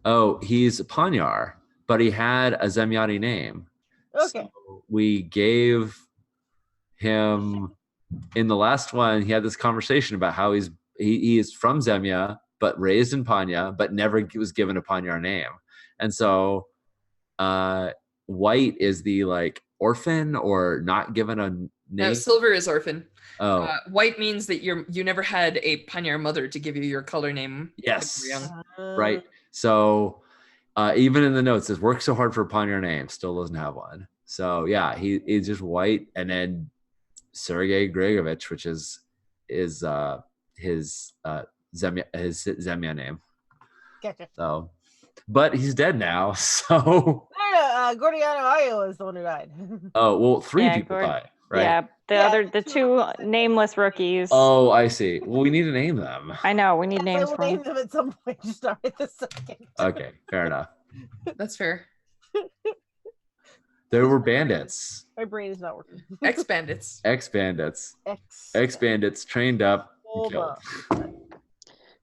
Oh, he's Panyar, but he had a Zemyani name. Okay. So we gave him in the last one. He had this conversation about how he is from Zemya, but raised in Panya, but never was given a Panyar name. And so White is the like orphan or not given a name. No, Silver is orphan. Oh, White means that you never had a Panyar mother to give you your color name. yes, when you were young. right. So even in the notes, it says worked so hard for a Panyar name, still doesn't have one. So yeah, he's just White, and then Sergei Grigovich, which is his Zemya name. Gotcha. So, but he's dead now. So Gordiano Io is the one who died. oh well, 3 people died, right? Yeah, the 2 nameless rookies. Oh, I see. Well, we need to name them. I know, we need I names will for name them. them at some point. Just not right this second. Okay, fair enough. That's fair. There were bandits, My brain is not working. Ex-bandits. ex-bandits, X. ex-bandits trained up. and Hold killed. up.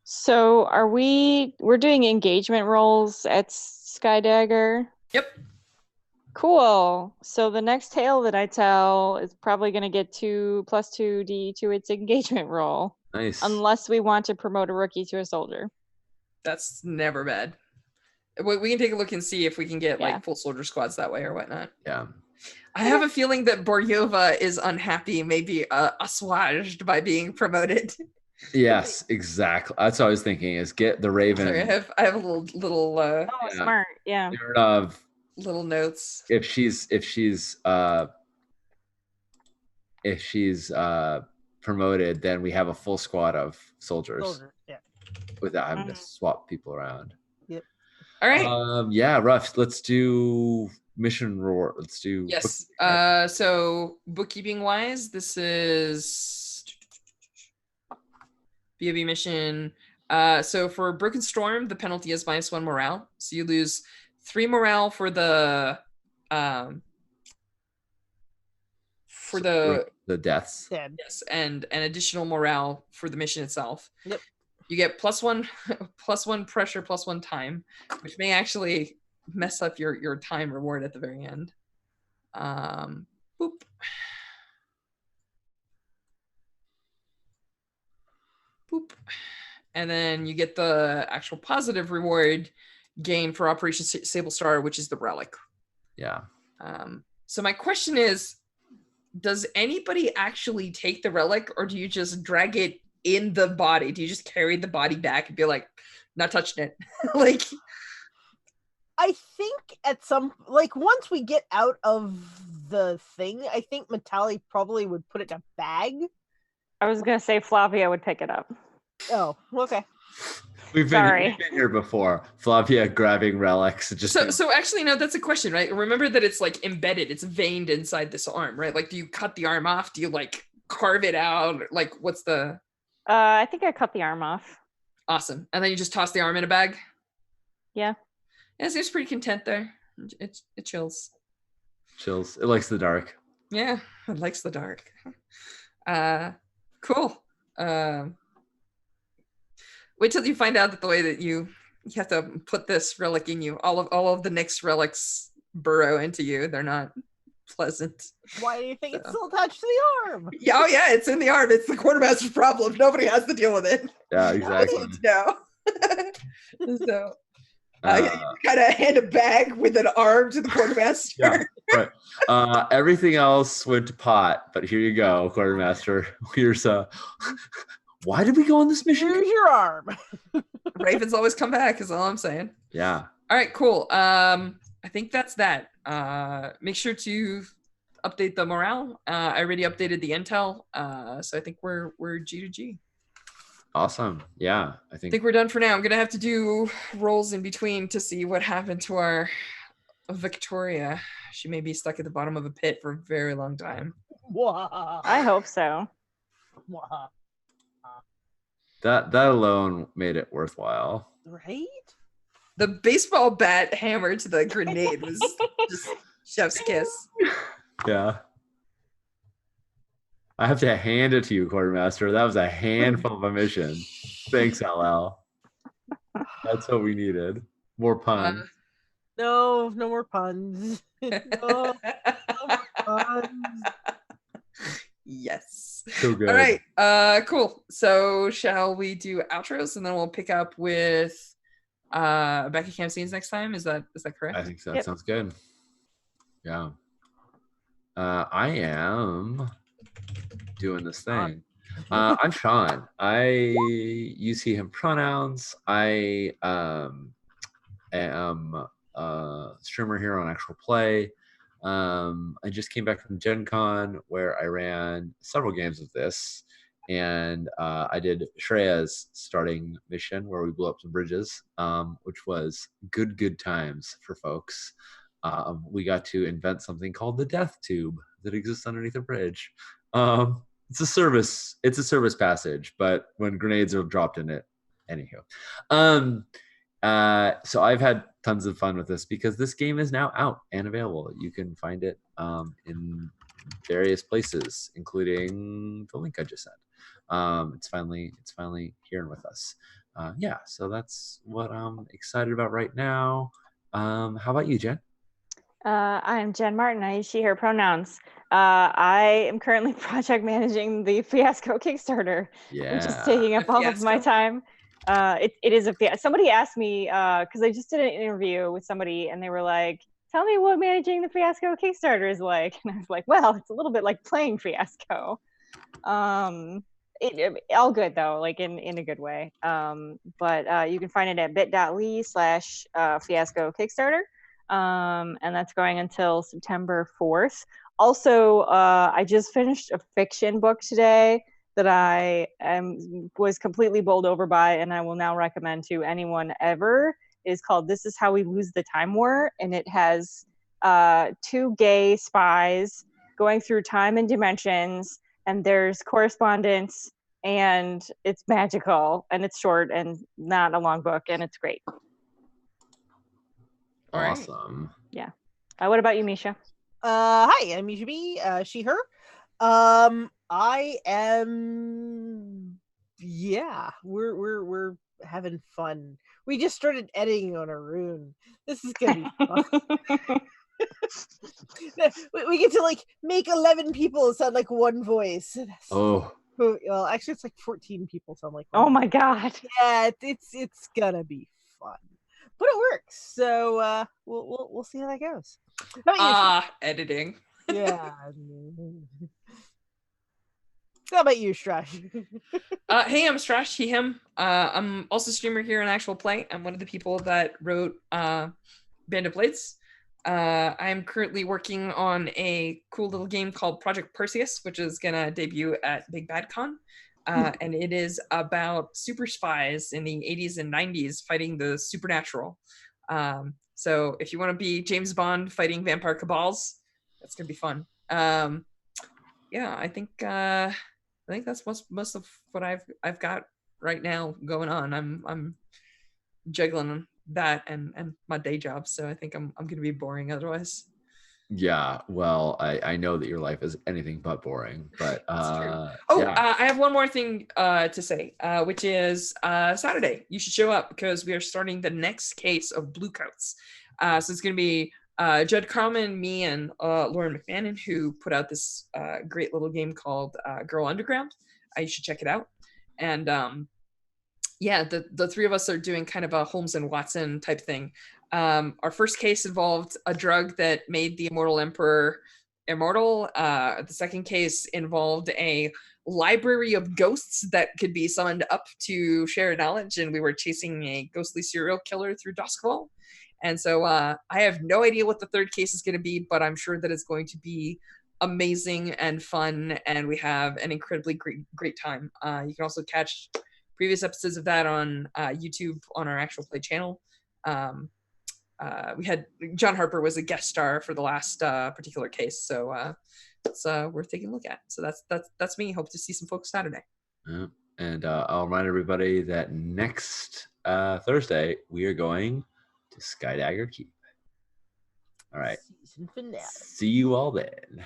So we're doing engagement rolls at Skydagger? Yep. Cool. So the next tale that I tell is probably going to get 2+2D to its engagement roll, Nice. unless we want to promote a rookie to a soldier. That's never bad. We can take a look and see if we can get Yeah. like full soldier squads that way or whatnot. Yeah. I have a feeling that Boryova is unhappy, maybe assuaged by being promoted. Yes, exactly. That's what I was thinking. Is get the Raven. Sorry, I have a little Oh, Yeah. smart. Yeah. scared of little notes. if she's promoted, then we have a full squad of soldiers Soldier. Yeah. without having to swap people around. All right. Yeah, Ruff. Let's do mission reward. Let's do Yes. bookkeeping. So bookkeeping wise, this is BOB mission. So for Broken Storm, the penalty is -1 morale. So you lose 3 morale for the the deaths. Dead. yes, and an additional morale for the mission itself. Yep. You get +1 +1 pressure, +1 time, which may actually mess up your time reward at the very end. Boop. Boop. And then you get the actual positive reward gain for Operation Sable Star, which is the relic. Yeah. So my question is, does anybody actually take the relic, or do you just drag it in the body? Do you just carry the body back and be like, not touching it? Like, I think at some once we get out of the thing, I think Matali probably would put it in a bag. I was gonna say Flavia would pick it up. Oh, okay. We've been here before. Flavia grabbing relics. So actually, no, that's a question, right? Remember that it's like embedded, it's veined inside this arm, right? Like, do you cut the arm off? Do you like carve it out? Like, what's the? I think I cut the arm off. Awesome. And then you just toss the arm in a bag? Yeah. Yeah, it seems pretty content there. It chills. Chills. It likes the dark. Yeah, it likes the dark. Cool. Wait till you find out that the way that you have to put this relic in you, all of the next relics burrow into you. They're not pleasant. Why do you think it's still attached to the arm? Yeah, oh yeah, it's in the arm. It's the quartermaster's problem. Nobody has to deal with it. Yeah, exactly. No. So you kind of hand a bag with an arm to the quartermaster. Yeah, right. Everything else went to pot, but here you go, quartermaster. Here's why did we go on this mission? Here's your arm. Ravens always come back, is all I'm saying. Yeah. All right, cool. I think that's that. Make sure to update the morale. I already updated the intel, so I think we're G to G. Awesome. Yeah, I think we're done for now. I'm gonna have to do rolls in between to see what happened to our Victoria. She may be stuck at the bottom of a pit for a very long time. I hope so. That alone made it worthwhile. Right? The baseball bat hammer to the grenade was just chef's kiss. Yeah. I have to hand it to you, quartermaster. That was a handful of a mission. Thanks, LL. That's what we needed. More puns. No more puns. No more puns. Yes. So good. All right. Cool. So shall we do outros and then we'll pick up with Becky Camp Scenes next time? Is that correct? I think so. That sounds good. Yeah. I am doing this thing. I'm Sean. I use he him pronouns. I am a streamer here on Actual Play. I just came back from Gen Con where I ran several games of this, and I did Shreya's starting mission where we blew up some bridges, which was good times for folks. We got to invent something called the Death Tube that exists underneath a bridge. It's a service passage, but when grenades are dropped in it, anywho. So I've had tons of fun with this because this game is now out and available. You can find it in various places, including the link I just sent. It's finally here with us. Yeah, so that's what I'm excited about right now. How about you, Jen? I am Jen Martin. I use she, her pronouns. I am currently project managing the Fiasco Kickstarter, which is taking up all of my time. It is a fiasco. Somebody asked me, because I just did an interview with somebody, and they were like, tell me what managing the Fiasco Kickstarter is like. And I was like, well, it's a little bit like playing Fiasco. All good, though, like in a good way. But you can find it at bit.ly/Fiasco Kickstarter. And that's going until September 4th. Also, I just finished a fiction book today that I was completely bowled over by, and I will now recommend to anyone ever. It is called This Is How We Lose the Time War, and it has two gay spies going through time and dimensions, and there's correspondence, and it's magical, and it's short and not a long book, and it's great. Awesome. Yeah. What about you, Misha? Hi, I'm Misha B. She, her. I am. Yeah, we're having fun. We just started editing on Arun. This is gonna be fun. We get to like make 11 people sound like one voice. Oh, Well, actually, it's like 14 people sound like one. Oh my god. Yeah, it's gonna be fun, but it works. So we'll see how that goes. How about you? Editing. Yeah. How about you, Strash? Hey, I'm Strash, he, him. I'm also a streamer here in Actual Play. I'm one of the people that wrote Band of Blades. I'm currently working on a cool little game called Project Perseus, which is gonna debut at Big Bad Con. And it is about super spies in the 80s and 90s fighting the supernatural. So if you want to be James Bond fighting vampire cabals, that's gonna be fun. Yeah, I think that's most of what I've got right now going on. I'm juggling that and my day job, so I think I'm gonna be boring otherwise. yeah. Well, I know that your life is anything but boring, but It's true. Oh, yeah. I have one more thing to say, which is Saturday. You should show up because we are starting the next case of Bluecoats. So it's going to be Judd Carlman, me, and Lauren McMahon, who put out this great little game called Girl Underground. You should check it out. And yeah, the three of us are doing kind of a Holmes and Watson type thing. Our first case involved a drug that made the immortal emperor immortal. The second case involved a library of ghosts that could be summoned up to share knowledge, and we were chasing a ghostly serial killer through Duskfall. And so I have no idea what the third case is going to be, but I'm sure that it's going to be amazing and fun, and we have an incredibly great time. You can also catch previous episodes of that on YouTube on our Actual Play channel. We had John Harper was a guest star for the last particular case, so it's worth taking a look at. So that's me. Hope to see some folks Saturday. Yeah. And I'll remind everybody that next Thursday we are going to Skydagger Keep. All right. Season finale. See you all then.